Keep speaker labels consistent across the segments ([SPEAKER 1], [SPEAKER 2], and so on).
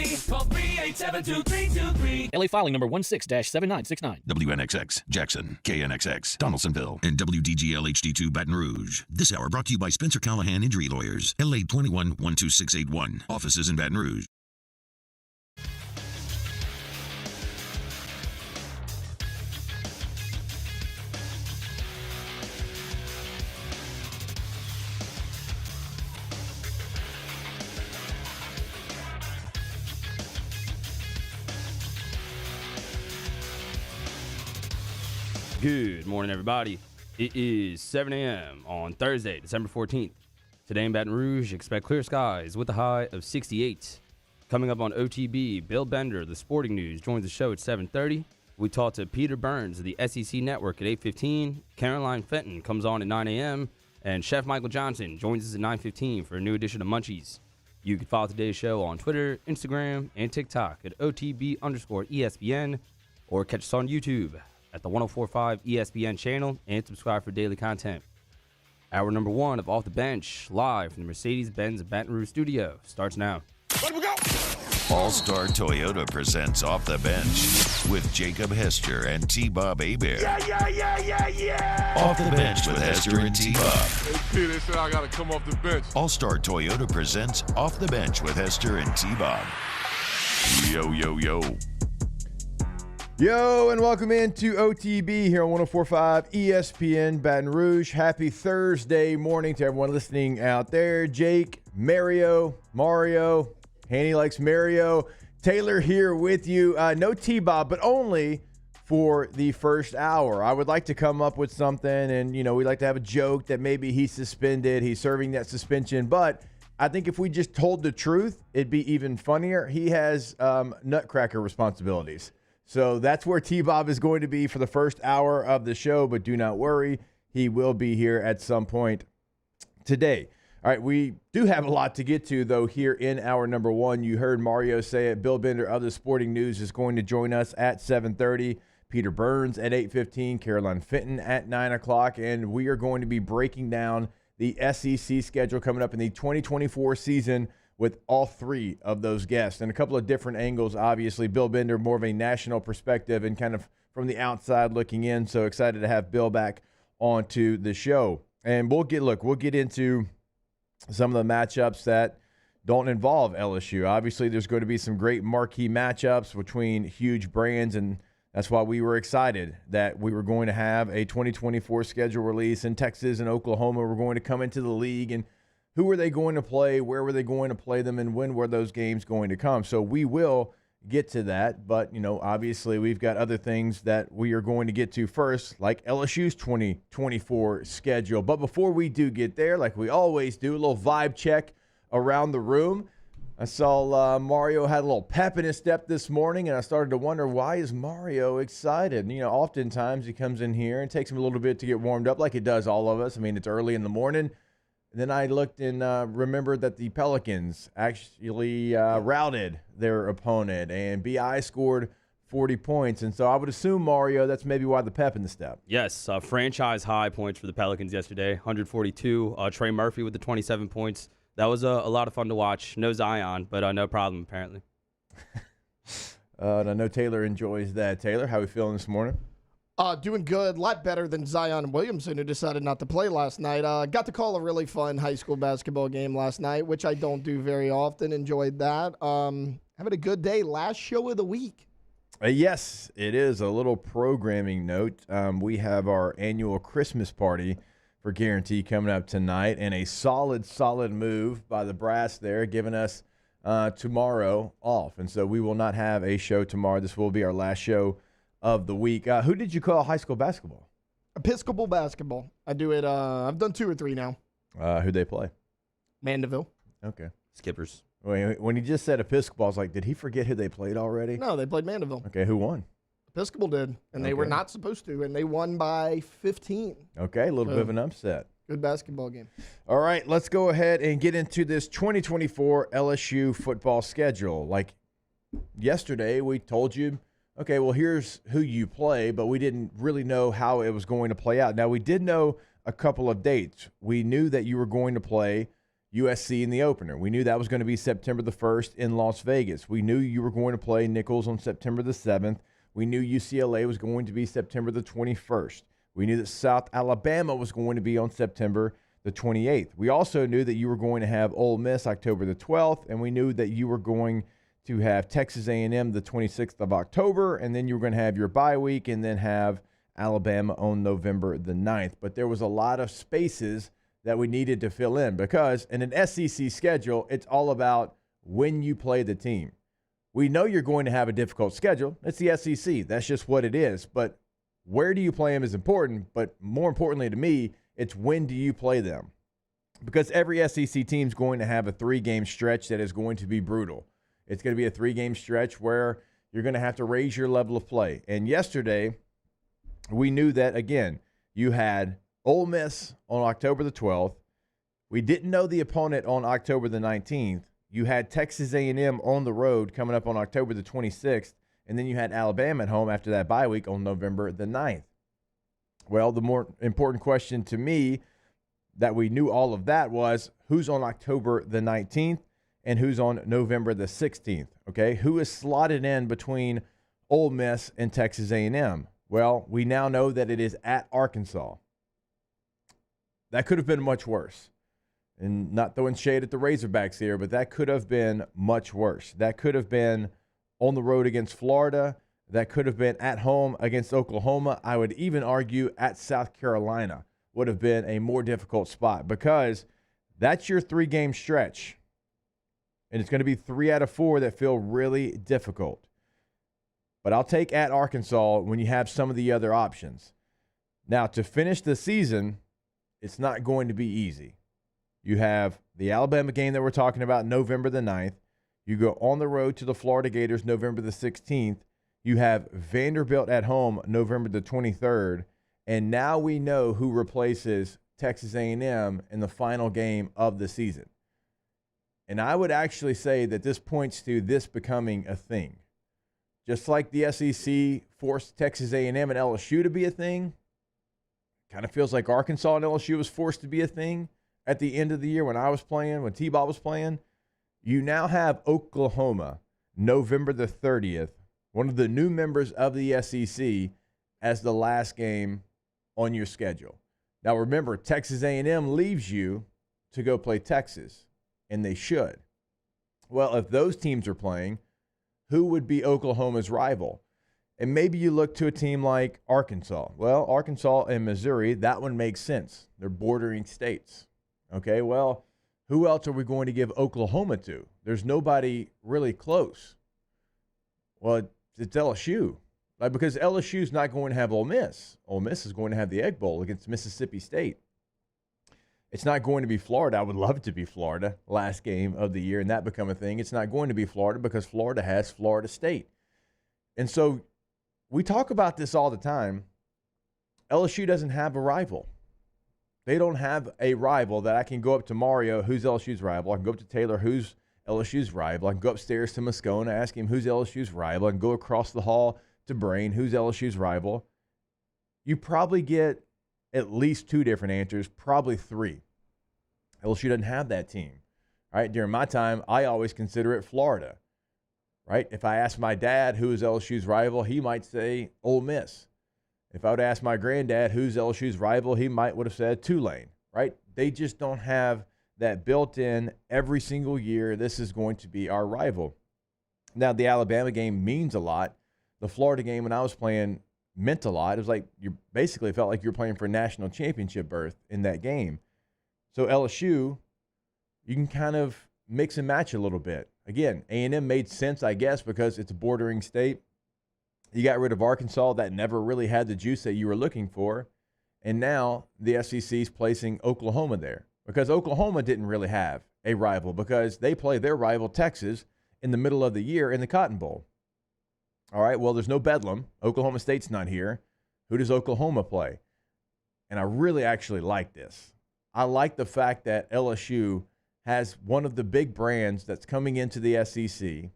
[SPEAKER 1] emergency, call 387-2323.
[SPEAKER 2] LA filing number 16-7969.
[SPEAKER 3] WNXX, Jackson, KNXX, Donaldsonville, and WDGL HD2 Baton Rouge. This hour brought to you by Spencer Callahan Injury Lawyers, LA 21-12681. Offices in Baton Rouge.
[SPEAKER 4] Good morning, everybody. It is 7 a.m. on Thursday, December 14th. Today in Baton Rouge, expect clear skies with a high of 68. Coming up on OTB, Bill Bender, the Sporting News, joins the show at 7:30. We talk to Peter Burns of the SEC Network at 8:15. Caroline Fenton comes on at 9 a.m. And Chef Michael Johnson joins us at 9:15 for a new edition of Munchies. You can follow today's show on Twitter, Instagram, and TikTok at OTB_ESPN or catch us on YouTube at the 104.5 ESPN channel and subscribe for daily content. Hour number one of Off the Bench, live from the Mercedes-Benz Baton Rouge studio, starts now.
[SPEAKER 1] Let we go!
[SPEAKER 3] All-Star Toyota presents Off the Bench with Jacob Hester and T-Bob Hebert.
[SPEAKER 1] Yeah!
[SPEAKER 3] Off the Bench with Hester and T-Bob.
[SPEAKER 5] Hey, they said I got to come off the bench.
[SPEAKER 3] All-Star Toyota presents Off the Bench with Hester and T-Bob. Yo.
[SPEAKER 6] Yo, and welcome into OTB here on 104.5 ESPN Baton Rouge. Happy Thursday morning to everyone listening out there. Jake, Mario, Hanny likes Mario. Taylor here with you. No T-Bob, but only for the first hour. I would like to come up with something, and, we'd like to have a joke that maybe he's suspended. He's serving that suspension, but I think if we just told the truth, it'd be even funnier. He has nutcracker responsibilities. So that's where T-Bob is going to be for the first hour of the show, but do not worry. He will be here at some point today. All right, we do have a lot to get to, though, here in hour number one. You heard Mario say it. Bill Bender of the Sporting News is going to join us at 7:30. Peter Burns at 8:15. Caroline Fenton at 9 o'clock. And we are going to be breaking down the SEC schedule coming up in the 2024 season with all three of those guests and a couple of different angles. Obviously, Bill Bender, more of a national perspective and kind of from the outside looking in. So excited to have Bill back onto the show. And we'll get into some of the matchups that don't involve LSU. Obviously, there's going to be some great marquee matchups between huge brands, and that's why we were excited that we were going to have a 2024 schedule release, and Texas and Oklahoma were going to come into the league, and who were they going to play, where were they going to play them, and when were those games going to come? So we will get to that, but, obviously we've got other things that we are going to get to first, like LSU's 2024 schedule. But before we do get there, like we always do, a little vibe check around the room. I saw Mario had a little pep in his step this morning, and I started to wonder, why is Mario excited? Oftentimes he comes in here and takes him a little bit to get warmed up, like it does all of us. I mean, it's early in the morning. Then I looked and remembered that the Pelicans actually routed their opponent, and BI scored 40 points. And so I would assume, Mario, that's maybe why the pep in the step.
[SPEAKER 4] Yes, franchise high points for the Pelicans yesterday, 142. Trey Murphy with the 27 points. That was a lot of fun to watch. No Zion, but no problem, apparently.
[SPEAKER 6] And I know Taylor enjoys that. Taylor, how are we feeling this morning?
[SPEAKER 7] Doing good. A lot better than Zion Williamson, who decided not to play last night. Got to call a really fun high school basketball game last night, which I don't do very often. Enjoyed that. Having a good day. Last show of the week.
[SPEAKER 6] Yes, it is. A little programming note. We have our annual Christmas party for Guarantee coming up tonight, and a solid move by the brass there, giving us tomorrow off. And so we will not have a show tomorrow. This will be our last show of the week. Who did you call high school basketball?
[SPEAKER 7] Episcopal basketball. I do it. I've done 2 or 3 now.
[SPEAKER 6] Who'd they play?
[SPEAKER 7] Mandeville.
[SPEAKER 6] Okay.
[SPEAKER 4] Skippers.
[SPEAKER 6] When he just said Episcopal, I was like, did he forget who they played already?
[SPEAKER 7] No, they played Mandeville.
[SPEAKER 6] Okay, who won?
[SPEAKER 7] Episcopal did, and they were not supposed to, and they won by 15.
[SPEAKER 6] Okay, a little bit of an upset.
[SPEAKER 7] Good basketball game.
[SPEAKER 6] All right, let's go ahead and get into this 2024 LSU football schedule. Like yesterday, we told you, okay, well, here's who you play, but we didn't really know how it was going to play out. Now, we did know a couple of dates. We knew that you were going to play USC in the opener. We knew that was going to be September the 1st in Las Vegas. We knew you were going to play Nichols on September the 7th. We knew UCLA was going to be September the 21st. We knew that South Alabama was going to be on September the 28th. We also knew that you were going to have Ole Miss October the 12th, and we knew that you were going to have Texas A&M the 26th of October, and then you were going to have your bye week and then have Alabama on November the 9th. But there was a lot of spaces that we needed to fill in because in an SEC schedule, it's all about when you play the team. We know you're going to have a difficult schedule. It's the SEC. That's just what it is. But where do you play them is important. But more importantly to me, it's when do you play them? Because every SEC team is going to have a 3-game stretch that is going to be brutal. It's going to be a 3-game stretch where you're going to have to raise your level of play. And yesterday, we knew that, again, you had Ole Miss on October the 12th. We didn't know the opponent on October the 19th. You had Texas A&M on the road coming up on October the 26th, and then you had Alabama at home after that bye week on November the 9th. Well, the more important question to me that we knew all of that was who's on October the 19th and who's on November the 16th, okay? Who is slotted in between Ole Miss and Texas A&M? Well, we now know that it is at Arkansas. That could have been much worse. And not throwing shade at the Razorbacks here, but that could have been much worse. That could have been on the road against Florida. That could have been at home against Oklahoma. I would even argue at South Carolina would have been a more difficult spot because that's your 3-game stretch. And it's going to be 3 out of 4 that feel really difficult. But I'll take at Arkansas when you have some of the other options. Now, to finish the season, it's not going to be easy. You have the Alabama game that we're talking about November the 9th. You go on the road to the Florida Gators November the 16th. You have Vanderbilt at home November the 23rd. And now we know who replaces Texas A&M in the final game of the season. And I would actually say that this points to this becoming a thing. Just like the SEC forced Texas A&M and LSU to be a thing, kind of feels like Arkansas and LSU was forced to be a thing at the end of the year when I was playing, when T-Ball was playing. You now have Oklahoma November the 30th, one of the new members of the SEC, as the last game on your schedule. Now remember, Texas A&M leaves you to go play Texas, and they should. Well, if those teams are playing, who would be Oklahoma's rival? And maybe you look to a team like Arkansas. Well, Arkansas and Missouri, that one makes sense. They're bordering states. Okay, well, who else are we going to give Oklahoma to? There's nobody really close. Well, it's LSU. Because LSU's not going to have Ole Miss. Ole Miss is going to have the Egg Bowl against Mississippi State. It's not going to be Florida. I would love it to be Florida, last game of the year, and that become a thing. It's not going to be Florida because Florida has Florida State. And so we talk about this all the time. LSU doesn't have a rival. They don't have a rival that I can go up to Mario, who's LSU's rival. I can go up to Taylor, who's LSU's rival. I can go upstairs to Moscone, ask him who's LSU's rival. I can go across the hall to Brain, who's LSU's rival. You probably get at least 2 different answers, probably 3. LSU doesn't have that team. All right, during my time, I always consider it Florida. Right? If I ask my dad who is LSU's rival, he might say Ole Miss. If I would ask my granddad who's LSU's rival, he would have said Tulane. Right? They just don't have that built-in every single year. This is going to be our rival. Now, the Alabama game means a lot. The Florida game when I was playing meant a lot. It was like you basically felt like you were playing for a national championship berth in that game. So LSU, you can kind of mix and match a little bit. Again, A&M made sense, I guess, because it's a bordering state. You got rid of Arkansas. That never really had the juice that you were looking for. And now the SEC is placing Oklahoma there because Oklahoma didn't really have a rival because they play their rival Texas in the middle of the year in the Cotton Bowl. All right, well, there's no Bedlam. Oklahoma State's not here. Who does Oklahoma play? And I really actually like this. I like the fact that LSU has one of the big brands that's coming into the SEC.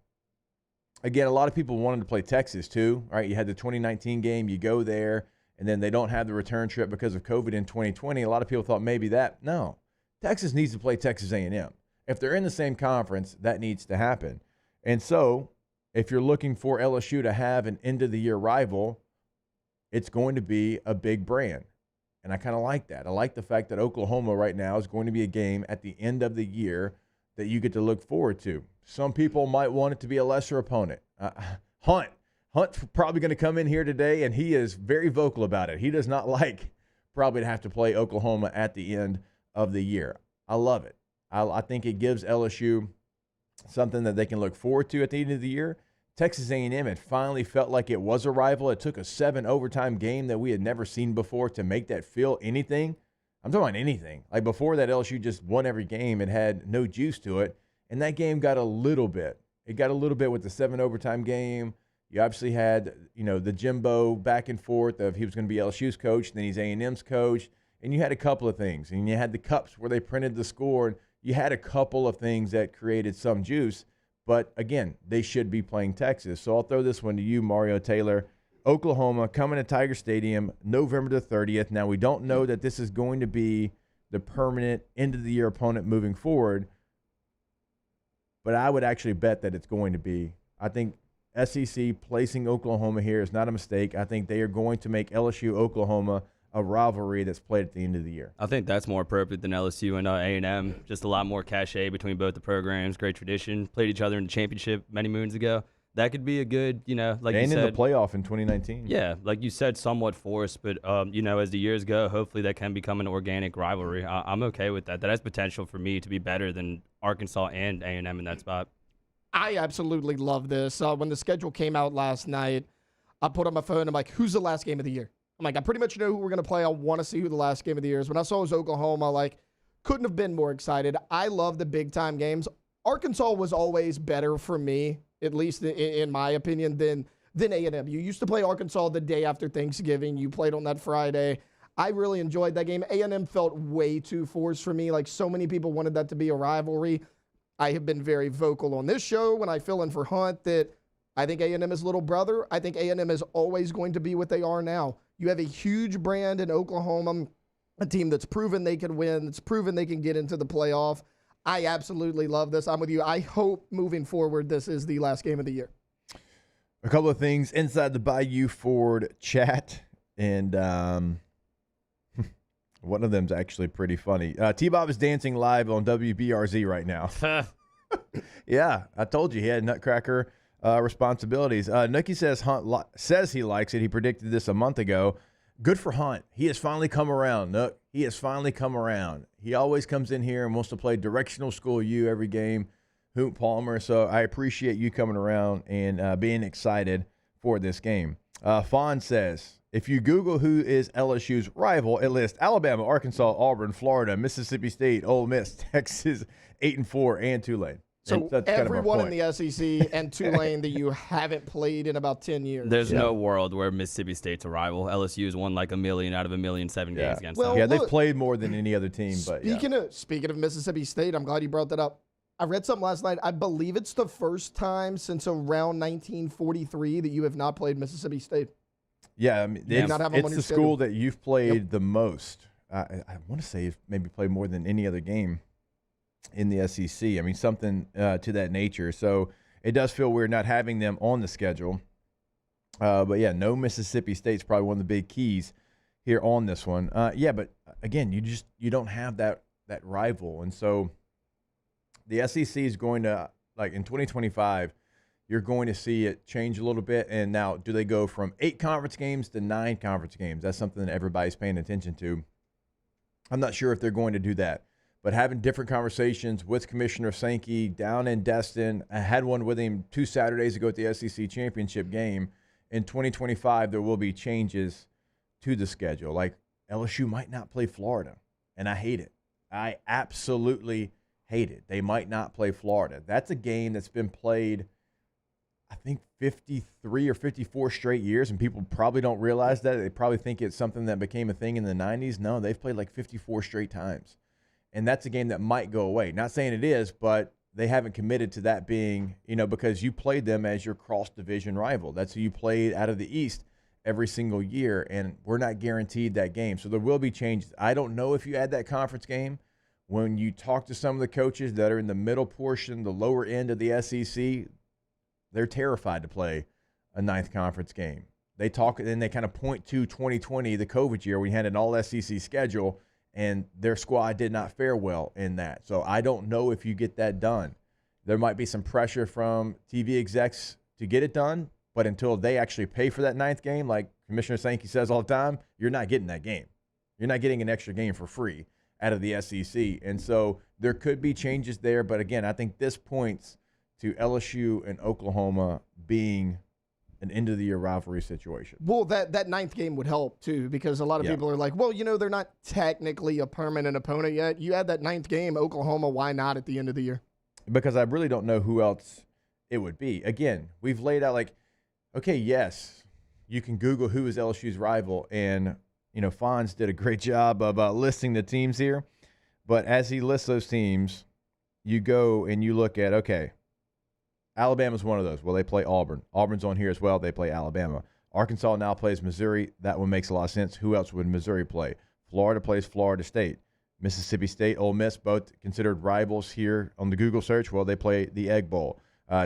[SPEAKER 6] Again, a lot of people wanted to play Texas too. All right, you had the 2019 game. You go there, and then they don't have the return trip because of COVID in 2020. A lot of people thought maybe that. No. Texas needs to play Texas A&M. If they're in the same conference, that needs to happen. And so if you're looking for LSU to have an end-of-the-year rival, it's going to be a big brand. And I kind of like that. I like the fact that Oklahoma right now is going to be a game at the end of the year that you get to look forward to. Some people might want it to be a lesser opponent. Hunt's probably going to come in here today, and he is very vocal about it. He does not like probably to have to play Oklahoma at the end of the year. I love it. I think it gives LSU something that they can look forward to at the end of the year. Texas A&M had finally felt like it was a rival. It took a 7-overtime game that we had never seen before to make that feel anything. I'm talking about anything. Like before that, LSU just won every game and had no juice to it. And that game got a little bit. It got a little bit with the 7-overtime game. You obviously had, the Jimbo back and forth of he was going to be LSU's coach, then he's A&M's coach. And you had a couple of things. And you had the cups where they printed the score. And you had a couple of things that created some juice. But, again, they should be playing Texas. So I'll throw this one to you, Mario Taylor. Oklahoma coming to Tiger Stadium November the 30th. Now, we don't know that this is going to be the permanent end-of-the-year opponent moving forward. But I would actually bet that it's going to be. I think SEC placing Oklahoma here is not a mistake. I think they are going to make LSU-Oklahoma a rivalry that's played at the end of the year.
[SPEAKER 4] I think that's more appropriate than LSU and A&M. Just a lot more cachet between both the programs. Great tradition. Played each other in the championship many moons ago. That could be a good, like you said.
[SPEAKER 6] And in the playoff in 2019.
[SPEAKER 4] Yeah, like you said, somewhat forced. But, as the years go, hopefully that can become an organic rivalry. I'm okay with that. That has potential for me to be better than Arkansas and A&M in that spot.
[SPEAKER 7] I absolutely love this. When the schedule came out last night, I put on my phone. I'm like, who's the last game of the year? I'm like, I pretty much know who we're going to play. I want to see who the last game of the year is. When I saw it was Oklahoma, couldn't have been more excited. I love the big-time games. Arkansas was always better for me, at least in my opinion, than A&M. You used to play Arkansas the day after Thanksgiving. You played on that Friday. I really enjoyed that game. A&M felt way too forced for me. So many people wanted that to be a rivalry. I have been very vocal on this show when I fill in for Hunt that I think A&M is little brother. I think A&M is always going to be what they are now. You have a huge brand in Oklahoma, a team that's proven they can win, that's proven they can get into the playoff. I absolutely love this. I'm with you. I hope moving forward this is the last game of the year.
[SPEAKER 6] A couple of things inside the Bayou Ford chat, and one of them's actually pretty funny. T-Bob is dancing live on WBRZ right now. Yeah, I told you he had Nutcracker responsibilities. Nookie says Hunt says he likes it. He predicted this a month ago. Good for Hunt. He has finally come around, Nook. He has finally come around. He always comes in here and wants to play directional school U every game, Hoot Palmer. So I appreciate you coming around and being excited for this game. Fawn says, if you Google who is LSU's rival, it lists Alabama, Arkansas, Auburn, Florida, Mississippi State, Ole Miss, Texas, 8-4, and Tulane.
[SPEAKER 7] So everyone in the SEC and Tulane that you haven't played in about 10 years.
[SPEAKER 4] There's no world where Mississippi State's a rival. LSU has won like 1 million out of 1,000,007 games against them.
[SPEAKER 6] Yeah, they've played more than any other team. But
[SPEAKER 7] Speaking of Mississippi State, I'm glad you brought that up. I read something last night. I believe it's the first time since around 1943 that you have not played Mississippi State.
[SPEAKER 6] Yeah, I mean, it's the school that you've played the most. I want to say you've maybe played more than any other game in the SEC. I mean, something to that nature. So it does feel weird not having them on the schedule. But, yeah, no Mississippi State's probably one of the big keys here on this one. But, again, you don't have that rival. And so the SEC is going to, in 2025, you're going to see it change a little bit. And now, do they go from 8 conference games to 9 conference games? That's something that everybody's paying attention to. I'm not sure if they're going to do that. But having different conversations with Commissioner Sankey down in Destin, I had one with him 2 Saturdays ago at the SEC championship game. In 2025, there will be changes to the schedule. LSU might not play Florida, and I hate it. I absolutely hate it. They might not play Florida. That's a game that's been played, I think, 53 or 54 straight years, and people probably don't realize that. They probably think it's something that became a thing in the 90s. No, they've played 54 straight times. And that's a game that might go away. Not saying it is, but they haven't committed to that being, because you played them as your cross-division rival. That's who you played out of the East every single year, and we're not guaranteed that game. So there will be changes. I don't know if you add that conference game, when you talk to some of the coaches that are in the middle portion, the lower end of the SEC, they're terrified to play a ninth conference game. They talk and they kind of point to 2020, the COVID year, we had an all SEC schedule, and their squad did not fare well in that. So I don't know if you get that done. There might be some pressure from TV execs to get it done, but until they actually pay for that ninth game, like Commissioner Sankey says all the time, you're not getting that game. You're not getting an extra game for free out of the SEC. And so there could be changes there. But again, I think this points to LSU and Oklahoma being an end-of-the-year rivalry situation.
[SPEAKER 7] Well, that ninth game would help, too, because a lot of people are like, well, they're not technically a permanent opponent yet. You add that ninth game, Oklahoma, why not at the end of the year?
[SPEAKER 6] Because I really don't know who else it would be. Again, we've laid out okay, yes, you can Google who is LSU's rival, and, Fonz did a great job of listing the teams here. But as he lists those teams, you go and you look at, okay, Alabama's one of those. Well, they play Auburn. Auburn's on here as well. They play Alabama. Arkansas now plays Missouri. That one makes a lot of sense. Who else would Missouri play? Florida plays Florida State. Mississippi State, Ole Miss, both considered rivals here on the Google search. Well, they play the Egg Bowl.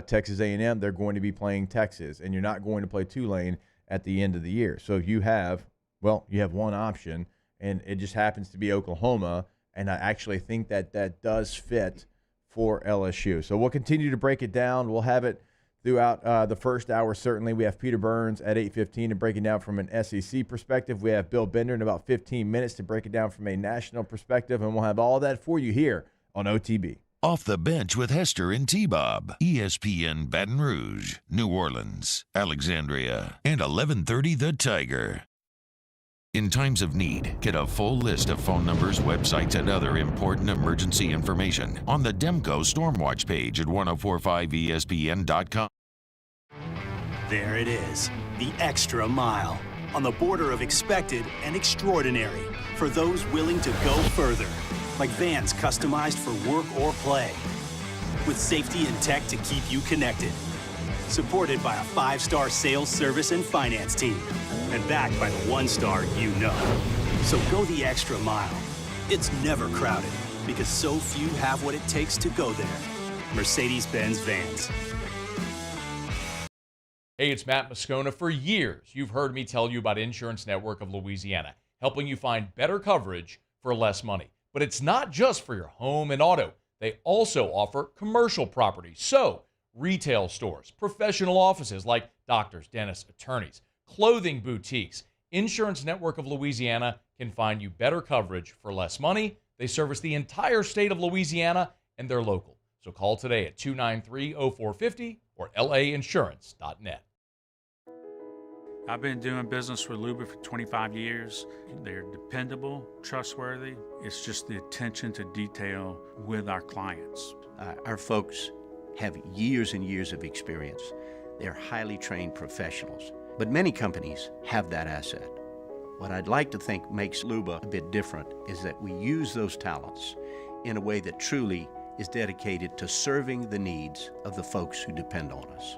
[SPEAKER 6] Texas A&M, they're going to be playing Texas, and you're not going to play Tulane at the end of the year. So you have one option, and it just happens to be Oklahoma, and I actually think that does fit for LSU. So we'll continue to break it down. We'll have it throughout the first hour, certainly. We have Peter Burns at 8:15 to break it down from an SEC perspective. We have Bill Bender in about 15 minutes to break it down from a national perspective, and we'll have all that for you here on OTB.
[SPEAKER 3] Off the Bench with Hester and T-Bob. ESPN Baton Rouge, New Orleans, Alexandria, and 1130 The Tiger. In times of need, get a full list of phone numbers, websites, and other important emergency information on the Demco Stormwatch page at 1045ESPN.com.
[SPEAKER 8] There it is, the extra mile, on the border of expected and extraordinary for those willing to go further, like vans customized for work or play, with safety and tech to keep you connected. Supported by a 5-star sales, service, and finance team, and backed by the 1-star you know. So go the extra mile. It's never crowded, because so few have what it takes to go there. Mercedes-Benz Vans.
[SPEAKER 9] Hey, it's Matt Moscona. For years, you've heard me tell you about Insurance Network of Louisiana, helping you find better coverage for less money. But it's not just for your home and auto. They also offer commercial property. So, retail stores, professional offices like doctors, dentists, attorneys, clothing boutiques. Insurance Network of Louisiana can find you better coverage for less money. They service the entire state of Louisiana, and they're local. So call today at 293-0450 or lainsurance.net.
[SPEAKER 10] I've been doing business with Luba for 25 years. They're dependable, trustworthy. It's just the attention to detail with our clients.
[SPEAKER 11] Our folks have years and years of experience. They're highly trained professionals. But many companies have that asset. What I'd like to think makes Luba a bit different is that we use those talents in a way that truly is dedicated to serving the needs of the folks who depend on us.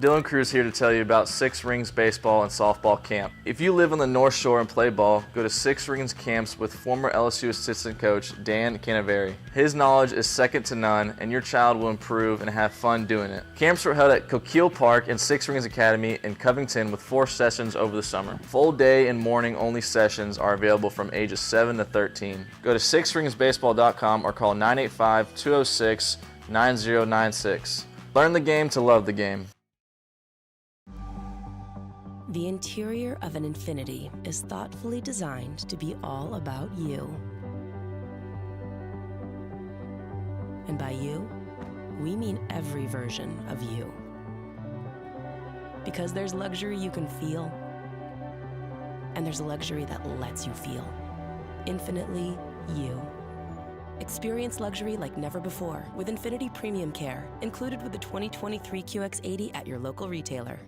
[SPEAKER 12] Dylan Cruz here to tell you about Six Rings Baseball and Softball Camp. If you live on the North Shore and play ball, go to Six Rings Camps with former LSU assistant coach Dan Canaveri. His knowledge is second to none, and your child will improve and have fun doing it. Camps were held at Coquille Park and Six Rings Academy in Covington with 4 sessions over the summer. Full day and morning only sessions are available from ages 7 to 13. Go to sixringsbaseball.com or call 985-206-9096. Learn the game to love the game.
[SPEAKER 13] The interior of an Infiniti is thoughtfully designed to be all about you. And by you, we mean every version of you. Because there's luxury you can feel, and there's luxury that lets you feel. infinitely you. Experience luxury like never before with Infinity Premium Care, included with the 2023 QX80 at your local retailer.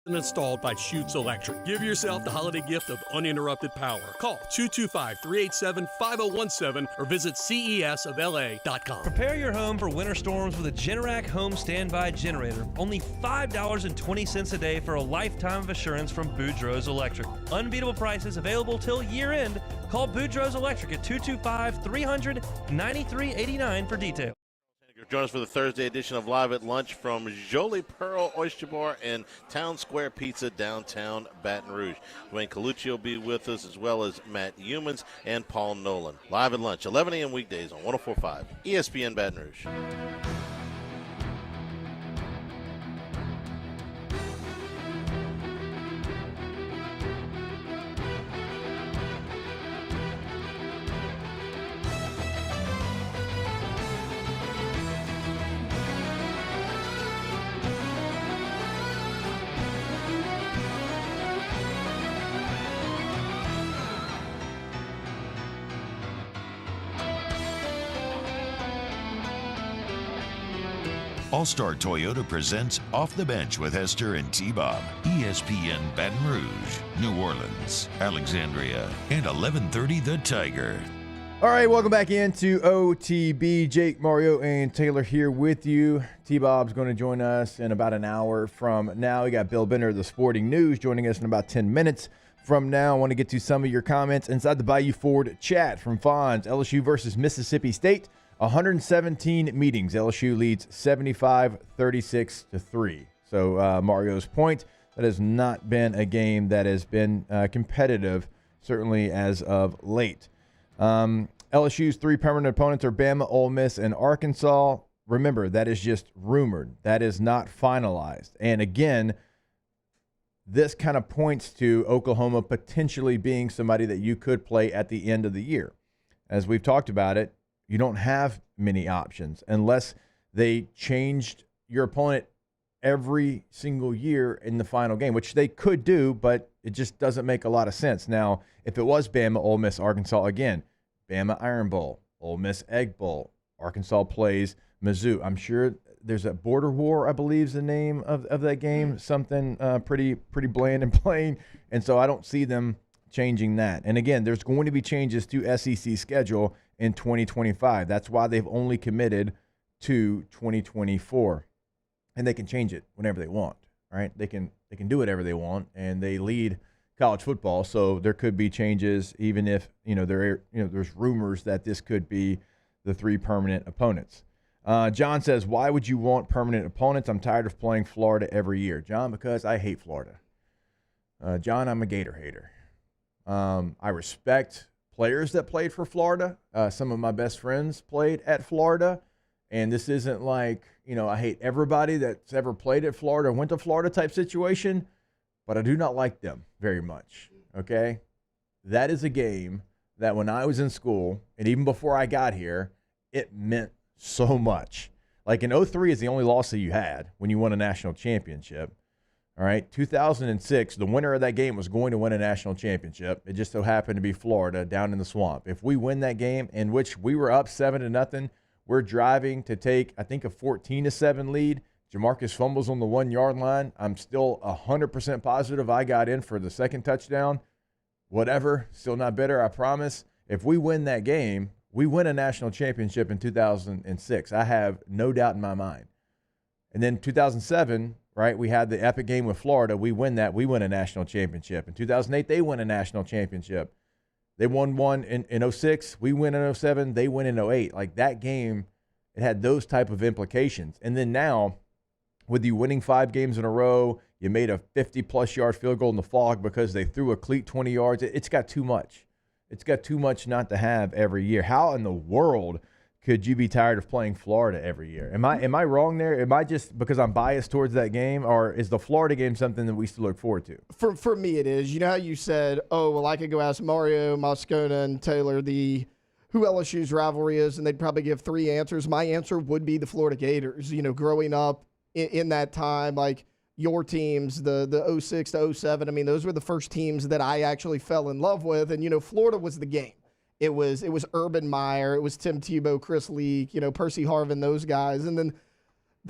[SPEAKER 14] Installed by Schutz Electric. Give yourself the holiday gift of uninterrupted power. Call 225-387-5017 or visit cesofla.com.
[SPEAKER 15] Prepare your home for winter storms with a Generac home standby generator. Only $5.20 a day for a lifetime of assurance from Boudreaux Electric. Unbeatable prices available till year end. Call Boudreaux Electric at 225-300-9389 for details.
[SPEAKER 16] Join us for the Thursday edition of Live at Lunch from Jolie Pearl Oyster Bar and Town Square Pizza, downtown Baton Rouge. Dwayne Colucci will be with us, as well as Matt Humans and Paul Nolan. Live at Lunch, 11 a.m. weekdays on 104.5 ESPN Baton Rouge.
[SPEAKER 3] All-Star Toyota presents Off the Bench with Hester and T-Bob. ESPN Baton Rouge, New Orleans, Alexandria, and 1130 The Tiger.
[SPEAKER 6] All right, welcome back into OTB. Jake, Mario, and Taylor here with you. T-Bob's going to join us in about an hour from now. We got Bill Bender of the Sporting News joining us in about 10 minutes from now. I want to get to some of your comments inside the Bayou Ford chat from Fonz. LSU versus Mississippi State. 117 meetings. LSU leads 75-36-3. So Mario's point, that has not been a game that has been competitive, certainly as of late. LSU's three permanent opponents are Bama, Ole Miss, and Arkansas. Remember, that is just rumored. That is not finalized. And again, this kind of points to Oklahoma potentially being somebody that you could play at the end of the year. As we've talked about it, you don't have many options unless they changed your opponent every single year in the final game, which they could do, but it just doesn't make a lot of sense. Now, if it was Bama, Ole Miss, Arkansas again, Bama Iron Bowl, Ole Miss Egg Bowl, Arkansas plays Mizzou. I'm sure there's a Border War, I believe is the name of that game, something pretty bland and plain, and so I don't see them changing that. And again, there's going to be changes to SEC schedule in 2025. That's why they've only committed to 2024. And they can change it whenever they want, right? They can do whatever they want, and they lead college football. So there could be changes, even if there's rumors that this could be the three permanent opponents. John says, "Why would you want permanent opponents? I'm tired of playing Florida every year." John, because I hate Florida. John, I'm a Gator hater. I respect players that played for Florida. Some of my best friends played at Florida. And this isn't like, I hate everybody that's ever played at Florida or went to Florida type situation, but I do not like them very much, okay? That is a game that when I was in school, and even before I got here, it meant so much. Like in 2003 is the only loss that you had when you won a national championship. All right, 2006, the winner of that game was going to win a national championship. It just so happened to be Florida down in the swamp. If we win that game, in which we were up 7-0, we're driving to take, I think, a 14-7 lead. Jamarcus fumbles on the 1-yard line. I'm still 100% positive I got in for the second touchdown. Whatever, still not bitter, I promise. If we win that game, we win a national championship in 2006. I have no doubt in my mind. And then 2007, right, we had the epic game with Florida. We win that. We win a national championship. In 2008, they win a national championship. They won one in 06. We win in 07. They win in 08. Like that game, it had those type of implications. And then now, with you winning 5 games in a row, you made a 50-plus yard field goal in the fog because they threw a cleat 20 yards. It's got too much. It's got too much not to have every year. How in the world could you be tired of playing Florida every year? Am I wrong there? Am I just because I'm biased towards that game, or is the Florida game something that we still look forward to?
[SPEAKER 7] For me, it is. You know how you said, oh, well, I could go ask Mario, Moscona, and Taylor who LSU's rivalry is, and they'd probably give 3 answers. My answer would be the Florida Gators. You know, growing up in that time, like your teams, the 06 to 07, I mean, those were the first teams that I actually fell in love with. And, you know, Florida was the game. It was Urban Meyer, it was Tim Tebow, Chris Leak, you know, Percy Harvin, those guys. And then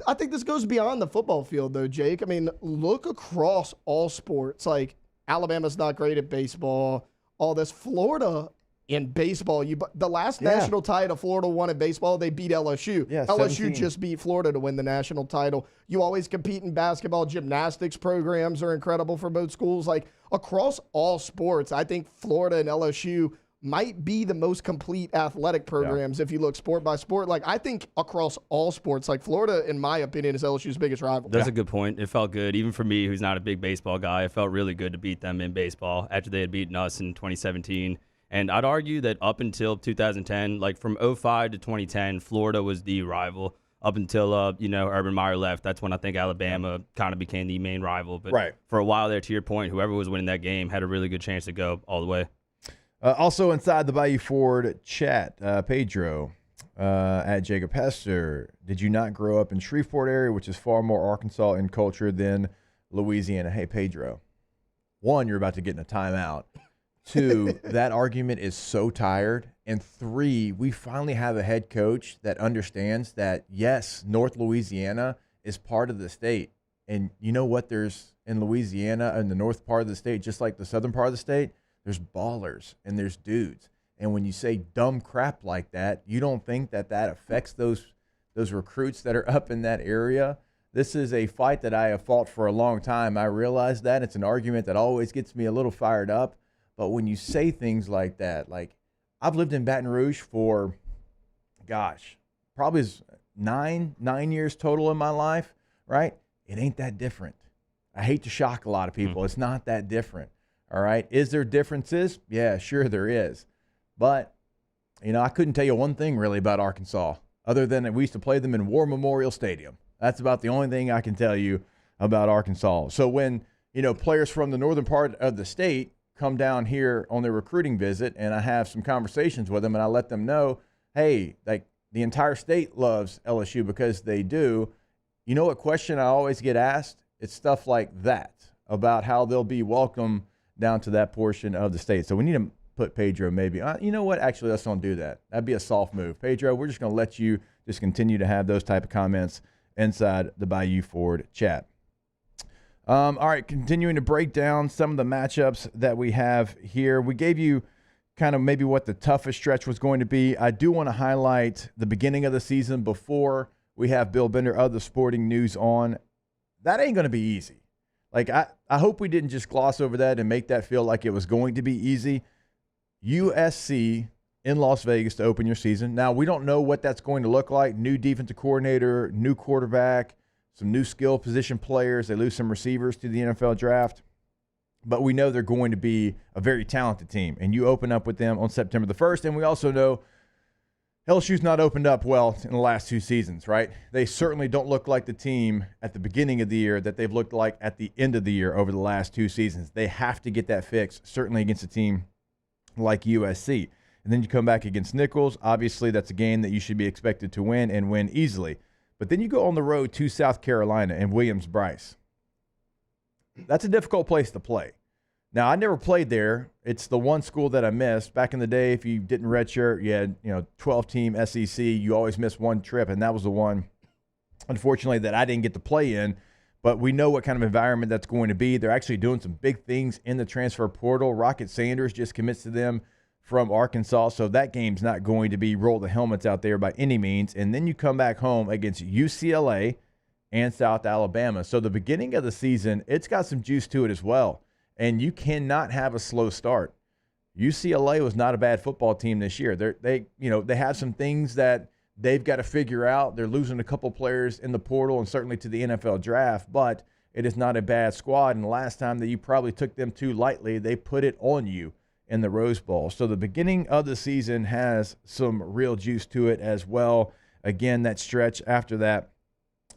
[SPEAKER 7] I think this goes beyond the football field, though, Jake. I mean, look across all sports. Like, Alabama's not great at baseball, all this. Florida in baseball, the last national title Florida won in baseball, they beat LSU.
[SPEAKER 6] Yeah,
[SPEAKER 7] LSU
[SPEAKER 6] 17.
[SPEAKER 7] just beat Florida to win the national title. You always compete in basketball. Gymnastics programs are incredible for both schools. Like, across all sports, I think Florida and LSU might be the most complete athletic programs if you look sport by sport. Like, I think across all sports, like Florida, in my opinion, is LSU's biggest rival.
[SPEAKER 4] That's a good point. It felt good. Even for me, who's not a big baseball guy, it felt really good to beat them in baseball after they had beaten us in 2017. And I'd argue that up until 2010, like from 05 to 2010, Florida was the rival. Up until, Urban Meyer left, that's when I think Alabama kind of became the main rival. But for a while there, to your point, whoever was winning that game had a really good chance to go all the way.
[SPEAKER 6] Also inside the Bayou Ford chat, Pedro at Jacob Hester. Did you not grow up in Shreveport area, which is far more Arkansas in culture than Louisiana? Hey, Pedro. 1, you're about to get in a timeout. 2, that argument is so tired. And 3, we finally have a head coach that understands that, yes, North Louisiana is part of the state. And you know what there's in Louisiana, in the north part of the state, just like the southern part of the state? There's ballers and there's dudes. And when you say dumb crap like that, you don't think that affects those recruits that are up in that area? This is a fight that I have fought for a long time. I realize that. It's an argument that always gets me a little fired up. But when you say things like that, like I've lived in Baton Rouge for, probably 9 years total in my life, right? It ain't that different. I hate to shock a lot of people. It's not that different. All right. Is there differences? Yeah, sure there is. But, I couldn't tell you one thing really about Arkansas other than that we used to play them in War Memorial Stadium. That's about the only thing I can tell you about Arkansas. So when, players from the northern part of the state come down here on their recruiting visit and I have some conversations with them and I let them know, hey, like the entire state loves LSU because they do. You know what question I always get asked? It's stuff like that about how they'll be welcome down to that portion of the state. So we need to put Pedro maybe. You know what? Actually, let's don't do that. That'd be a soft move. Pedro, we're just going to let you just continue to have those type of comments inside the Bayou Ford chat. All right, continuing to break down some of the matchups that we have here. We gave you kind of maybe what the toughest stretch was going to be. I do want to highlight the beginning of the season before we have Bill Bender of the Sporting News on. That ain't going to be easy. Like, I hope we didn't just gloss over that and make that feel like it was going to be easy. USC in Las Vegas to open your season. Now, we don't know what that's going to look like. New defensive coordinator, new quarterback, some new skill position players. They lose some receivers to the NFL draft. But we know they're going to be a very talented team. And you open up with them on September the 1st. And we also know LSU's not opened up well in the last 2 seasons, right? They certainly don't look like the team at the beginning of the year that they've looked like at the end of the year over the last 2 seasons. They have to get that fixed, certainly against a team like USC. And then you come back against Nichols. Obviously, that's a game that you should be expected to win and win easily. But then you go on the road to South Carolina and Williams-Brice. That's a difficult place to play. Now, I never played there. It's the one school that I missed. Back in the day, if you didn't redshirt, you had 12-team SEC. You always missed one trip, and that was the one, unfortunately, that I didn't get to play in. But we know what kind of environment that's going to be. They're actually doing some big things in the transfer portal. Rocket Sanders just commits to them from Arkansas, so that game's not going to be roll the helmets out there by any means. And then you come back home against UCLA and South Alabama. So the beginning of the season, it's got some juice to it as well. And you cannot have a slow start. UCLA was not a bad football team this year. They have some things that they've got to figure out. They're losing a couple players in the portal and certainly to the NFL draft, but it is not a bad squad. And the last time that you probably took them too lightly, they put it on you in the Rose Bowl. So the beginning of the season has some real juice to it as well. Again, that stretch after that.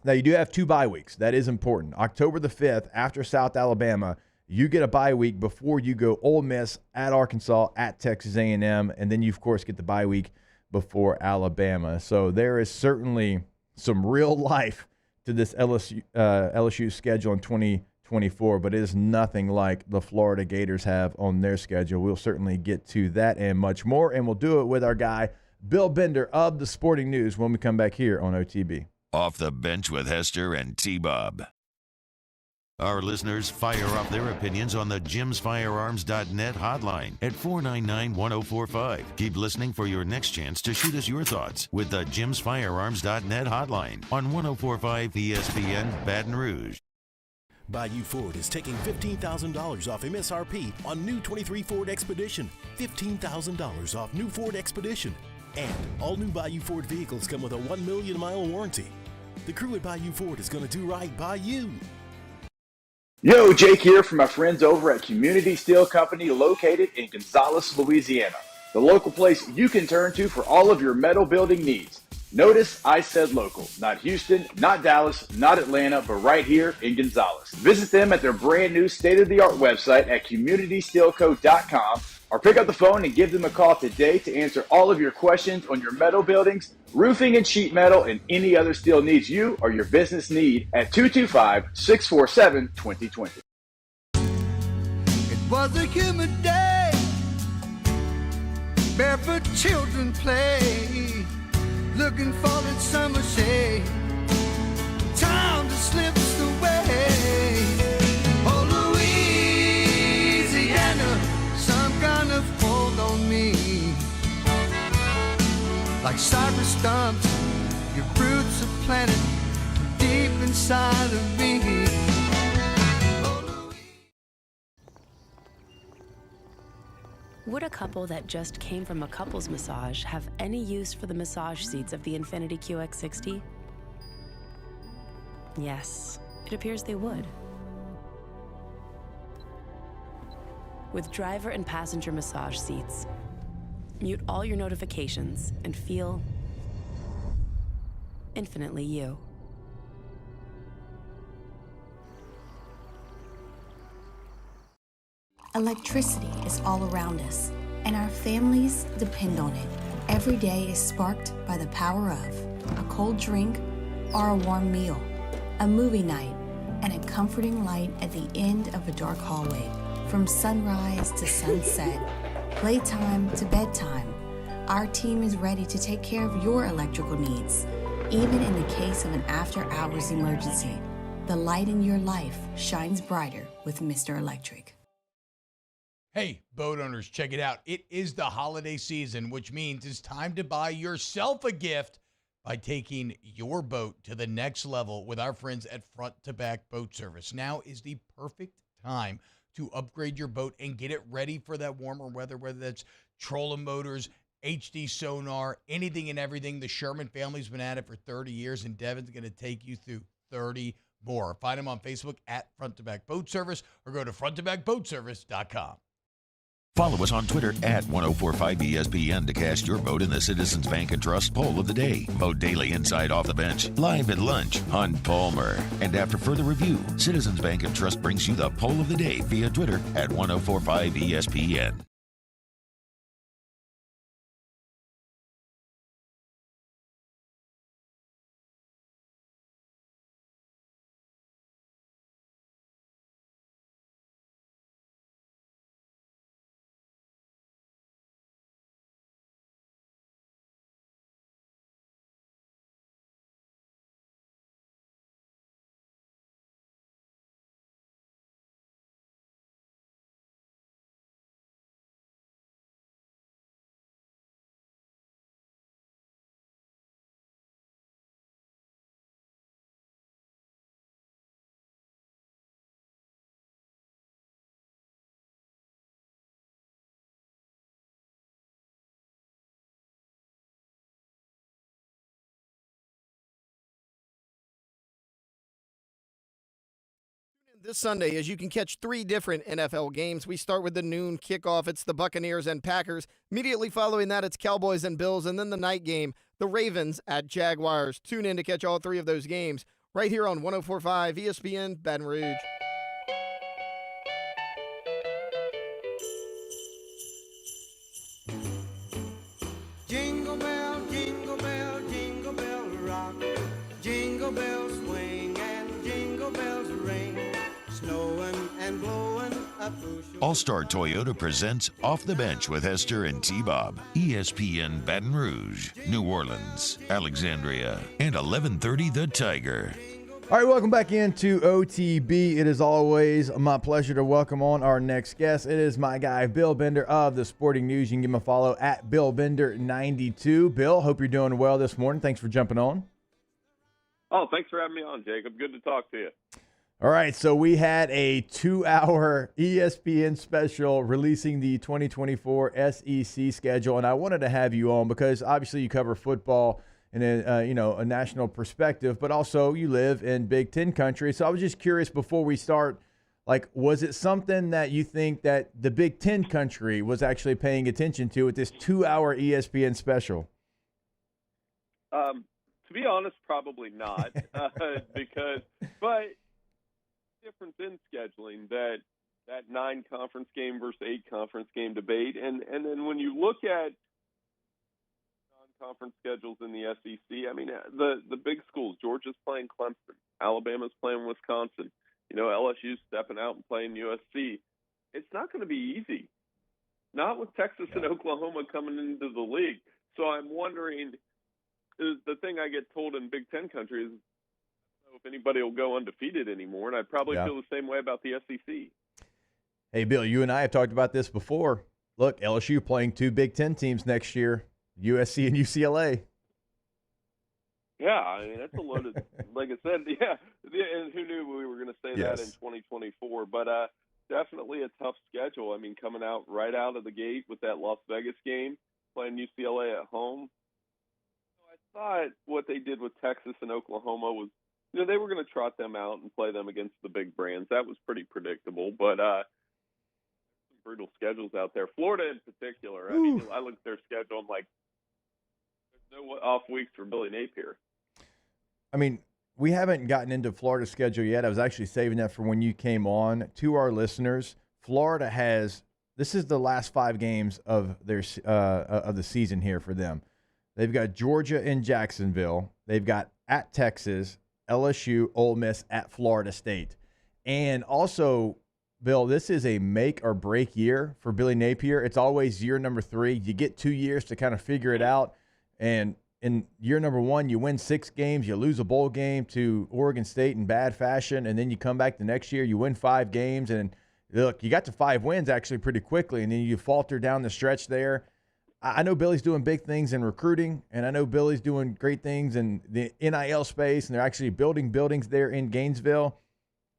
[SPEAKER 6] Now, you do have 2 bye weeks. That is important. October the 5th, after South Alabama, you get a bye week before you go Ole Miss, at Arkansas, at Texas A&M, and then you, of course, get the bye week before Alabama. So there is certainly some real life to this LSU schedule in 2024, but it is nothing like the Florida Gators have on their schedule. We'll certainly get to that and much more, and we'll do it with our guy, Bill Bender of the Sporting News, when we come back here on OTB.
[SPEAKER 3] Off the Bench with Hester and T-Bob. Our listeners fire off their opinions on the jimsfirearms.net hotline at 499-1045. Keep listening for your next chance to shoot us your thoughts with the jimsfirearms.net hotline on 1045 ESPN Baton Rouge.
[SPEAKER 17] Bayou Ford is taking $15,000 off MSRP on new 23 Ford Expedition. $15,000 off new Ford Expedition. And all new Bayou Ford vehicles come with a 1 million mile warranty. The crew at Bayou Ford is going to do right by you.
[SPEAKER 18] Yo, Jake here from my friends over at Community Steel Company located in Gonzales, Louisiana. The local place you can turn to for all of your metal building needs. Notice I said local, not Houston, not Dallas, not Atlanta, but right here in Gonzales. Visit them at their brand new state-of-the-art website at communitysteelco.com or pick up the phone and give them a call today to answer all of your questions on your metal buildings, roofing and sheet metal, and any other steel needs you or your business need at 225-647-2020.
[SPEAKER 19] It was a humid day, barefoot children play, looking for that summer shade, time just slips away. Oh, Louisiana, some kind of hold on me, like cypress stumps, your roots are planted deep inside of me.
[SPEAKER 13] Would a couple that just came from a couples massage have any use for the massage seats of the Infiniti QX60? Yes, it appears they would. With driver and passenger massage seats, mute all your notifications and feel infinitely you.
[SPEAKER 20] Electricity is all around us, and our families depend on it. Every day is sparked by the power of a cold drink or a warm meal, a movie night, and a comforting light at the end of a dark hallway. From sunrise to sunset, playtime to bedtime, our team is ready to take care of your electrical needs, even in the case of an after-hours emergency. The light in your life shines brighter with Mr. Electric.
[SPEAKER 21] Hey, boat owners, check it out. It is the holiday season, which means it's time to buy yourself a gift by taking your boat to the next level with our friends at Front to Back Boat Service. Now is the perfect time to upgrade your boat and get it ready for that warmer weather, whether that's trolling motors, HD sonar, anything and everything. The Sherman family's been at it for 30 years, and Devin's going to take you through 30 more. Find them on Facebook at Front to Back Boat Service or go to fronttobackboatservice.com.
[SPEAKER 3] Follow us on Twitter at 1045ESPN to cast your vote in the Citizens Bank and Trust Poll of the Day. Vote daily inside Off the Bench, live at lunch on Palmer. And after further review, Citizens Bank and Trust brings you the Poll of the Day via Twitter at 1045ESPN.
[SPEAKER 7] This Sunday, as you can catch 3 different NFL games. We start with the noon kickoff. It's the Buccaneers and Packers. Immediately following that, it's Cowboys and Bills. And then the night game, the Ravens at Jaguars. Tune in to catch all 3 of those games right here on 104.5 ESPN Baton Rouge.
[SPEAKER 19] Jingle bell, jingle bell, jingle bell rock. Jingle bells swing and jingle bells ring. Snowing and blowing up
[SPEAKER 3] All-Star Toyota presents Off the Bench with Hester and T-Bob. ESPN Baton Rouge, New Orleans, Alexandria, and 1130 The Tiger.
[SPEAKER 6] All right, welcome back into OTB. It is always my pleasure to welcome on our next guest. It is my guy, Bill Bender of the Sporting News. You can give him a follow at BillBender92. Bill, hope you're doing well this morning. Thanks for jumping on.
[SPEAKER 2] Oh, thanks for having me on, Jacob. Good to talk to you.
[SPEAKER 6] All right, so we had a 2-hour ESPN special releasing the 2024 SEC schedule, and I wanted to have you on because obviously you cover football in a national perspective, but also you live in Big Ten country. So I was just curious before we start, was it something that you think that the Big Ten country was actually paying attention to with this 2-hour ESPN special?
[SPEAKER 2] To be honest, probably not, but difference in scheduling that 9 conference game versus 8 conference game debate, and then when you look at non-conference schedules in the SEC, I mean the big schools, Georgia's playing Clemson, Alabama's playing Wisconsin, LSU's stepping out and playing USC. It's not going to be easy, not with Texas and Oklahoma coming into the league. So I'm wondering. The thing I get told in Big Ten country is I don't know if anybody will go undefeated anymore, and I probably feel the same way about the SEC.
[SPEAKER 6] Hey, Bill, you and I have talked about this before. Look, LSU playing 2 Big Ten teams next year, USC and UCLA.
[SPEAKER 2] Yeah, I mean, that's a loaded – like I said, yeah, and who knew we were going to say that in 2024. But definitely a tough schedule. I mean, coming out right out of the gate with that Las Vegas game, playing UCLA at home. Thought what they did with Texas and Oklahoma was, they were going to trot them out and play them against the big brands. That was pretty predictable, but some brutal schedules out there. Florida in particular. I mean, I look at their schedule. I'm like, there's no off weeks for Billy Napier.
[SPEAKER 6] I mean, we haven't gotten into Florida's schedule yet. I was actually saving that for when you came on. To our listeners, Florida has this is the last 5 games of their of the season here for them. They've got Georgia in Jacksonville. They've got at Texas, LSU, Ole Miss, at Florida State. And also, Bill, this is a make or break year for Billy Napier. It's always year number 3. You get 2 years to kind of figure it out. And in year number 1, you win 6 games. You lose a bowl game to Oregon State in bad fashion. And then you come back the next year, you win 5 games. And look, you got to 5 wins actually pretty quickly. And then you falter down the stretch there. I know Billy's doing big things in recruiting, and I know Billy's doing great things in the NIL space, and they're actually building buildings there in Gainesville.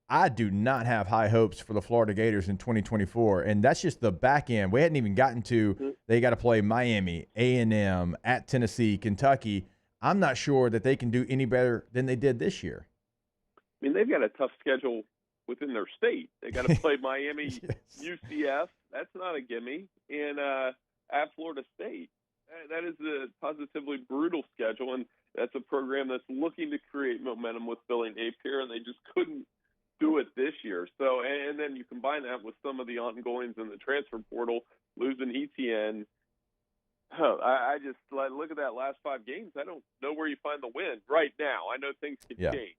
[SPEAKER 6] I do not have high hopes for the Florida Gators in 2024, and that's just the back end. We hadn't even gotten to they got to play Miami, A&M, at Tennessee, Kentucky. I'm not sure that they can do any better than they did this year.
[SPEAKER 2] I mean, they've got a tough schedule within their state. They got to play Miami, UCF. That's not a gimme. And at Florida State. That is a positively brutal schedule, and that's a program that's looking to create momentum with Billy Napier, and they just couldn't do it this year. So, and then you combine that with some of the ongoings in the transfer portal, losing ETN. I just look at that last 5 games. I don't know where you find the win right now. I know things can change.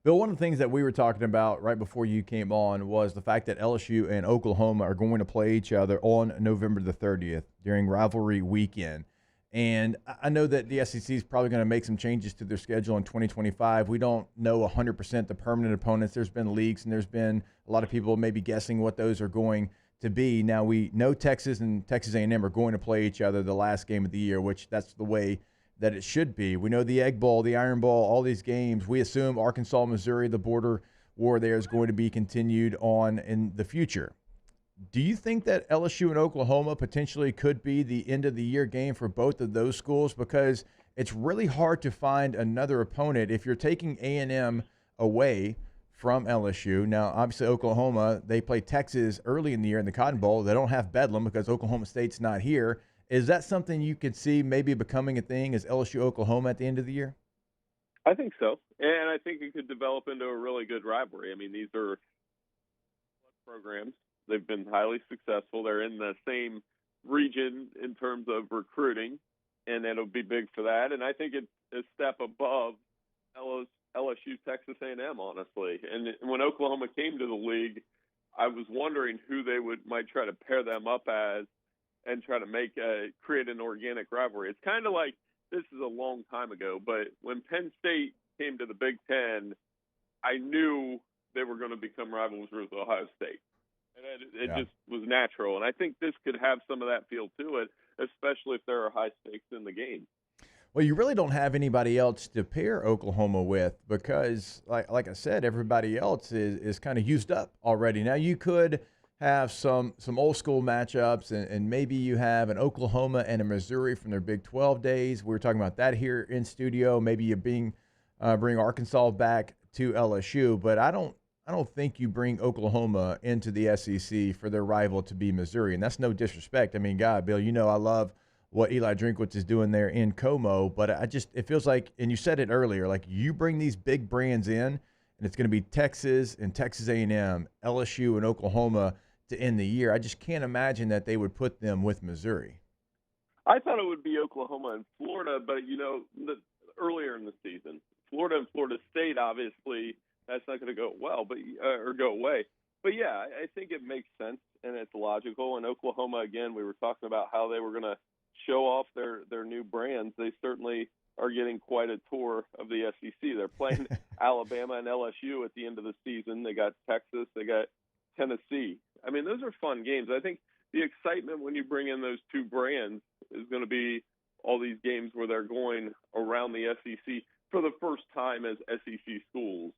[SPEAKER 6] Bill, one of the things that we were talking about right before you came on was the fact that LSU and Oklahoma are going to play each other on November the 30th during Rivalry weekend. And I know that the SEC is probably going to make some changes to their schedule in 2025. We don't know 100% the permanent opponents. There's been leaks, and there's been a lot of people maybe guessing what those are going to be. Now, we know Texas and Texas A&M are going to play each other the last game of the year, which that's the way that it should be. We know the Egg Bowl, the Iron Bowl, all these games. We assume Arkansas, Missouri, the border war there is going to be continued on in the future. Do you think that LSU and Oklahoma potentially could be the end-of-the-year game for both of those schools? Because it's really hard to find another opponent. If you're taking A&M away from LSU. Now, obviously, Oklahoma, they play Texas early in the year in the Cotton Bowl. They don't have Bedlam because Oklahoma State's not here. Is that something you could see maybe becoming a thing as LSU-Oklahoma at the end of the year?
[SPEAKER 2] I think so. And I think it could develop into a really good rivalry. I mean, these are programs. They've been highly successful. They're in the same region in terms of recruiting, and it'll be big for that. And I think it's a step above LSU, Texas A&M, honestly. And when Oklahoma came to the league, I was wondering who they might try to pair them up as and try to create an organic rivalry. It's kind of like, this is a long time ago, but when Penn State came to the Big Ten, I knew they were going to become rivals with Ohio State. And it just was natural. And I think this could have some of that feel to it, especially if there are high stakes in the game.
[SPEAKER 6] Well, you really don't have anybody else to pair Oklahoma with because, like I said, everybody else is kind of used up already. Now, you could have some old school matchups, and maybe you have an Oklahoma and a Missouri from their Big 12 days. We were talking about that here in studio. Maybe you bring Arkansas back to LSU, but I don't think you bring Oklahoma into the SEC for their rival to be Missouri, and that's no disrespect. I mean, God, Bill, you know I love what Eli Drinkwitz is doing there in Como, but it feels like, and you said it earlier, like you bring these big brands in, and it's going to be Texas and Texas A&M, LSU and Oklahoma to end the year. I just can't imagine that they would put them with Missouri.
[SPEAKER 2] I thought it would be Oklahoma and Florida, but, earlier in the season, Florida and Florida State, obviously, that's not going to go well, or go away. But, yeah, I think it makes sense, and it's logical. And Oklahoma, again, we were talking about how they were going to show off their new brands. They certainly are getting quite a tour of the SEC. They're playing Alabama and LSU at the end of the season. They got Texas. They got Tennessee. I mean, those are fun games. I think the excitement when you bring in those two brands is going to be all these games where they're going around the SEC for the first time as SEC schools.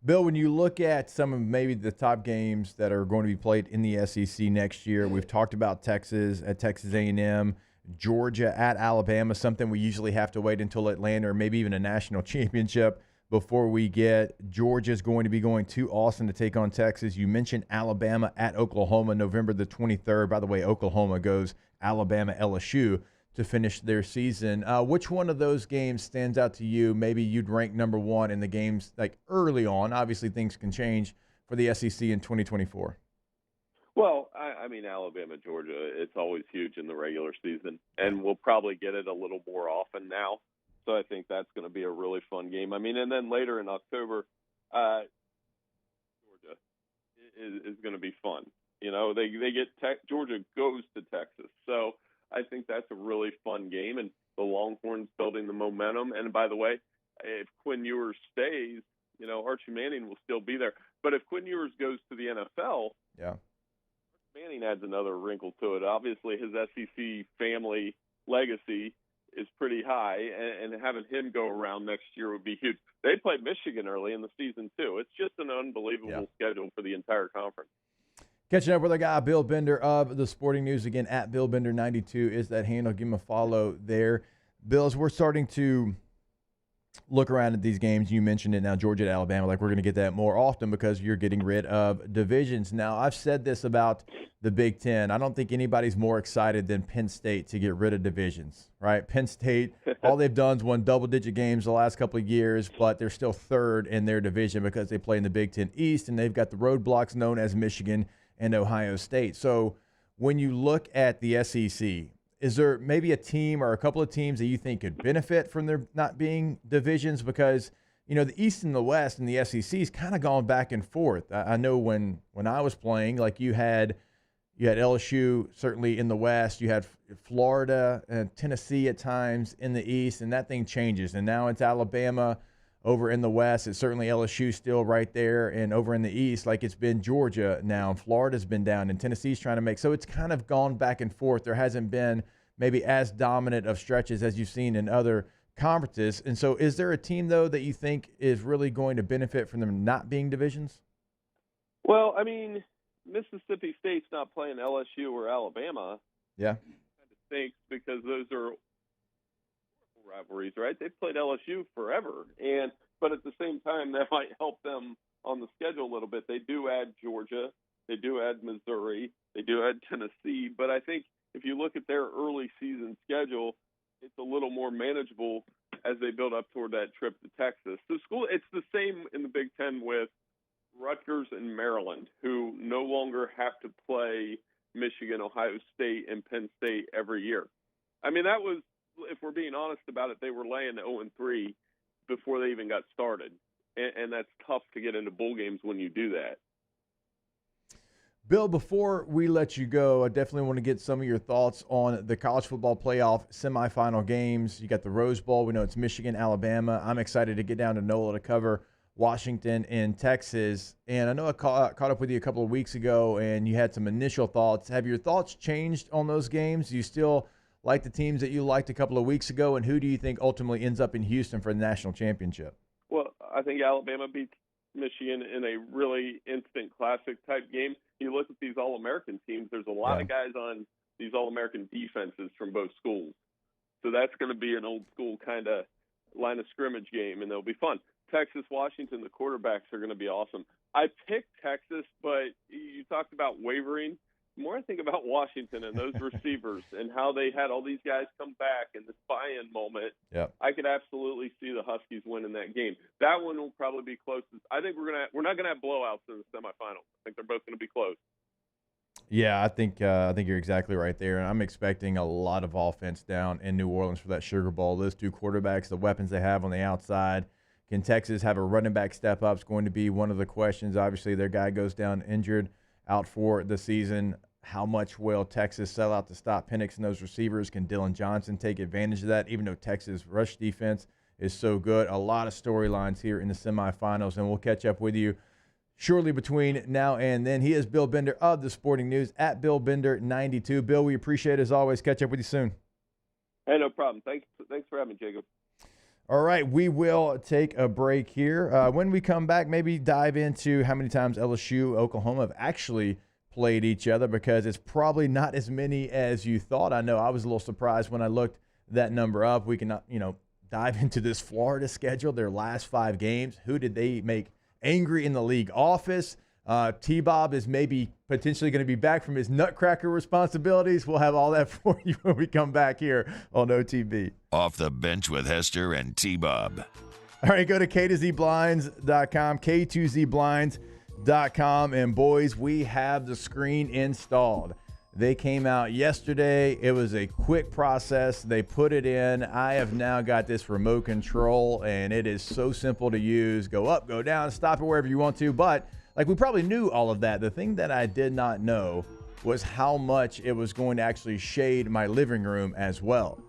[SPEAKER 6] Bill, when you look at some of maybe the top games that are going to be played in the SEC next year, we've talked about Texas at Texas A&M, Georgia at Alabama, something we usually have to wait until Atlanta or maybe even a national championship before we get. Georgia's going to be going to Austin to take on Texas. You mentioned Alabama at Oklahoma, November the 23rd. By the way, Oklahoma goes Alabama, LSU to finish their season. Which one of those games stands out to you? Maybe you'd rank number one in the games like early on. Obviously, things can change for the SEC in 2024.
[SPEAKER 2] Well, I mean, Alabama, Georgia, it's always huge in the regular season, and we'll probably get it a little more often now. So I think that's going to be a really fun game. I mean, and then later in October, Georgia is going to be fun. They get Georgia goes to Texas, so I think that's a really fun game. And the Longhorns building the momentum. And by the way, if Quinn Ewers stays, Archie Manning will still be there. But if Quinn Ewers goes to the NFL, Manning adds another wrinkle to it. Obviously, his SEC family legacy is pretty high, and having him go around next year would be huge. They play Michigan early in the season, too. It's just an unbelievable schedule for the entire conference.
[SPEAKER 6] Catching up with our guy, Bill Bender of the Sporting News. Again, at BillBender92 is that handle. Give him a follow there. Bill, as we're starting to look around at these games, you mentioned it now, Georgia at Alabama, like we're going to get that more often because you're getting rid of divisions. Now, I've said this about the Big Ten. I don't think anybody's more excited than Penn State to get rid of divisions, right? Penn State, all they've done is won double-digit games the last couple of years, but they're still third in their division because they play in the Big Ten East, and they've got the roadblocks known as Michigan and Ohio State. So when you look at the SEC, is there maybe a team or a couple of teams that you think could benefit from there not being divisions? Because, the East and the West and the SEC has kind of gone back and forth. I know when I was playing, like you had LSU certainly in the West, you had Florida and Tennessee at times in the East, and that thing changes. And now it's Alabama over in the West. It's certainly LSU still right there, and over in the East, like it's been Georgia now, and Florida's been down, and Tennessee's trying to make. So it's kind of gone back and forth. There hasn't been maybe as dominant of stretches as you've seen in other conferences. And so is there a team, though, that you think is really going to benefit from them not being divisions?
[SPEAKER 2] Well, I mean, Mississippi State's not playing LSU or Alabama.
[SPEAKER 6] Yeah.
[SPEAKER 2] Kind of stinks because those are rivalries, right? They've played LSU forever, but at the same time, that might help them on the schedule a little bit. They do add Georgia, they do add Missouri, they do add Tennessee, but I think if you look at their early season schedule, it's a little more manageable as they build up toward that trip to Texas. It's the same in the Big Ten with Rutgers and Maryland, who no longer have to play Michigan, Ohio State, and Penn State every year. I mean, that was, if we're being honest about it, they were laying 0-3 before they even got started. And that's tough to get into bowl games when you do that.
[SPEAKER 6] Bill, before we let you go, I definitely want to get some of your thoughts on the college football playoff semifinal games. You got the Rose Bowl. We know it's Michigan, Alabama. I'm excited to get down to NOLA to cover Washington and Texas. And I know I caught up with you a couple of weeks ago, and you had some initial thoughts. Have your thoughts changed on those games? Do you still like the teams that you liked a couple of weeks ago? And who do you think ultimately ends up in Houston for the national championship?
[SPEAKER 2] Well, I think Alabama beats Michigan in a really instant classic type game. You look at these All-American teams, there's a lot of guys on these All-American defenses from both schools. So that's going to be an old school kind of line of scrimmage game, and they'll be fun. Texas, Washington, the quarterbacks are going to be awesome. I picked Texas, but you talked about wavering. The more I think about Washington and those receivers and how they had all these guys come back in this buy-in moment, I could absolutely see the Huskies winning that game. That one will probably be close. I think we're not gonna have blowouts in the semifinals. I think they're both going to be close.
[SPEAKER 6] Yeah, I think you're exactly right there, and I'm expecting a lot of offense down in New Orleans for that Sugar Bowl. Those two quarterbacks, the weapons they have on the outside. Can Texas have a running back step up? It's going to be one of the questions. Obviously, their guy goes down injured, out for the season. How much will Texas sell out to stop Penix and those receivers? Can Dylan Johnson take advantage of that, even though Texas' rush defense is so good? A lot of storylines here in the semifinals, and we'll catch up with you shortly between now and then. He is Bill Bender of the Sporting News at BillBender92. Bill, we appreciate it as always. Catch up with you soon.
[SPEAKER 2] Hey, no problem. Thanks for having me, Jacob.
[SPEAKER 6] All right, we will take a break here. When we come back, maybe dive into how many times LSU-Oklahoma have actually played each other, because it's probably not as many as you thought. I know I was a little surprised when I looked that number up. We can, dive into this Florida schedule, their last 5 games. Who did they make angry in the league office? T-Bob is maybe potentially going to be back from his nutcracker responsibilities. We'll have all that for you when we come back here on OTB.
[SPEAKER 3] Off the Bench with Hester and T-Bob.
[SPEAKER 6] All right, go to K2ZBlinds.com, K2ZBlinds.com, and boys, we have the screen installed. They came out yesterday. It was a quick process. They put it in. I have now got this remote control, and it is so simple to use. Go up, go down, stop it wherever you want to. But we probably knew all of that. The thing that I did not know was how much it was going to actually shade my living room as well.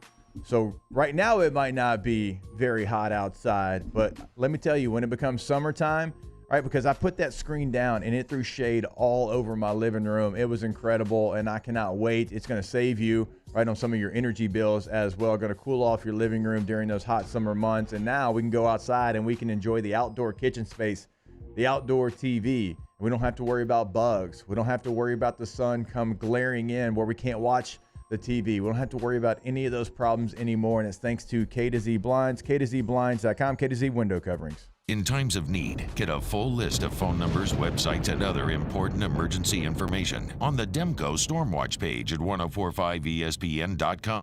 [SPEAKER 6] So right now it might not be very hot outside, but let me tell you, when it becomes summertime, right, because I put that screen down and it threw shade all over my living room. It was incredible, and I cannot wait. It's going to save you right on some of your energy bills as well. Going to cool off your living room during those hot summer months. And now we can go outside and we can enjoy the outdoor kitchen space, the outdoor TV. We don't have to worry about bugs. We don't have to worry about the sun come glaring in where we can't watch the TV. We don't have to worry about any of those problems anymore. And it's thanks to K2Z Blinds, K2ZBlinds.com, K2Z Window Coverings.
[SPEAKER 3] In times of need, get a full list of phone numbers, websites, and other important emergency information on the Demco Stormwatch page at 1045ESPN.com.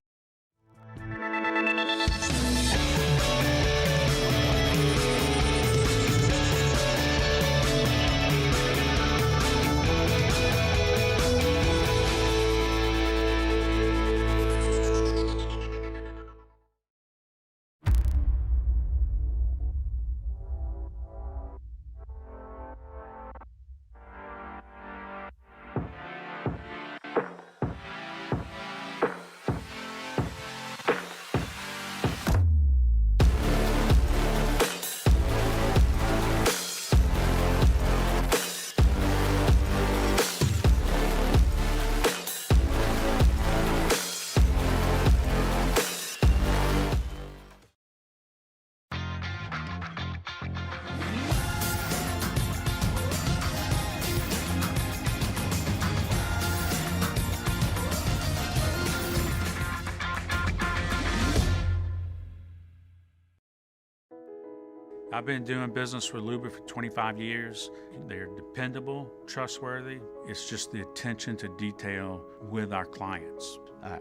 [SPEAKER 10] I've been doing business with Luba for 25 years. They're dependable, trustworthy. It's just the attention to detail with our clients.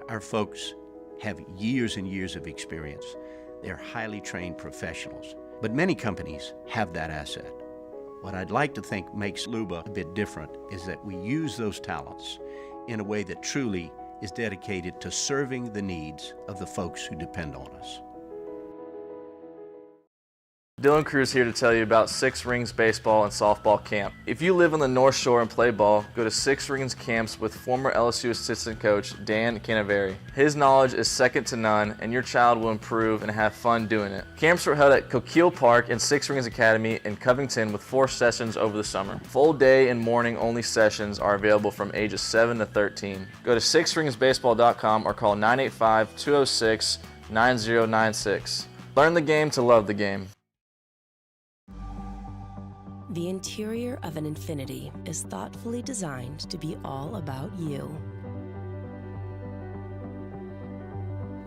[SPEAKER 11] Our folks have years and years of experience. They're highly trained professionals. But many companies have that asset. What I'd like to think makes Luba a bit different is that we use those talents in a way that truly is dedicated to serving the needs of the folks who depend on us.
[SPEAKER 12] Dylan Cruz here to tell you about Six Rings Baseball and Softball Camp. If you live on the North Shore and play ball, go to Six Rings Camps with former LSU assistant coach Dan Canaveri. His knowledge is second to none, and your child will improve and have fun doing it. Camps were held at Coquille Park and Six Rings Academy in Covington with 4 sessions over the summer. Full day and morning only sessions are available from ages 7 to 13. Go to sixringsbaseball.com or call 985-206-9096. Learn the game to love the game.
[SPEAKER 13] The interior of an Infiniti is thoughtfully designed to be all about you.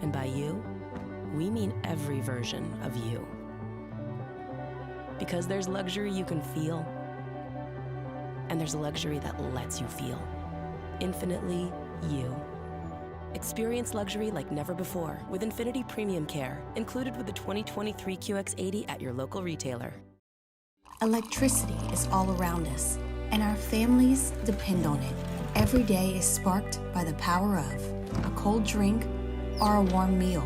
[SPEAKER 13] And by you, we mean every version of you. Because there's luxury you can feel, and there's luxury that lets you feel. Infinitely you. Experience luxury like never before with Infiniti Premium Care, included with the 2023 QX80 at your local retailer.
[SPEAKER 20] Electricity is all around us, and our families depend on it. Every day is sparked by the power of a cold drink or a warm meal,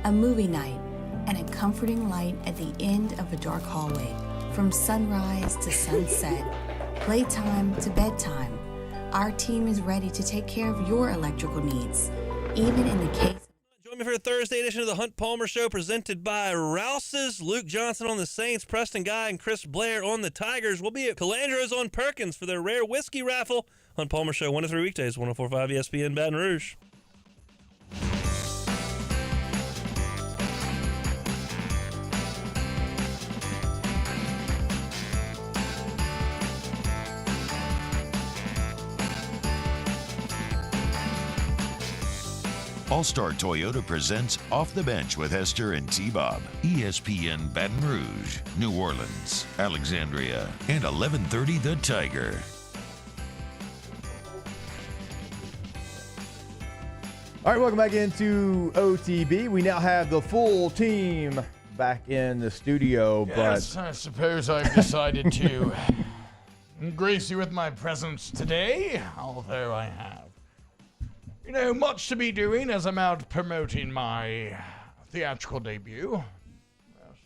[SPEAKER 20] a movie night, and a comforting light at the end of a dark hallway. From sunrise to sunset, playtime to bedtime, our team is ready to take care of your electrical needs, even in the case.
[SPEAKER 15] Join me for a Thursday edition of the Hunt Palmer Show, presented by Rouse's. Luke Johnson on the Saints, Preston Guy and Chris Blair on the Tigers. We'll be at Calandro's on Perkins for their rare whiskey raffle. Hunt Palmer Show, 1 to 3 weekdays, 104.5 ESPN Baton Rouge.
[SPEAKER 3] All-Star Toyota presents Off the Bench with Hester and T-Bob. ESPN Baton Rouge, New Orleans, Alexandria, and 1130 The Tiger.
[SPEAKER 6] All right, welcome back into OTB. We now have the full team back in the studio.
[SPEAKER 21] Yes,
[SPEAKER 6] but
[SPEAKER 21] I suppose I've decided to grace you with my presence today, although I have, much to be doing as I'm out promoting my theatrical debut. Yes.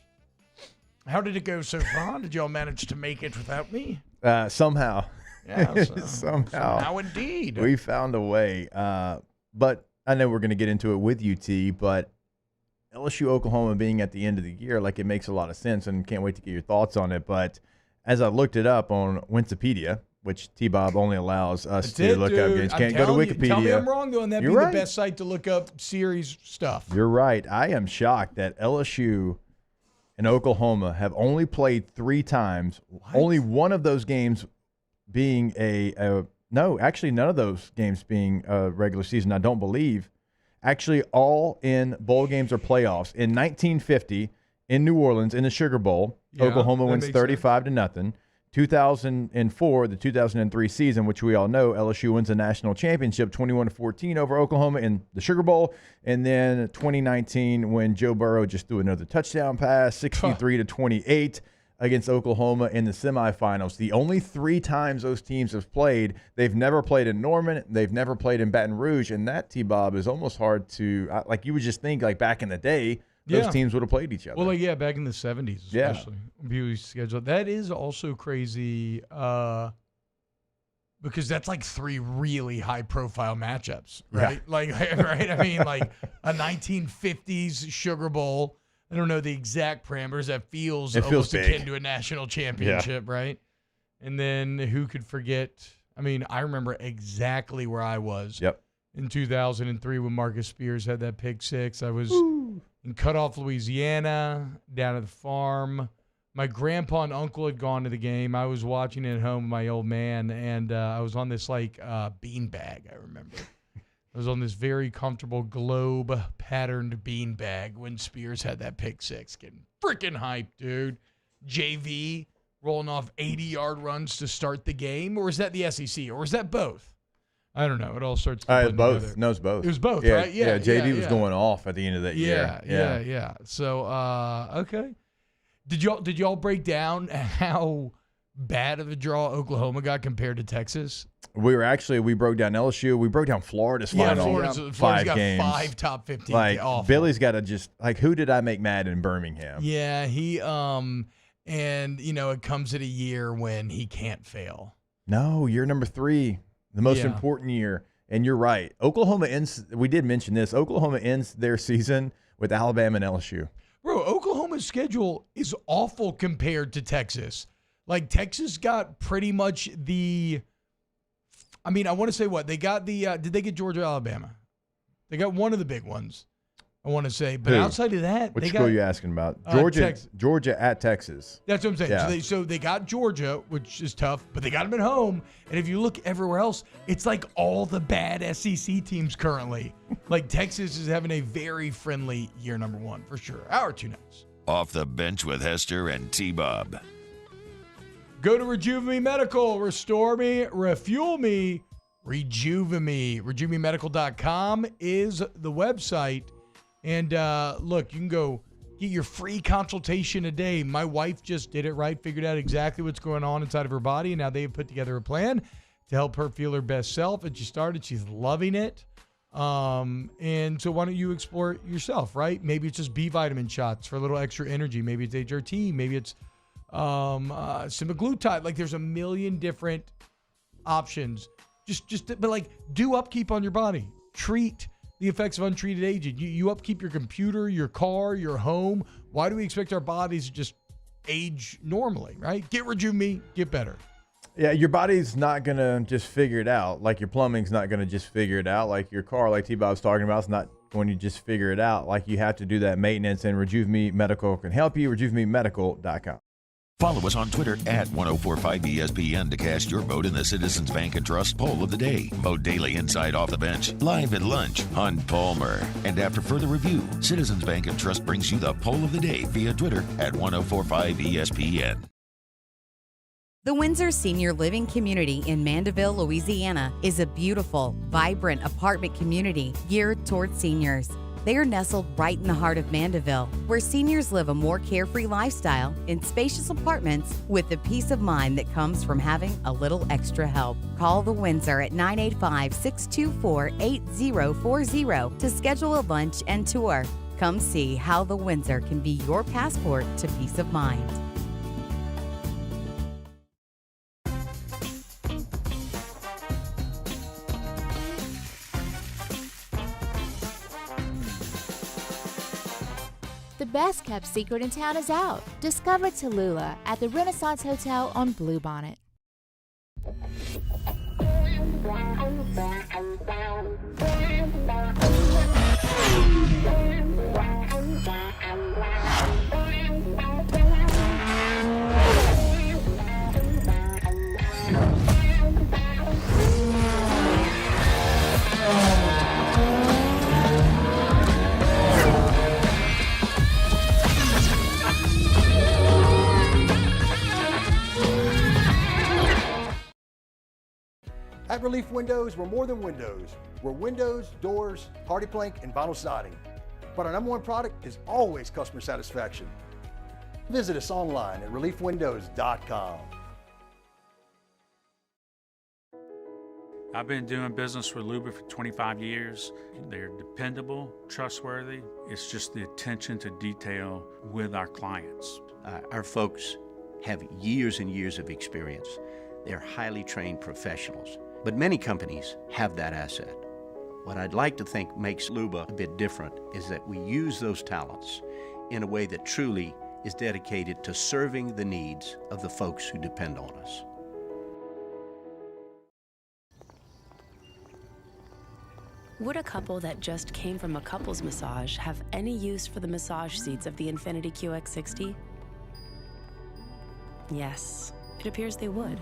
[SPEAKER 21] How did it go so far? Did y'all manage to make it without me?
[SPEAKER 6] Somehow.
[SPEAKER 21] Yeah,
[SPEAKER 6] somehow
[SPEAKER 21] indeed.
[SPEAKER 6] We found a way. But I know we're going to get into it with UT, but LSU-Oklahoma being at the end of the year, it makes a lot of sense, and can't wait to get your thoughts on it. But as I looked it up on Wikipedia, which T-Bob only allows us to look up games. Can't go to Wikipedia.
[SPEAKER 21] Tell me I'm wrong, though, and that'd be
[SPEAKER 6] right.
[SPEAKER 21] the best site to look up series stuff.
[SPEAKER 6] You're right. I am shocked that LSU and Oklahoma have only played 3 times. What? Only one of those games being none of those games being a regular season, I don't believe. Actually, all in bowl games or playoffs. In 1950, in New Orleans, in the Sugar Bowl, Oklahoma wins 35-0. 2004, the 2003 season, which we all know, LSU wins the national championship 21-14 over Oklahoma in the Sugar Bowl. And then 2019, when Joe Burrow just threw another touchdown pass, 63-28 against Oklahoma in the semifinals. The only 3 times those teams have played, they've never played in Norman, they've never played in Baton Rouge, and that, T-Bob, is almost hard to, you would just think, back in the day, those teams would have played each other.
[SPEAKER 21] Well, back in the 70s, especially. Yeah. Schedule. That is also crazy because that's 3 really high-profile matchups, right? Yeah. Right? I mean, a 1950s Sugar Bowl. I don't know the exact parameters. That feels almost akin to a national championship, right? And then who could forget? I mean, I remember exactly where I was in 2003 when Marcus Spears had that pick 6. I was in Cutoff, Louisiana, down at the farm. My grandpa and uncle had gone to the game. I was watching it at home with my old man, and I was on this beanbag, I remember. I was on this very comfortable globe-patterned beanbag when Spears had that pick 6. Getting freaking hyped, dude. JV rolling off 80-yard runs to start the game, or is that the SEC, or is that both? I don't know. It all starts to
[SPEAKER 6] both.
[SPEAKER 21] together.
[SPEAKER 6] No, it's both.
[SPEAKER 21] It was both,
[SPEAKER 6] yeah,
[SPEAKER 21] right? Yeah,
[SPEAKER 6] JV was going off at the end of that year.
[SPEAKER 21] Yeah. So, okay. Did y'all break down how bad of a draw Oklahoma got compared to Texas?
[SPEAKER 6] We broke down LSU. We broke down Florida's final.
[SPEAKER 21] Florida's got
[SPEAKER 6] games.
[SPEAKER 21] 5 top 15.
[SPEAKER 6] Like,
[SPEAKER 21] awful.
[SPEAKER 6] Billy's got to just, like, who did I make mad in Birmingham?
[SPEAKER 21] Yeah, he, and, it comes at a year when he can't fail.
[SPEAKER 6] No, year number 3, the most important year. And you're right. Oklahoma ends, we did mention this, Oklahoma ends their season with Alabama and LSU.
[SPEAKER 21] Bro, Oklahoma's schedule is awful compared to Texas. Like, Texas got pretty much I want to say what? They got did they get Georgia, Alabama? They got one of the big ones, I want to say. But outside of that,
[SPEAKER 6] which school are you asking about? Georgia at Texas.
[SPEAKER 21] That's what I'm saying.
[SPEAKER 6] Yeah.
[SPEAKER 21] So they got Georgia, which is tough, but they got them at home. And if you look everywhere else, it's like all the bad SEC teams currently. Like, Texas is having a very friendly year number 1, for sure. Our 2 nights.
[SPEAKER 3] Off the bench with Hester and T-Bob.
[SPEAKER 21] Go to Rejuve Me Medical. Restore me, refuel me, rejuve me. RejuveMeMedical.com is the website. And look, you can go get your free consultation a day. My wife just did it right, figured out exactly what's going on inside of her body, and now they've put together a plan to help her feel her best self. And she started. She's loving it. And so why don't you explore it yourself, right? Maybe it's just B vitamin shots for a little extra energy. Maybe it's HRT. Maybe it's semaglutide. Like, there's a million different options. But like, do upkeep on your body. Treat the effects of untreated aging. You upkeep your computer, your car, your home. Why do we expect our bodies to just age normally, right? Get Rejuve Me, get better.
[SPEAKER 6] Yeah, your body's not going to just figure it out. Like, your plumbing's not going to just figure it out. Like, your car, like T-Bob's talking about, is not going to just figure it out. Like, you have to do that maintenance, and Rejuve Me Medical can help you. RejuveMeMedical.com.
[SPEAKER 3] Follow us on Twitter at 1045ESPN to cast your vote in the Citizens Bank and Trust poll of the day. Vote daily inside Off the Bench, live at lunch on Palmer. And after further review, Citizens Bank and Trust brings you the poll of the day via Twitter at 1045ESPN.
[SPEAKER 1] The Windsor Senior Living Community in Mandeville, Louisiana is a beautiful, vibrant apartment community geared toward seniors. They are nestled right in the heart of Mandeville, where seniors live a more carefree lifestyle in spacious apartments with the peace of mind that comes from having a little extra help. Call the Windsor at 985-624-8040 to schedule a lunch and tour. Come see how the Windsor can be your passport to peace of mind.
[SPEAKER 22] The best kept secret in town is out. Discover Tallulah at the Renaissance Hotel on Bluebonnet.
[SPEAKER 23] At Relief Windows, we're more than windows. We're windows, doors, hardy plank, and vinyl siding. But our number one product is always customer satisfaction. Visit us online at reliefwindows.com.
[SPEAKER 10] I've been doing business with Luba for 25 years. They're dependable, trustworthy. It's just the attention to detail with our clients.
[SPEAKER 11] Our folks have years and years of experience. They're highly trained professionals. But many companies have that asset. What I'd like to think makes Luba a bit different is that we use those talents in a way that truly is dedicated to serving the needs of the folks who depend on us.
[SPEAKER 13] Would a couple that just came from a couples massage have any use for the massage seats of the Infiniti QX60? Yes, it appears they would.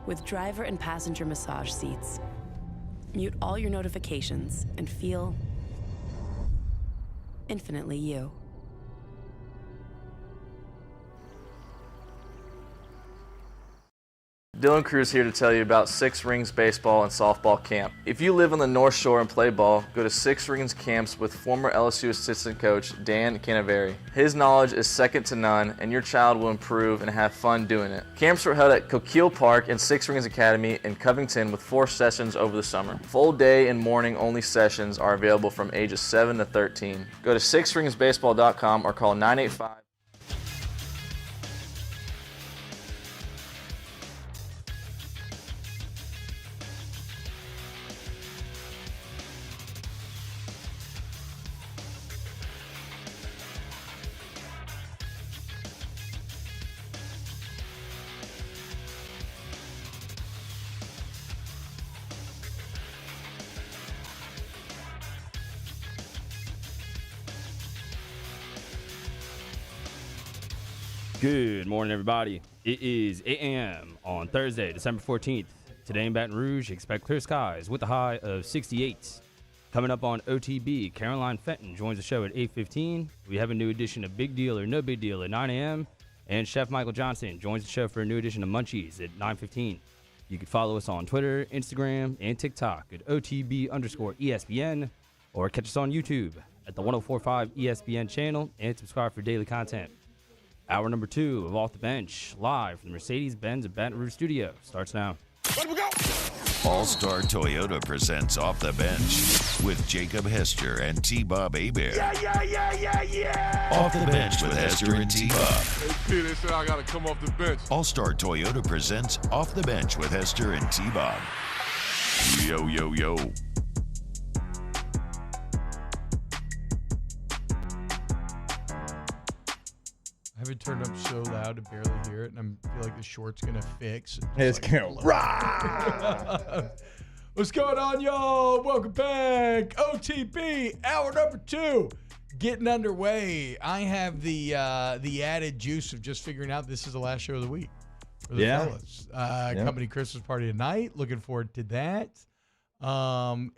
[SPEAKER 13] With driver and passenger massage seats, mute all your notifications and feel infinitely you.
[SPEAKER 12] Dylan Cruz here to tell you about Six Rings Baseball and Softball Camp. If you live on the North Shore and play ball, go to Six Rings Camps with former LSU assistant coach Dan Canaveri. His knowledge is second to none, and your child will improve and have fun doing it. Camps were held at Coquille Park and Six Rings Academy in Covington with 4 sessions over the summer. Full day and morning only sessions are available from ages 7 to 13. Go to sixringsbaseball.com or call 985.
[SPEAKER 4] Good morning, everybody. It is 8 a.m. on Thursday, December 14th. Today in Baton Rouge, expect clear skies with a high of 68. Coming up on OTB, Caroline Fenton joins the show at 8:15. We have a new edition of Big Deal or No Big Deal at 9 a.m. And Chef Michael Johnson joins the show for a new edition of Munchies at 9:15. You can follow us on Twitter, Instagram, and TikTok at OTB_ESPN, or catch us on YouTube at the 1045 ESPN channel and subscribe for daily content. Hour number 2 of Off the Bench, live from the Mercedes-Benz at Baton Rouge studio, starts now.
[SPEAKER 3] All-Star Toyota presents Off the Bench with Jacob Hester and T-Bob Hebert.
[SPEAKER 5] Yeah.
[SPEAKER 3] Off the Bench with Hester and T-Bob.
[SPEAKER 5] Hey, P, they said I got to come off the bench.
[SPEAKER 3] All-Star Toyota presents Off the Bench with Hester and T-Bob. Yo, yo, yo.
[SPEAKER 21] I have it turned up so loud to barely hear it, and I feel like the short's going to fix.
[SPEAKER 6] It's going to
[SPEAKER 21] What's going on, y'all? Welcome back. OTB, hour number 2, getting underway. I have the added juice of just figuring out this is the last show of the week for the fellas. Company Christmas party tonight. Looking forward to that.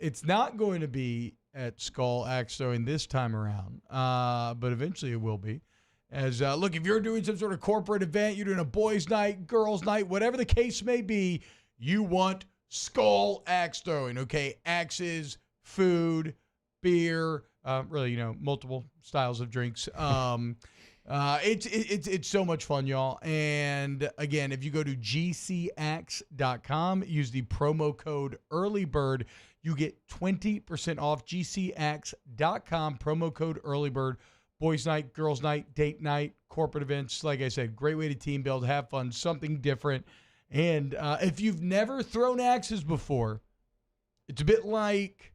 [SPEAKER 21] It's not going to be at Skull Axe Throwing this time around, but eventually it will be. As look, if you're doing some sort of corporate event, you're doing a boys' night, girls' night, whatever the case may be, you want Skull Axe Throwing, okay? Axes, food, beer, really, multiple styles of drinks. It's so much fun, y'all. And again, if you go to gcaxe.com, use the promo code EARLYBIRD, you get 20% off. gcaxe.com, promo code EARLYBIRD. Boys' night, girls' night, date night, corporate events. Like I said, great way to team build, have fun, something different. And if you've never thrown axes before, it's a bit like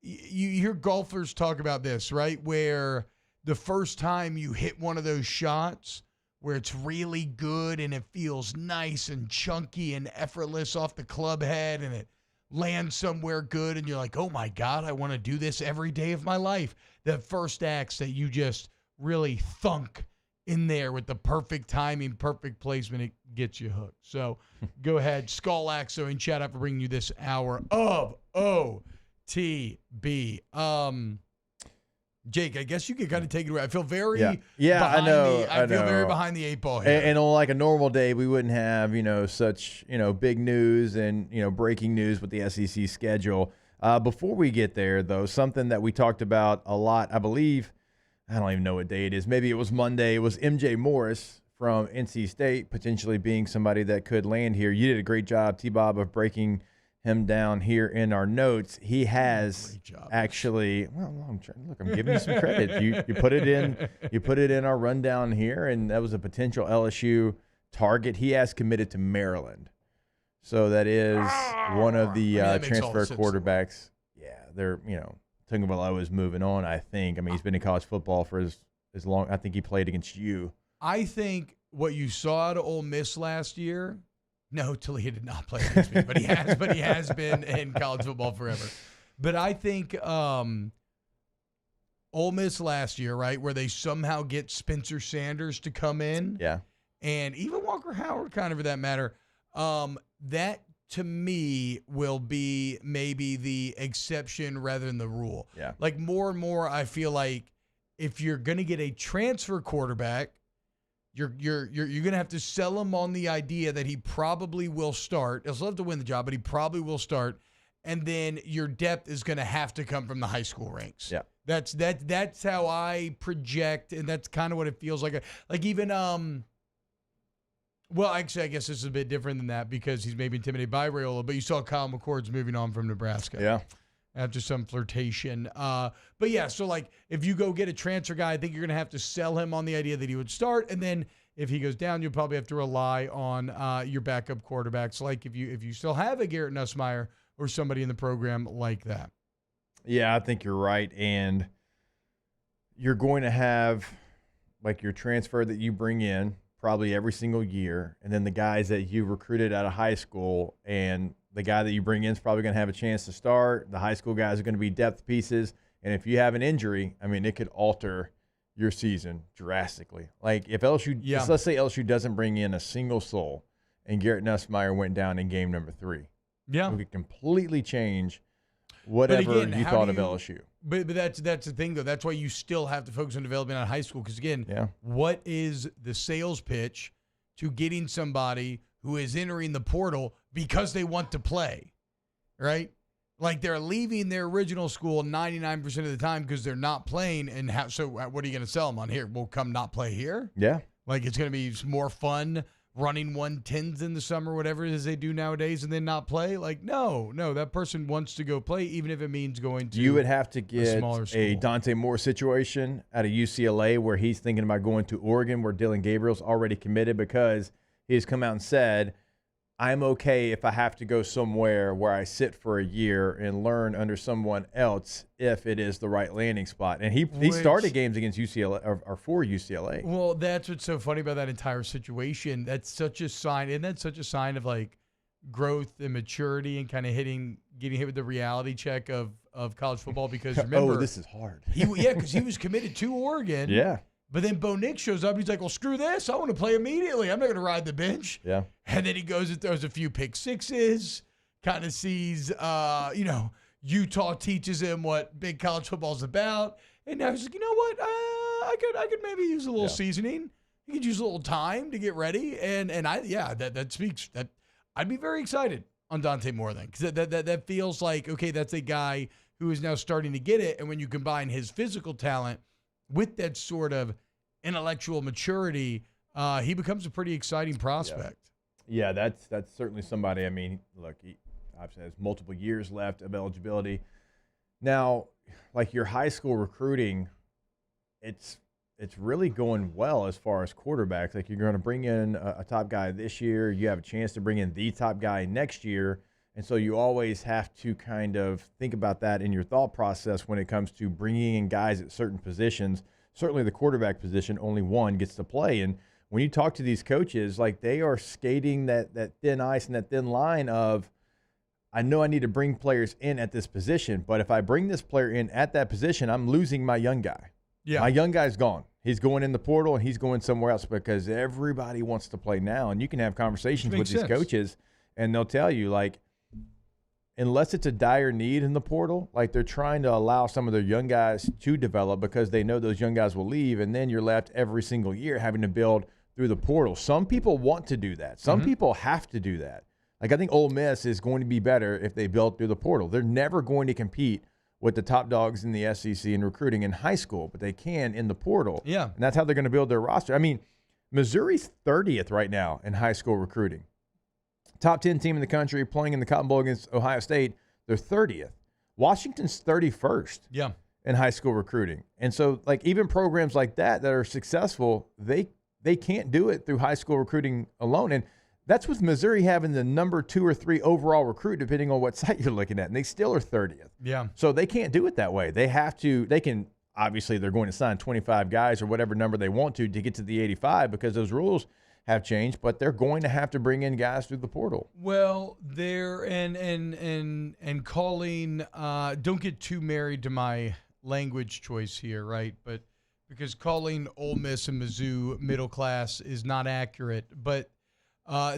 [SPEAKER 21] you hear golfers talk about this, right? Where the first time you hit one of those shots where it's really good and it feels nice and chunky and effortless off the club head and it lands somewhere good and you're like, oh my God, I want to do this every day of my life. That first axe that you just really thunk in there with the perfect timing, perfect placement, it gets you hooked. So go ahead, Skull Axe and shout out for bringing you this hour of OTB. Jake, I guess you could kind of take it away. I feel very
[SPEAKER 6] I know.
[SPEAKER 21] I feel very behind the 8 ball here.
[SPEAKER 6] And on like a normal day, we wouldn't have, such, big news and, breaking news with the SEC schedule. Before we get there, though, something that we talked about a lot, I believe, I don't even know what day it is. Maybe it was Monday. It was MJ Morris from NC State potentially being somebody that could land here. You did a great job, T-Bob, of breaking him down here in our notes. He has actually, I'm giving you some credit. You put it in our rundown here, and that was a potential LSU target. He has committed to Maryland. So that is one of the transfer quarterbacks. Yeah, they're, Tagovailoa is moving on, I think. I mean, he's been in college football for as long. I think he played against you.
[SPEAKER 21] I think what you saw at Ole Miss last year, no, Talia did not play against me, but he has been in college football forever. But I think Ole Miss last year, right, where they somehow get Spencer Sanders to come in.
[SPEAKER 6] Yeah.
[SPEAKER 21] And even Walker Howard, kind of for that matter. That, to me, will be maybe the exception rather than the rule.
[SPEAKER 6] Yeah.
[SPEAKER 21] Like, more and more, I feel like if you're going to get a transfer quarterback, You're going to have to sell him on the idea that he probably will start. He'll still have to win the job, but he probably will start. And then your depth is going to have to come from the high school ranks.
[SPEAKER 6] Yeah.
[SPEAKER 21] That's how I project, and that's kind of what it feels like. Like even well, actually, I guess this is a bit different than that because he's maybe intimidated by Raiola, but you saw Kyle McCord's moving on from Nebraska.
[SPEAKER 6] Yeah.
[SPEAKER 21] After some flirtation. But yeah, so like if you go get a transfer guy, I think you're going to have to sell him on the idea that he would start. And then if he goes down, you'll probably have to rely on your backup quarterbacks. Like if you still have a Garrett Nussmeier or somebody in the program like that.
[SPEAKER 6] Yeah, I think you're right. And you're going to have like your transfer that you bring in probably every single year. And then the guys that you recruited out of high school, and the guy that you bring in is probably going to have a chance to start. The high school guys are going to be depth pieces. And if you have an injury, I mean, it could alter your season drastically. Like if LSU, let's say LSU doesn't bring in a single soul and Garrett Nussmeier went down in game number 3.
[SPEAKER 21] Yeah.
[SPEAKER 6] It could completely change whatever you thought of LSU.
[SPEAKER 21] But that's the thing, though. That's why you still have to focus on development at high school. Because, again, what is the sales pitch to getting somebody who is entering the portal because they want to play, right? Like they're leaving their original school 99% of the time because they're not playing. And so what are you going to sell them on here? Well, come not play here?
[SPEAKER 6] Yeah.
[SPEAKER 21] Like it's going to be more fun running 110s in the summer, whatever it is they do nowadays, and then not play? Like, no, that person wants to go play, even if it means going to
[SPEAKER 6] you would have to get
[SPEAKER 21] a
[SPEAKER 6] Dante Moore situation out of UCLA where he's thinking about going to Oregon, where Dylan Gabriel's already committed because he's come out and said, I'm okay if I have to go somewhere where I sit for a year and learn under someone else if it is the right landing spot. And he started games against UCLA or for UCLA.
[SPEAKER 21] Well, that's what's so funny about that entire situation. That's such a sign. Isn't that such a sign of like growth and maturity and kind of getting hit with the reality check of college football? Because remember,
[SPEAKER 6] this is hard.
[SPEAKER 21] Because he was committed to Oregon.
[SPEAKER 6] Yeah.
[SPEAKER 21] But then Bo Nix shows up. And he's like, well, screw this. I want to play immediately. I'm not going to ride the bench.
[SPEAKER 6] Yeah.
[SPEAKER 21] And then he goes and throws a few pick sixes, kind of sees, Utah teaches him what big college football is about. And now he's like, you know what? I could maybe use a little seasoning. You could use a little time to get ready. And that speaks that I'd be very excited on Dante Moore then. Because that feels like, okay, that's a guy who is now starting to get it. And when you combine his physical talent with that sort of intellectual maturity, he becomes a pretty exciting prospect.
[SPEAKER 6] Yeah, that's certainly somebody. I mean, look, he obviously has multiple years left of eligibility. Now, like your high school recruiting, it's really going well as far as quarterbacks. Like you're going to bring in a top guy this year. You have a chance to bring in the top guy next year. And so you always have to kind of think about that in your thought process when it comes to bringing in guys at certain positions. Certainly the quarterback position, only one gets to play. And when you talk to these coaches, like they are skating that thin ice and that thin line of, I know I need to bring players in at this position, but if I bring this player in at that position, I'm losing my young guy.
[SPEAKER 21] Yeah.
[SPEAKER 6] My young guy's gone. He's going in the portal and he's going somewhere else because everybody wants to play now. And you can have conversations with these coaches and they'll tell you, like, unless it's a dire need in the portal, like they're trying to allow some of their young guys to develop because they know those young guys will leave, and then you're left every single year having to build through the portal. Some people want to do that. Some people have to do that. Like I think Ole Miss is going to be better if they build through the portal. They're never going to compete with the top dogs in the SEC in recruiting in high school, but they can in the portal.
[SPEAKER 21] Yeah.
[SPEAKER 6] And that's how they're going to build their roster. I mean, Missouri's 30th right now in high school recruiting. Top 10 team in the country playing in the Cotton Bowl against Ohio State. They're 30th. Washington's 31st in high school recruiting. And so, like, even programs like that are successful, they can't do it through high school recruiting alone. And that's with Missouri having the number 2 or 3 overall recruit, depending on what site you're looking at. And they still are 30th.
[SPEAKER 21] Yeah.
[SPEAKER 6] So they can't do it that way. They have to – they can – obviously, they're going to sign 25 guys or whatever number they want to get to the 85 because those rules – have changed, but they're going to have to bring in guys through the portal.
[SPEAKER 21] Well, they're and calling. Don't get too married to my language choice here, right? But because calling Ole Miss and Mizzou middle class is not accurate, but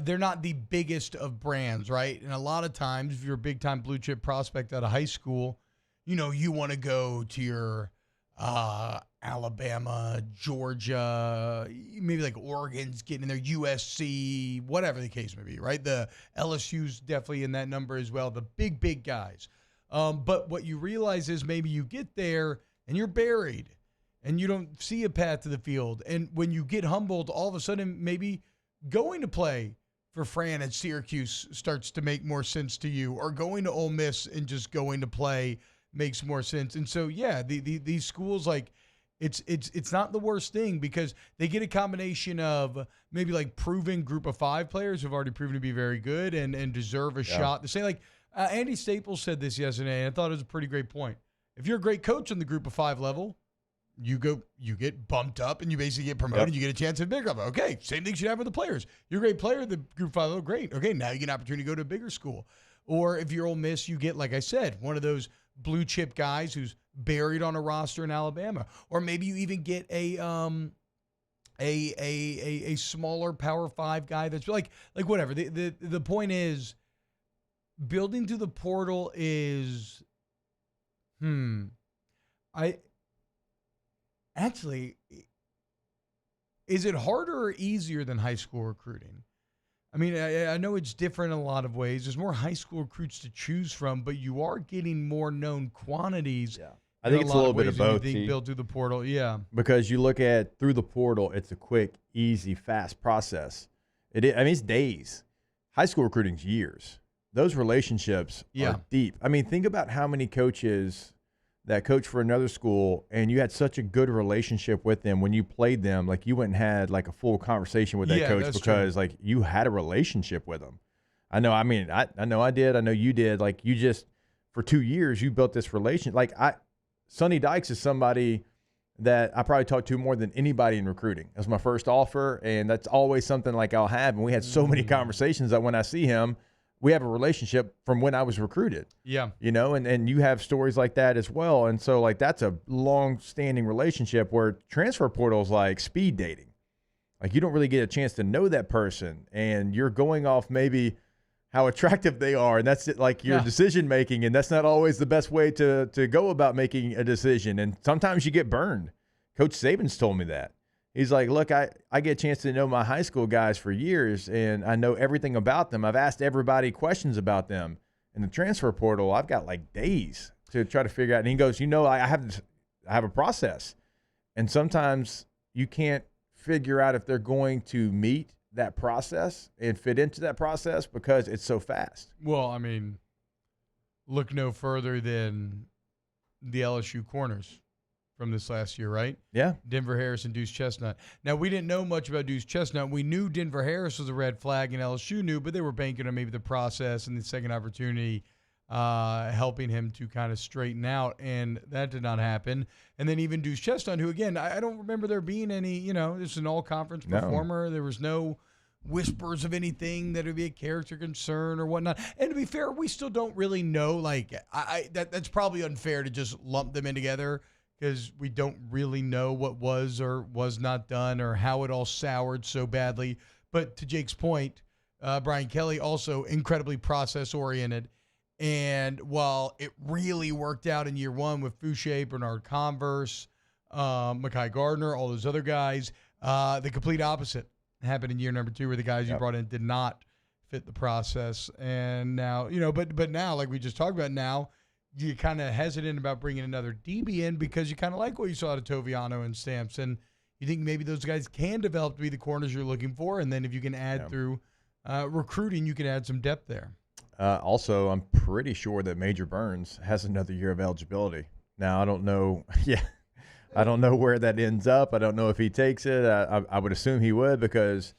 [SPEAKER 21] they're not the biggest of brands, right? And a lot of times, if you're a big time blue chip prospect out of high school, you want to go to your Alabama, Georgia, maybe like Oregon's getting in there, USC, whatever the case may be, right? The LSU's definitely in that number as well, the big guys. But what you realize is maybe you get there and you're buried and you don't see a path to the field. And when you get humbled, all of a sudden maybe going to play for Fran at Syracuse starts to make more sense to you, or going to Ole Miss and just going to play makes more sense. And so, yeah, these schools, like, it's not the worst thing because they get a combination of maybe like proven group of 5 players who've already proven to be very good and deserve a shot. To say, like, Andy Staples said this yesterday, and I thought it was a pretty great point. If you're a great coach on the group of 5 level, you get bumped up and you basically get promoted. You get a chance at a bigger level. Okay, same thing should happen with the players. You're a great player at the group 5 level, great. Okay, now you get an opportunity to go to a bigger school. Or if you're Ole Miss, you get, like I said, one of those blue chip guys who's buried on a roster in Alabama. Or maybe you even get a smaller Power 5 guy that's like whatever. The point is, building through the portal is Actually, is it harder or easier than high school recruiting? I mean, I know it's different in a lot of ways. There's more high school recruits to choose from, but you are getting more known quantities.
[SPEAKER 6] Yeah. I think it's a little bit of both.
[SPEAKER 21] Built through the portal, yeah.
[SPEAKER 6] Because you look at through the portal, it's a quick, easy, fast process. It's days. High school recruiting's years. Those relationships are deep. I mean, think about how many coaches that coach for another school, and you had such a good relationship with them when you played them. Like, you went and had like a full conversation with that coach because like you had a relationship with them. I know. I mean, I know I did. I know you did. Like, you just for 2 years you built this relation. Like, Sonny Dykes is somebody that I probably talked to more than anybody in recruiting. That was my first offer, and that's always something like I'll have. And we had so many conversations that when I see him, we have a relationship from when I was recruited.
[SPEAKER 21] Yeah.
[SPEAKER 6] You know, and you have stories like that as well. And so, like, that's a long-standing relationship where transfer portal is like speed dating. Like, you don't really get a chance to know that person, and you're going off maybe how attractive they are, and that's it, like your decision-making, and that's not always the best way to go about making a decision. And sometimes you get burned. Coach Saban's told me that. He's like, look, I get a chance to know my high school guys for years, and I know everything about them. I've asked everybody questions about them. In the transfer portal, I've got like days to try to figure out. And he goes, I have a process. And sometimes you can't figure out if they're going to meet that process and fit into that process because it's so fast.
[SPEAKER 21] Well, I mean, look no further than the LSU corners from this last year, right?
[SPEAKER 6] Yeah.
[SPEAKER 21] Denver Harris and Deuce Chestnut. Now, we didn't know much about Deuce Chestnut. We knew Denver Harris was a red flag and LSU knew, but they were banking on maybe the process and the second opportunity helping him to kind of straighten out, and that did not happen. And then even Deuce Chestnut, who, again, I don't remember there being any, this is an all-conference performer. There was no whispers of anything that would be a character concern or whatnot. And to be fair, we still don't really know. Like, that's probably unfair to just lump them in together, because we don't really know what was or was not done or how it all soured so badly. But to Jake's point, Brian Kelly also incredibly process-oriented. And while it really worked out in year one with Fouché, Bernard Converse, Mekhi Gardner, all those other guys, the complete opposite happened in year number 2, where the guys you brought in did not fit the process. And now, but now, like we just talked about, now you're kind of hesitant about bringing another DB in because you kind of like what you saw out of Toviano and Stamps, and you think maybe those guys can develop to be the corners you're looking for, and then if you can add through recruiting, you can add some depth there.
[SPEAKER 6] Also, I'm pretty sure that Major Burns has another year of eligibility. Now, I don't know. I don't know where that ends up. I don't know if he takes it. I would assume he would because,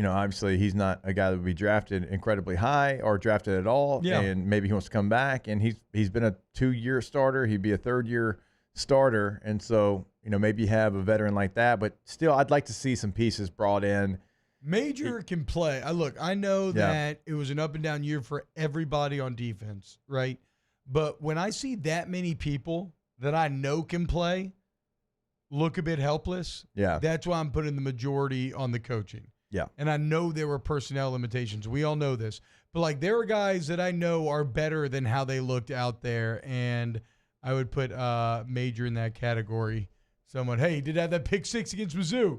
[SPEAKER 6] obviously he's not a guy that would be drafted incredibly high or drafted at all.
[SPEAKER 21] Yeah.
[SPEAKER 6] And maybe he wants to come back. And he's been a 2-year starter. He'd be a 3rd-year starter. And so, maybe you have a veteran like that. But still, I'd like to see some pieces brought in.
[SPEAKER 21] Major can play. I know that it was an up and down year for everybody on defense, right? But when I see that many people that I know can play look a bit helpless, that's why I'm putting the majority on the coaching.
[SPEAKER 6] Yeah.
[SPEAKER 21] And I know there were personnel limitations. We all know this. But, like, there are guys that I know are better than how they looked out there, and I would put Major in that category someone, hey, he did have that pick six against Mizzou.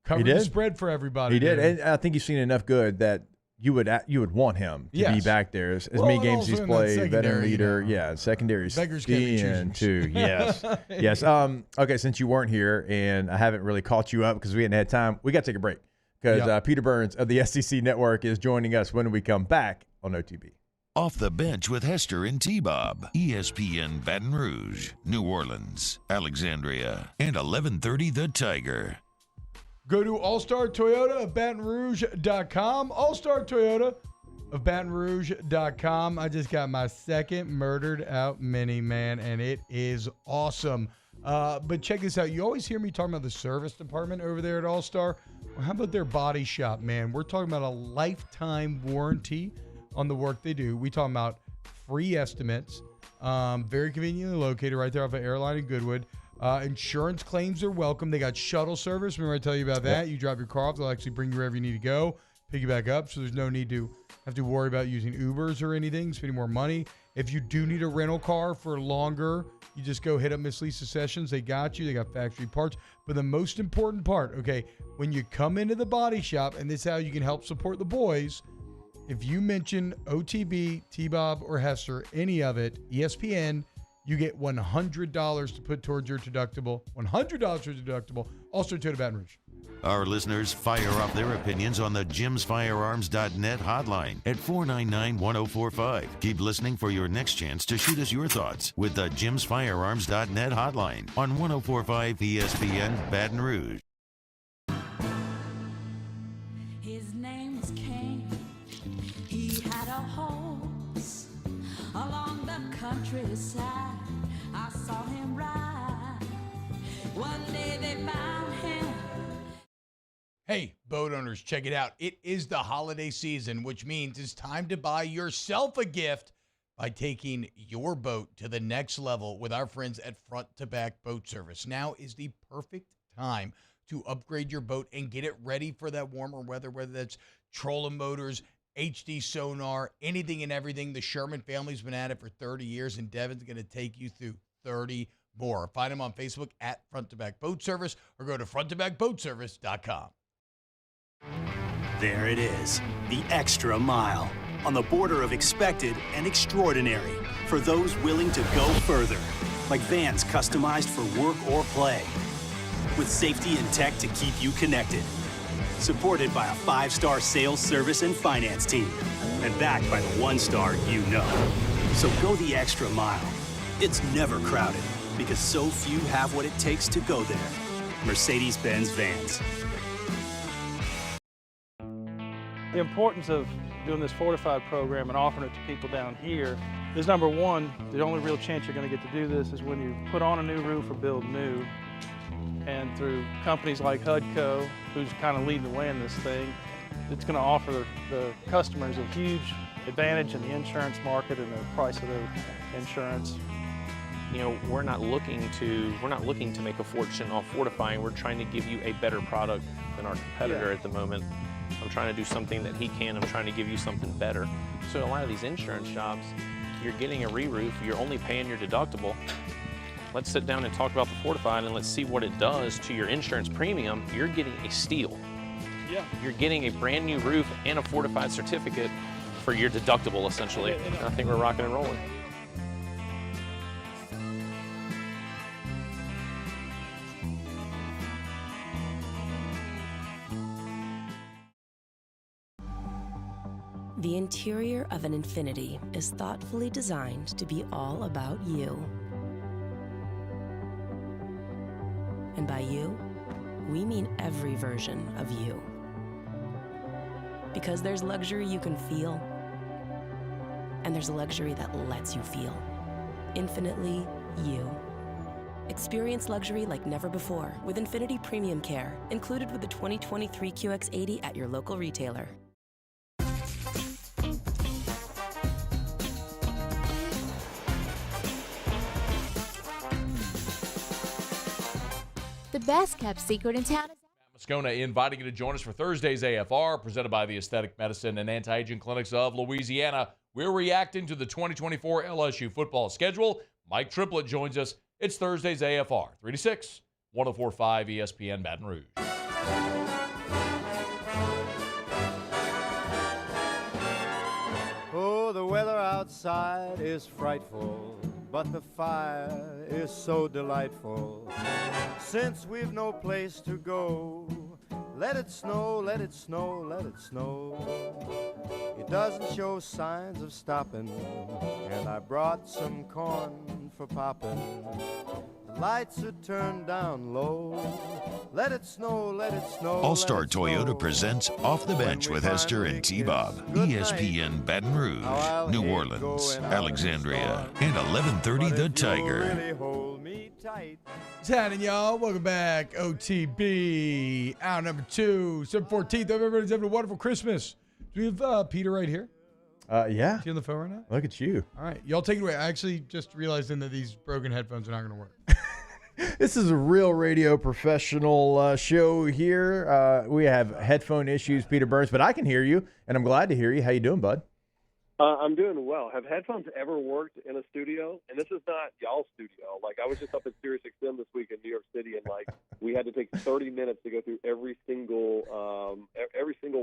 [SPEAKER 21] Covered
[SPEAKER 6] He
[SPEAKER 21] the
[SPEAKER 6] did.
[SPEAKER 21] spread for everybody.
[SPEAKER 6] He did,
[SPEAKER 21] dude.
[SPEAKER 6] and I think you've seen enough good that you would want him to be
[SPEAKER 21] Yes.
[SPEAKER 6] back there as
[SPEAKER 21] Well,
[SPEAKER 6] many
[SPEAKER 21] and
[SPEAKER 6] games
[SPEAKER 21] also
[SPEAKER 6] he's
[SPEAKER 21] in that
[SPEAKER 6] played, veteran
[SPEAKER 21] secondary,
[SPEAKER 6] leader,
[SPEAKER 21] you know.
[SPEAKER 6] secondary
[SPEAKER 21] Beggars can't be choosers.
[SPEAKER 6] too. Yes, yes. Okay, since you weren't here and I haven't really caught you up because we hadn't had time, we got to take a break because Peter Burns of the SEC Network is joining us when we come back on OTB.
[SPEAKER 3] Off the Bench with Hester and T-Bob. ESPN Baton Rouge, New Orleans, Alexandria, and 1130 The Tiger.
[SPEAKER 21] Go to All-Star Toyota of Baton Rouge.com. All-Star Toyota of Baton Rouge.com. I just got my second murdered out mini, man, and it is awesome. But check this out. You always hear me talking about the service department over there at All-Star. Well, how about their body shop, man? We're talking about a lifetime warranty on the work they do. We talking about free estimates, very conveniently located right there off of Airline and Goodwood. Insurance claims are welcome. They got shuttle service. Remember I tell you about that? Yep. You drop your car off, they'll actually bring you wherever you need to go, pick you back up, so there's no need to have to worry about using Ubers or anything, spending more money. If you do need a rental car for longer, you just go hit up Miss Lisa Sessions. They got you. They got factory parts. But the most important part, okay, when you come into the body shop, and this is how you can help support the boys, if you mention OTB, T-Bob, or Hester, any of it, ESPN, you get $100 to put towards your deductible. $100 towards your deductible. Also to Baton Rouge.
[SPEAKER 3] Our listeners fire off their opinions on the jimsfirearms.net hotline at 499-1045. Keep listening for your next chance to shoot us your thoughts with the jimsfirearms.net hotline on 1045 ESPN Baton Rouge.
[SPEAKER 8] His name was Cain. He had a horse along the countryside. I saw him ride. One day they found him.
[SPEAKER 21] Hey, boat owners, check it out. It is the holiday season, which means it's time to buy yourself a gift by taking your boat to the next level with our friends at Front to Back Boat Service. Now is the perfect time to upgrade your boat and get it ready for that warmer weather, whether that's trolling motors, HD sonar, anything and everything. The Sherman family's been at it for 30 years, and Devin's going to take you through 30 more. Find him on Facebook at Front to Back Boat Service or go to fronttobackboatservice.com.
[SPEAKER 9] There it is, the extra mile, on the border of expected and extraordinary for those willing to go further, like vans customized for work or play, with safety and tech to keep you connected, supported by a 5-star sales, service, and finance team, and backed by the 1-star you know. So go the extra mile. It's never crowded, because so few have what it takes to go there. Mercedes-Benz Vans.
[SPEAKER 14] The importance of doing this fortified program and offering it to people down here is, number one, the only real chance you're going to get to do this is when you put on a new roof or build new. And through companies like HUDCO, who's kind of leading the way in this thing, it's going to offer the customers a huge advantage in the insurance market and the price of their insurance.
[SPEAKER 24] You know, we're not looking to make a fortune off fortifying. We're trying to give you a better product than our competitor at the moment. I'm trying to do something that he can. I'm trying to give you something better. So a lot of these insurance shops, you're getting a re-roof, you're only paying your deductible. Let's sit down and talk about the fortified and let's see what it does to your insurance premium. You're getting a steal.
[SPEAKER 14] Yeah.
[SPEAKER 24] You're getting a brand new roof and a fortified certificate for your deductible, essentially. I think we're rocking and rolling.
[SPEAKER 13] The interior of an Infiniti is thoughtfully designed to be all about you. And by you, we mean every version of you. Because there's luxury you can feel, and there's luxury that lets you feel. Infinitely you. Experience luxury like never before with Infiniti Premium Care, included with the 2023 QX80 at your local retailer.
[SPEAKER 22] The best kept secret in town is
[SPEAKER 25] Moscona inviting you to join us for Thursday's AFR, presented by the Aesthetic Medicine and Anti-Aging Clinics of Louisiana. We're reacting to the 2024 LSU football schedule. Mike Triplett joins us. It's Thursday's AFR, 3 to 6 104.5 ESPN Baton Rouge.
[SPEAKER 7] Oh, the weather outside is frightful, but the fire is so delightful. Since we've no place to go, let it snow, let it snow, let it snow. It doesn't show signs of stopping, and I brought some corn for popping. The lights are turned down low. Let it snow, let it snow.
[SPEAKER 3] All-Star Toyota presents Off the Bench with Hester and T-Bob. ESPN Baton Rouge, New Orleans, Alexandria, and 1130 The Tiger.
[SPEAKER 21] What's happening, y'all? Welcome back. OTB, hour number 2, September 14th. Hope everybody's having a wonderful Christmas. Do we have Peter right here?
[SPEAKER 6] Yeah.
[SPEAKER 21] Is he on the phone right now?
[SPEAKER 6] Look at you.
[SPEAKER 21] All right. Y'all take it away. I actually just realized then that these broken headphones are not going to work.
[SPEAKER 6] This is a real radio professional show here. We have headphone issues, Peter Burns, but I can hear you, and I'm glad to hear you. How you doing, bud?
[SPEAKER 2] I'm doing well. Have headphones ever worked in a studio? And this is not y'all's studio. Like, I was just up at Sirius XM this week in New York City, and like we had to take 30 minutes to go through every single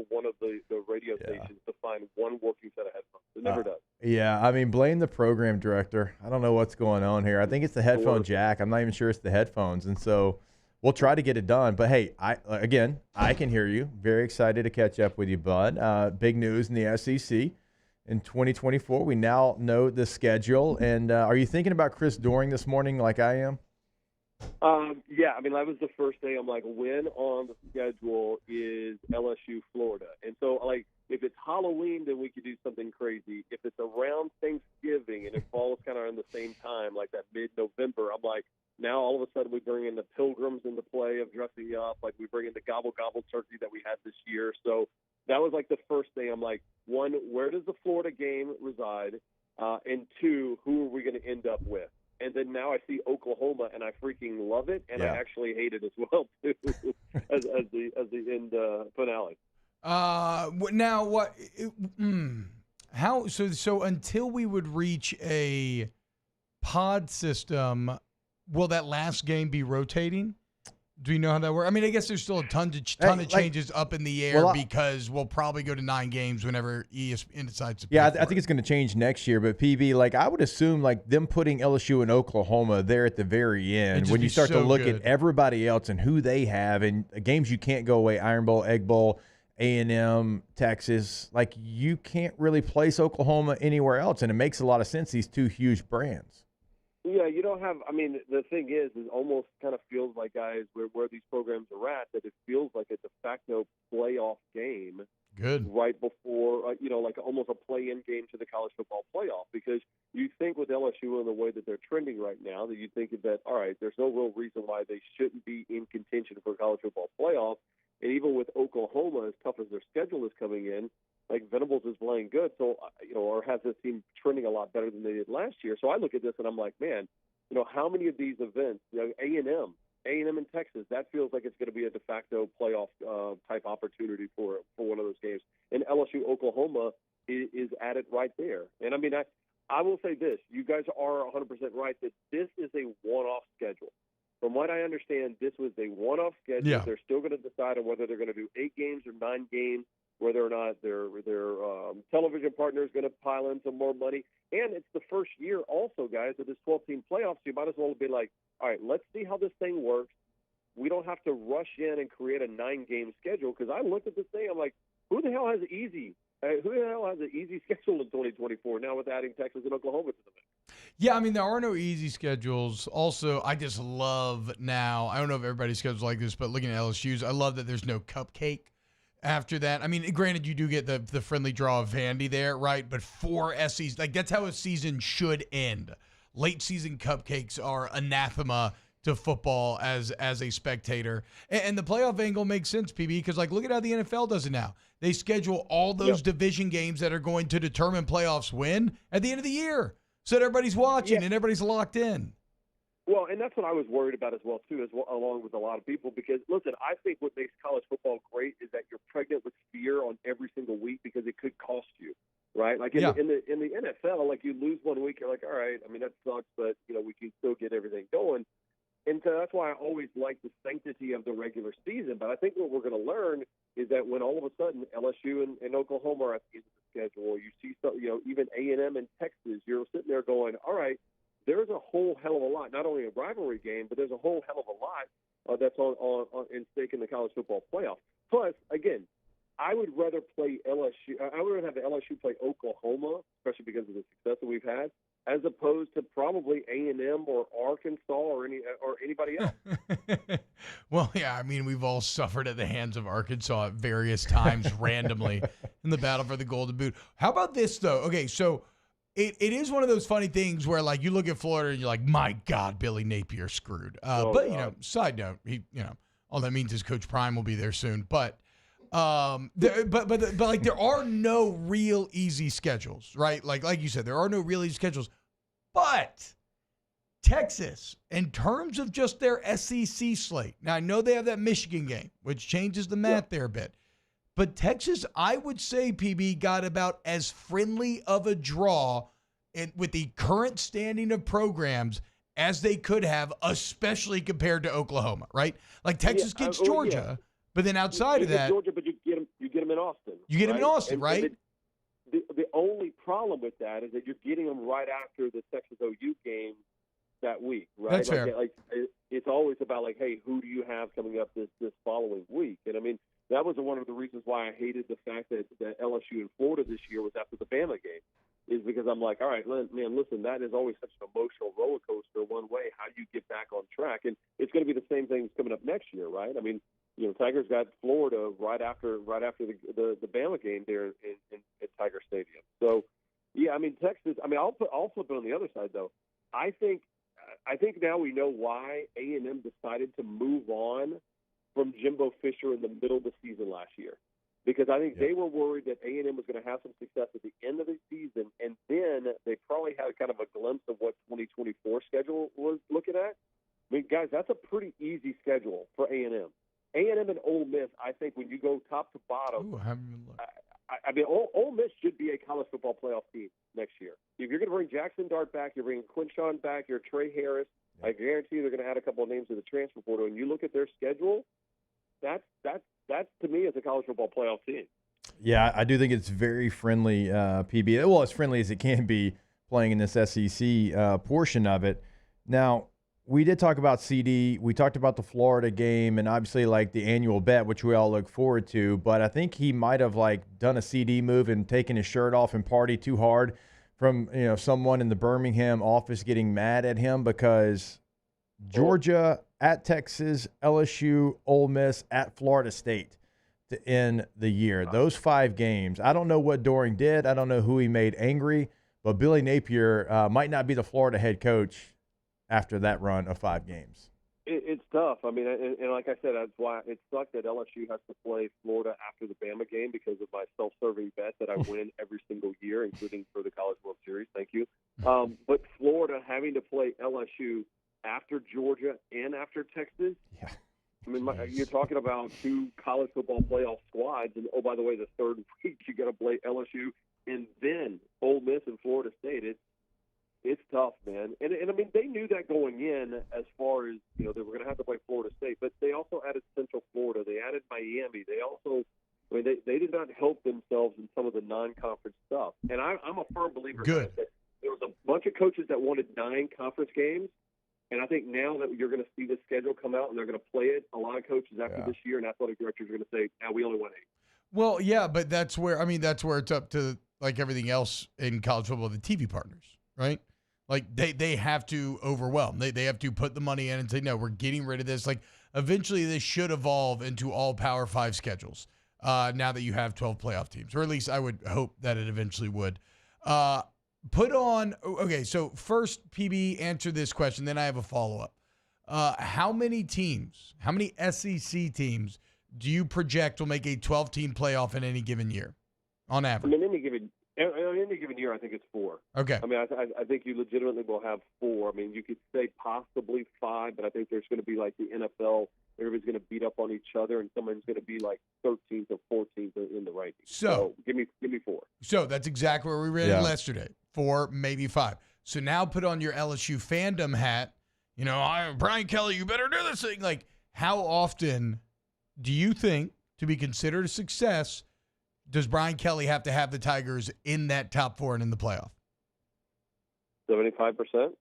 [SPEAKER 2] one of the radio stations to find one working set of headphones. It never does.
[SPEAKER 6] Yeah, I mean, blame the program director. I don't know what's going on here. I think it's the headphone jack. I'm not even sure it's the headphones, and so we'll try to get it done. But hey, I can hear you. Very excited to catch up with you, bud. Big news in the SEC. In 2024, we now know the schedule. And are you thinking about Chris Doering this morning like I am?
[SPEAKER 2] Yeah, I mean, that was the first day. I'm like, when on the schedule is LSU Florida? And so, like, if it's Halloween, then we could do something crazy. If it's around Thanksgiving and it falls kind of in the same time, like that mid-November, I'm like, now all of a sudden we bring in the Pilgrims into play of dressing up. Like, we bring in the Gobble Gobble turkey that we had this year. So that was like the first day. I'm like, one, where does the Florida game reside? And two, who are we going to end up with? And then now I see Oklahoma, and I freaking love it, and I actually hate it as well too, as the end finale.
[SPEAKER 21] Now what? How? So until we would reach a pod system, will that last game be rotating? Do you know how that works? I mean, I guess there's still a ton of changes up in the air because we'll probably go to 9 games whenever ESPN decides to.
[SPEAKER 6] Yeah, I think it's going to change next year. But PB, like I would assume, like them putting LSU and Oklahoma there at the very end, when you start to look at everybody else and who they have, and games you can't go away, Iron Bowl, Egg Bowl, A&M, Texas, like you can't really place Oklahoma anywhere else, and it makes a lot of sense. These two huge brands.
[SPEAKER 2] Yeah, you don't have – I mean, the thing is it almost kind of feels like, guys, where these programs are at, that it feels like a de facto playoff game.
[SPEAKER 21] Good.
[SPEAKER 2] Right before, like almost a play-in game to the college football playoff, because you think with LSU and the way that they're trending right now that you think that, all right, there's no real reason why they shouldn't be in contention for college football playoff. And even with Oklahoma, as tough as their schedule is coming in, like Venables is playing good, so or has this team trending a lot better than they did last year. So I look at this and I'm like, man, how many of these events, A&M in Texas, that feels like it's going to be a de facto playoff type opportunity for one of those games. And LSU Oklahoma is at it right there. And I mean, I will say this: you guys are 100% right that this is a one-off schedule. From what I understand, this was a one-off schedule.
[SPEAKER 21] Yeah.
[SPEAKER 2] They're still going to decide on whether they're going to do 8 games or 9 games, whether or not their television partner is going to pile in some more money. And it's the first year also, guys, of this 12-team playoffs. So you might as well be like, all right, let's see how this thing works. We don't have to rush in and create a 9-game schedule, because I looked at this thing, I'm like, who the hell has an easy schedule in 2024 now with adding Texas and Oklahoma to the mix?
[SPEAKER 21] Yeah, I mean, there are no easy schedules. Also, I just love now, I don't know if everybody's schedule's like this, but looking at LSU's, I love that there's no cupcake after that. I mean, granted, you do get the friendly draw of Vandy there, right? But 4 SECs, like that's how a season should end. Late season cupcakes are anathema to football as a spectator. And the playoff angle makes sense, PB, because like look at how the NFL does it now. They schedule all those division games that are going to determine playoffs win at the end of the year, so that everybody's watching and everybody's locked in.
[SPEAKER 2] Well, and that's what I was worried about as well, too, along with a lot of people. Because, listen, I think what makes college football great is that you're pregnant with fear on every single week because it could cost you, right? Like in the NFL, like you lose one week, you're like, all right, I mean, that sucks, but, we can still get everything going.
[SPEAKER 16] and so that's why I always like the sanctity of the regular season. But I think what we're going to learn is that when all of a sudden LSU and Oklahoma are at the end of the schedule, you see some, even A&M and Texas, you're sitting there going, all right, there's a whole hell of a lot, not only a rivalry game, but there's a whole hell of a lot that's on in stake in the college football playoff. Plus, again, I would rather play LSU. I would rather have the LSU play Oklahoma, especially because of the success that we've had, as opposed to probably A&M or Arkansas or anybody else.
[SPEAKER 21] Well, yeah, I mean, we've all suffered at the hands of Arkansas at various times randomly in the battle for the Golden Boot. How about this, though? Okay, so it is one of those funny things where, like, you look at Florida and you're like, my God, Billy Napier screwed. But, side note, all that means is Coach Prime will be there soon. But like there are no real easy schedules, right? Like you said, there are no real easy schedules. But Texas, in terms of just their SEC slate, now I know they have that Michigan game, which changes the math there a bit. But Texas, I would say, PB, got about as friendly of a draw with the current standing of programs as they could have, especially compared to Oklahoma, right? Like Texas gets Georgia, but then outside of that,
[SPEAKER 16] Georgia, but you get them in Austin.
[SPEAKER 21] You get them in Austin, right?
[SPEAKER 16] And the only problem with that is that you're getting them right after the Texas OU game that week, right?
[SPEAKER 21] That's fair.
[SPEAKER 16] Like it's always about like, hey, who do you have coming up this following week? And I mean, that was one of the reasons why I hated the fact that LSU in Florida this year was after the Bama game, is because I'm like, all right, man, listen, that is always such an emotional roller coaster one way. How do you get back on track? And it's going to be the same thing coming up next year, right? I mean, Tigers got Florida right after the Bama game there at Tiger Stadium. So, yeah, I mean, Texas. I mean, I'll flip it on the other side though. I think now we know why A&M decided to move on from Jimbo Fisher in the middle of the season last year, because I think they were worried that A&M was going to have some success at the end of the season, and then they probably had kind of a glimpse of what 2024 schedule was looking at. I mean, guys, that's a pretty easy schedule for A&M. A&M and Ole Miss, I think when you go top to bottom, I mean, Ole Miss should be a college football playoff team next year. If you're going to bring Jackson Dart back, you're bringing Quinshawn back, you're Trey Harris, I guarantee you they're going to add a couple of names to the transfer portal. And you look at their schedule, that's to me is a college football playoff team.
[SPEAKER 6] Yeah, I do think it's very friendly, PB. Well, as friendly as it can be playing in this SEC portion of it. Now, we did talk about CD. We talked about the Florida game and obviously like the annual bet, which we all look forward to. But I think he might have like done a CD move and taken his shirt off and party too hard from someone in the Birmingham office getting mad at him because Georgia at Texas, LSU, Ole Miss at Florida State to end the year. Those 5 games. I don't know what Doring did. I don't know who he made angry, but Billy Napier might not be the Florida head coach after that run of 5 games.
[SPEAKER 16] It's tough. I mean, and like I said, that's why it sucked that LSU has to play Florida after the Bama game because of my self-serving bet that I win every single year, including for the College World Series. Thank you. But Florida having to play LSU after Georgia and after Texas. Yeah. I mean, you're talking about 2 college football playoff squads, and oh, by the way, the third week you got to play LSU and then Ole Miss and Florida State. It's tough, man. And I mean, they knew that going in as far as, they were going to have to play Florida State, but they also added Central Florida. They added Miami. They also, I mean, they did not help themselves in some of the non-conference stuff. And I'm a firm believer that there was a bunch of coaches that wanted 9 conference games. And I think now that you're going to see the schedule come out and they're going to play it, a lot of coaches after this year and athletic directors are going to say, now we only want 8.
[SPEAKER 21] Well, yeah, but that's where it's up to like everything else in college football, the TV partners, right? Like they have to overwhelm. They have to put the money in and say, no, we're getting rid of this. Like eventually this should evolve into all Power 5 schedules now that you have 12 playoff teams, or at least I would hope that it eventually would. So first, PB, answer this question, then I have a follow-up. How many SEC teams do you project will make a 12-team playoff in any given year on average?
[SPEAKER 16] In any given year, I think it's 4.
[SPEAKER 21] Okay.
[SPEAKER 16] I mean, I think you legitimately will have 4. I mean, you could say possibly 5, but I think there's going to be like the NFL. Everybody's going to beat up on each other, and someone's going to be like 13th or 14th in the rankings. So give me 4.
[SPEAKER 21] So that's exactly where we rated yesterday. 4, maybe 5. So now put on your LSU fandom hat Brian Kelly, you better do this thing. Like, how often do you think, to be considered a success, does Brian Kelly have to have the Tigers in that top 4 and in the playoff?
[SPEAKER 16] 75%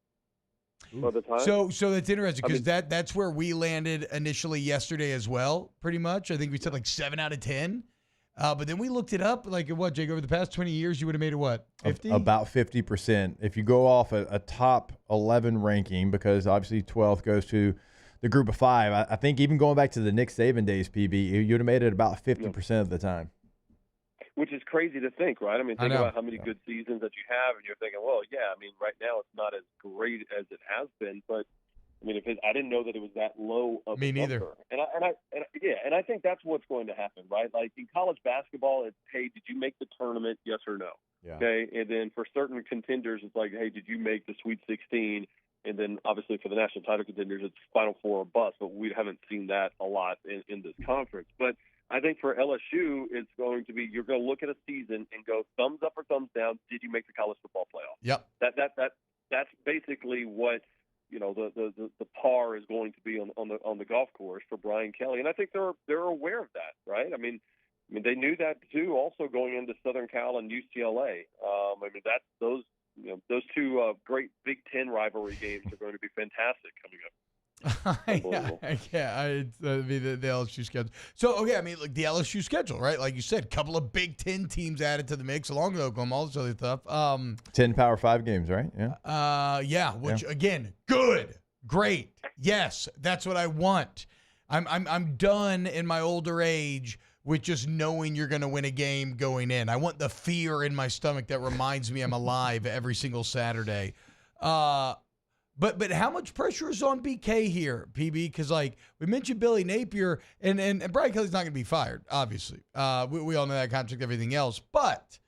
[SPEAKER 16] of the time.
[SPEAKER 21] So that's interesting because that's where we landed initially yesterday as well, pretty much. I think we said like 7 out of 10. But then we looked it up, like what, Jake, over the past 20 years, you would have made it what, 50?
[SPEAKER 6] About 50%. If you go off a top 11 ranking, because obviously 12th goes to the group of 5, I think even going back to the Nick Saban days, PB, you would have made it about 50% of the time.
[SPEAKER 16] Which is crazy to think, right? I mean, think about how many good seasons that you have, and you're thinking, well, yeah, I mean, right now it's not as great as it has been, but I mean, I didn't know that it was that low of a
[SPEAKER 21] neither.
[SPEAKER 16] number. And I think that's what's going to happen, right? Like in college basketball, it's, hey, did you make the tournament? Yes or no?
[SPEAKER 6] Yeah.
[SPEAKER 16] Okay. And then for certain contenders, it's like, hey, did you make the Sweet 16? And then obviously for the national title contenders, it's Final Four or bust. But we haven't seen that a lot in this conference. But I think for LSU, it's going to be, you're going to look at a season and go thumbs up or thumbs down. Did you make the college football playoff?
[SPEAKER 21] Yep.
[SPEAKER 16] That's basically what, the par is going to be on the golf course for Brian Kelly, and I think they're aware of that, right? I mean they knew that too. Also going into Southern Cal and UCLA, those two great Big Ten rivalry games are going to be fantastic coming up.
[SPEAKER 21] The LSU schedule. So, okay, I mean, like the LSU schedule, right? Like you said, a couple of Big Ten teams added to the mix along with Oklahoma, all this other stuff.
[SPEAKER 6] 10 Power 5 games, right? Yeah.
[SPEAKER 21] Again, good, great. Yes, that's what I want. I'm done in my older age with just knowing you're going to win a game going in. I want the fear in my stomach that reminds me I'm alive every single Saturday. But how much pressure is on BK here, PB? Because, like, we mentioned Billy Napier, and Brian Kelly's not going to be fired, obviously. We all know that contract, everything else. But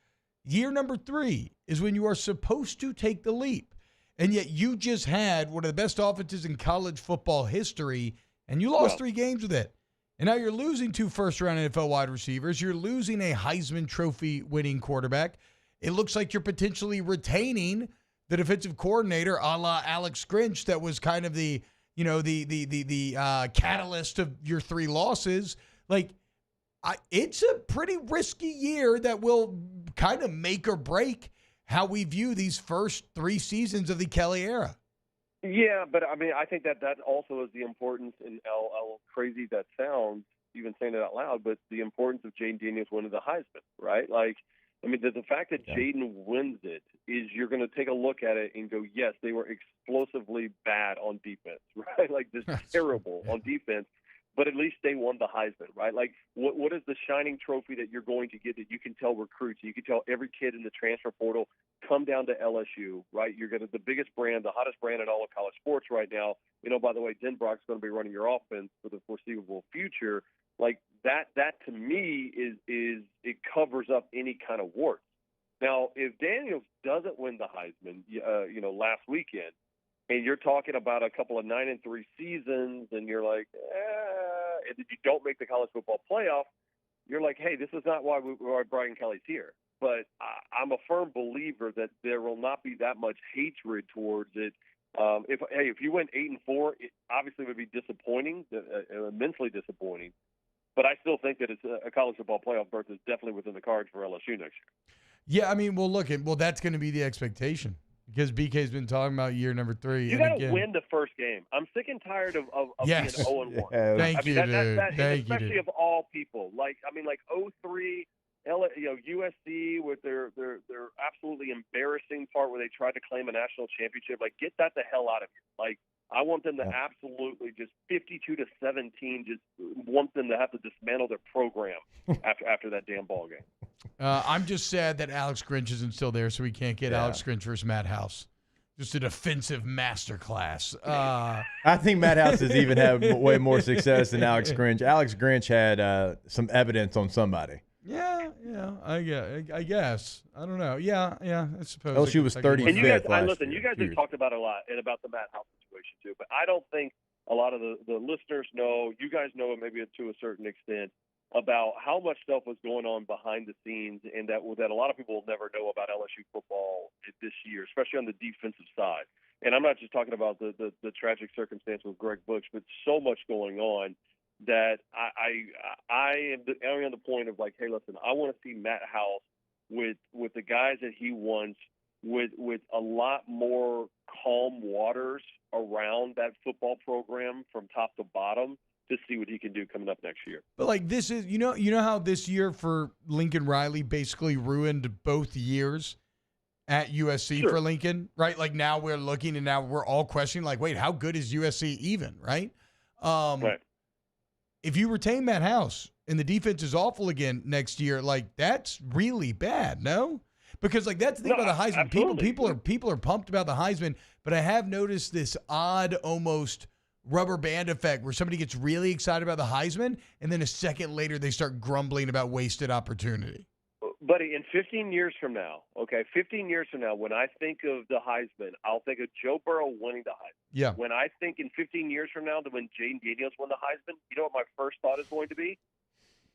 [SPEAKER 21] year number 3 is when you are supposed to take the leap. And yet you just had one of the best offenses in college football history, and you lost 3 games with it. And now you're losing 2 first-round NFL wide receivers. You're losing a Heisman Trophy winning quarterback. It looks like you're potentially retaining the defensive coordinator, a la Alex Grinch, that was kind of the catalyst of your 3 losses. Like, it's a pretty risky year that will kind of make or break how we view these first 3 seasons of the Kelly era.
[SPEAKER 16] Yeah, but I mean, I think that also is the importance, and how crazy that sounds, even saying it out loud, but the importance of Jaden Daniels winning the Heisman, right? Like, I mean, the fact that Jaden wins it is you're going to take a look at it and go, yes, they were explosively bad on defense, right? Like, just terrible on defense, but at least they won the Heisman, right? Like, what is the shining trophy that you're going to get that you can tell recruits, you can tell every kid in the transfer portal, come down to LSU, right? You're going to the biggest brand, the hottest brand in all of college sports right now. By the way, Denbrock's going to be running your offense for the foreseeable future. Like, that to me is it covers up any kind of warts. Now, if Daniels doesn't win the Heisman, last weekend, and you're talking about a couple of 9-3 seasons, and you're like, and if you don't make the college football playoff, you're like, hey, this is not why Brian Kelly's here. But I'm a firm believer that there will not be that much hatred towards it. If you went 8-4, it obviously would be disappointing, immensely disappointing. But I still think that it's a college football playoff berth is definitely within the cards for LSU next year.
[SPEAKER 21] Yeah, I mean, that's going to be the expectation because BK's been talking about year number 3.
[SPEAKER 16] You got to win the first game. I'm sick and tired of being 0-1.
[SPEAKER 21] Thank you, dude.
[SPEAKER 16] Especially of all people. Like 03, USC with their absolutely embarrassing part where they tried to claim a national championship. Like, get that the hell out of here. Like, I want them to absolutely just 52-17. Just want them to have to dismantle their program after that damn ball game.
[SPEAKER 21] I'm just sad that Alex Grinch isn't still there, so we can't get Alex Grinch versus Matt House. Just a defensive masterclass.
[SPEAKER 6] I think Matt House has even had way more success than Alex Grinch. Alex Grinch had some evidence on somebody.
[SPEAKER 21] Yeah, I guess. I don't know. Yeah, I suppose.
[SPEAKER 6] LSU was 35th.
[SPEAKER 16] And you guys,
[SPEAKER 6] last
[SPEAKER 16] you guys have talked about it a lot and about the Matt House situation too. But I don't think a lot of the listeners know. You guys know it maybe to a certain extent about how much stuff was going on behind the scenes, and that a lot of people will never know about LSU football this year, especially on the defensive side. and I'm not just talking about the tragic circumstance with Greg Butch, but so much going on that I am on the point of like, hey, listen, I want to see Matt House with the guys that he wants, with a lot more calm waters around that football program from top to bottom to see what he can do coming up next year.
[SPEAKER 21] But like this is, you know how this year for Lincoln Riley basically ruined both years at USC for Lincoln, right? Like now we're looking and now we're all questioning like, wait, how good is USC even, right?
[SPEAKER 16] Right.
[SPEAKER 21] If you retain Matt House and the defense is awful again next year, like that's really bad, no? Because like that's the thing about the Heisman. People are pumped about the Heisman, but I have noticed this odd almost rubber band effect where somebody gets really excited about the Heisman and then a second later they start grumbling about wasted opportunity.
[SPEAKER 16] Buddy, in 15 years from now, when I think of the Heisman, I'll think of Joe Burrow winning the Heisman.
[SPEAKER 21] Yeah.
[SPEAKER 16] When I think in 15 years from now that when Jane Daniels won the Heisman, you know what my first thought is going to be?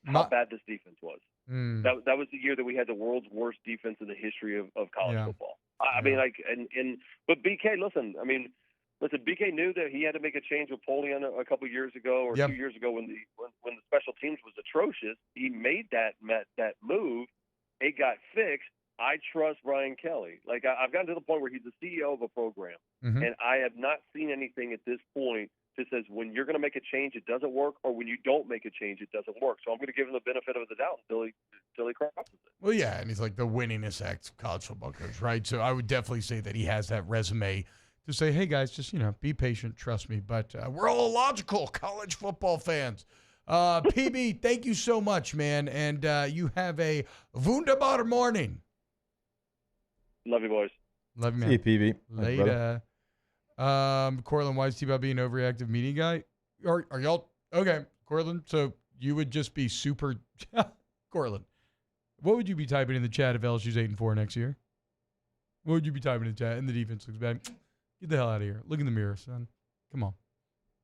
[SPEAKER 16] How bad this defense was. That was the year that we had the world's worst defense in the history of college football. I mean, like, but BK, listen, BK knew that he had to make a change with Polian a couple years ago or 2 years ago when the special teams was atrocious. He made that move. It got fixed. I trust Brian Kelly. Like I've gotten to the point where he's the CEO of a program, and I have not seen anything at this point that says when you're going to make a change, it doesn't work, or when you don't make a change, it doesn't work. So I'm going to give him the benefit of the doubt until he crosses it.
[SPEAKER 21] Well, yeah, and he's like the winningest ex college football coach, right? So I would definitely say that he has that resume to say, hey, guys, just, be patient, trust me. But we're all illogical college football fans. PB, thank you so much, man. And you have a wunderbar morning.
[SPEAKER 16] Love you, boys.
[SPEAKER 21] Love you, man.
[SPEAKER 6] See you, PB.
[SPEAKER 21] Later. Cortland, why is T-Bob being an overreactive media guy? Are y'all okay, Cortland? So you would just be super Cortland. What would you be typing in the chat if LSU's 8-4 next year? What would you be typing in the chat? And the defense looks bad. Get the hell out of here. Look in the mirror, son. Come on.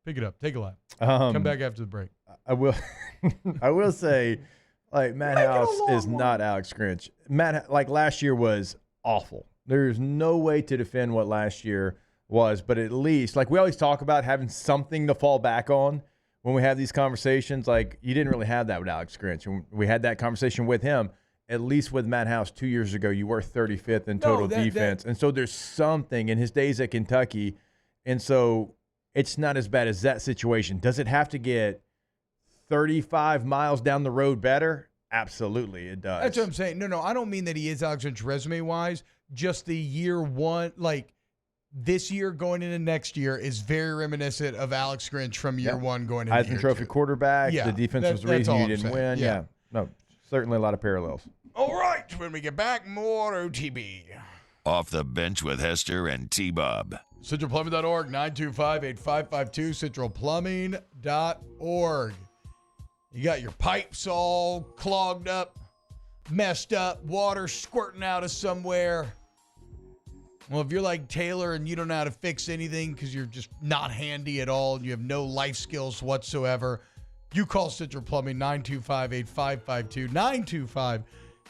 [SPEAKER 21] Pick it up. Take a lap. Come back after the break.
[SPEAKER 6] I will I will say, like, Matt House is not Alex Grinch. Matt, like, last year was awful. There's no way to defend what last year was, but at least, like, we always talk about having something to fall back on when we have these conversations. Like, you didn't really have that with Alex Grinch. And we had that conversation with him. At least with Matt House 2 years ago, you were 35th in total defense. And so there's something in his days at Kentucky. And so it's not as bad as that situation. Does it have to get 35 miles down the road better? Absolutely, it does.
[SPEAKER 21] That's what I'm saying. No, I don't mean that he is Alex Grinch resume-wise. Just the year one, like this year going into next year is very reminiscent of Alex Grinch from year one going into year
[SPEAKER 6] Heisman Trophy quarterback.
[SPEAKER 21] Yeah,
[SPEAKER 6] the defense was the reason you didn't win. Yeah. No, certainly a lot of parallels.
[SPEAKER 21] All right, when we get back, more OTB.
[SPEAKER 3] Off the Bench with Hester and T-Bob.
[SPEAKER 21] CentralPlumbing.org, 925-8552, CentralPlumbing.org. You got your pipes all clogged up, messed up, water squirting out of somewhere. Well, if you're like Taylor and you don't know how to fix anything because you're just not handy at all and you have no life skills whatsoever, you call Central Plumbing, 925-8552,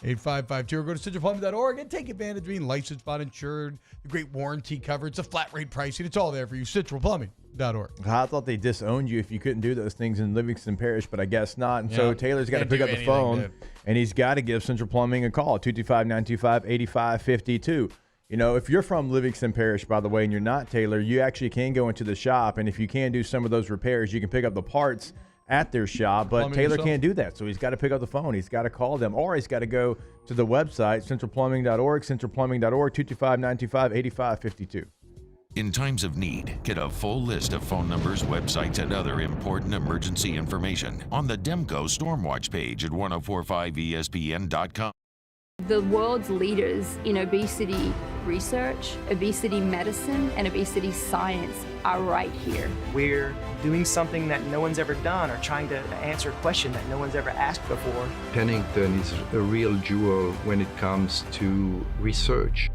[SPEAKER 21] 925-8552, or go to centralplumbing.org and take advantage of being licensed, bought, insured, the great warranty coverage, the flat rate pricing. It's all there for you, centralplumbing.org.
[SPEAKER 6] I thought they disowned you if you couldn't do those things in Livingston Parish, but I guess not. And so Taylor's got to pick up the phone, and he's got to give Central Plumbing a call, 225-925-8552. You know, if you're from Livingston Parish, by the way, and you're not Taylor, you actually can go into the shop, and if you can do some of those repairs, you can pick up the parts at their shop, but Taylor can't do that. So he's got to pick up the phone. He's got to call them, or he's got to go to the website, centralplumbing.org, centralplumbing.org, 225-925-8552.
[SPEAKER 3] In times of need, get a full list of phone numbers, websites, and other important emergency information on the Demco Stormwatch page at 1045ESPN.com.
[SPEAKER 15] The world's leaders in obesity research, obesity medicine, and obesity science are right here.
[SPEAKER 17] We're doing something that no one's ever done, or trying to answer a question that no one's ever asked before.
[SPEAKER 18] Pennington is a real jewel when it comes to research.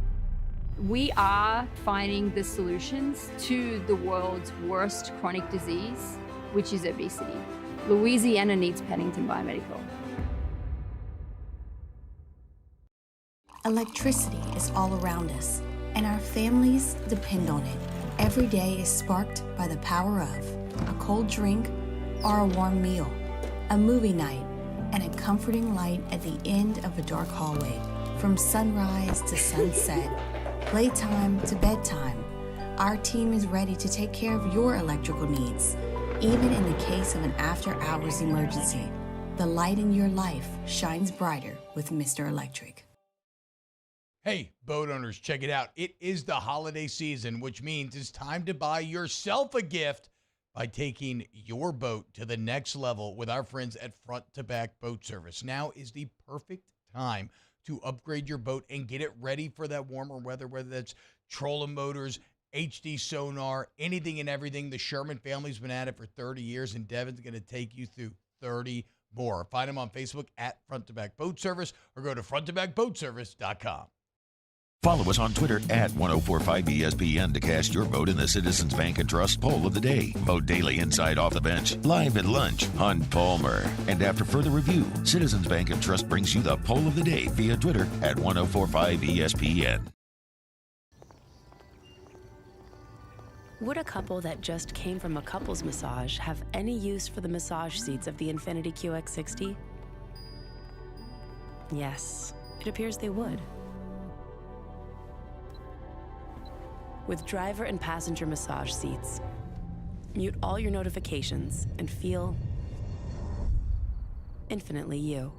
[SPEAKER 15] We are finding the solutions to the world's worst chronic disease, which is obesity. Louisiana needs Pennington Biomedical.
[SPEAKER 19] Electricity is all around us, and our families depend on it.
[SPEAKER 1] Every day is sparked by the power of a cold drink or a warm meal, a movie night, and a comforting light at the end of a dark hallway. From sunrise to sunset, playtime to bedtime, our team is ready to take care of your electrical needs. Even in the case of an after-hours emergency, the light in your life shines brighter with Mr. Electric.
[SPEAKER 21] Hey, boat owners, check it out. It is the holiday season, which means it's time to buy yourself a gift by taking your boat to the next level with our friends at Front to Back Boat Service. Now is the perfect time to upgrade your boat and get it ready for that warmer weather, whether that's trolling motors, HD sonar, anything and everything. The Sherman family's been at it for 30 years, and Devin's going to take you through 30 more. Find them on Facebook at Front to Back Boat Service or go to fronttobackboatservice.com.
[SPEAKER 3] Follow us on Twitter at 1045ESPN to cast your vote in the Citizens Bank and Trust poll of the day. Vote daily inside Off the Bench, live at lunch on Palmer. And after further review, Citizens Bank and Trust brings you the poll of the day via Twitter at 1045ESPN.
[SPEAKER 13] Would a couple that just came from a couples massage have any use for the massage seats of the Infiniti QX60? Yes, it appears they would. With driver and passenger massage seats, mute all your notifications and feel infinitely you.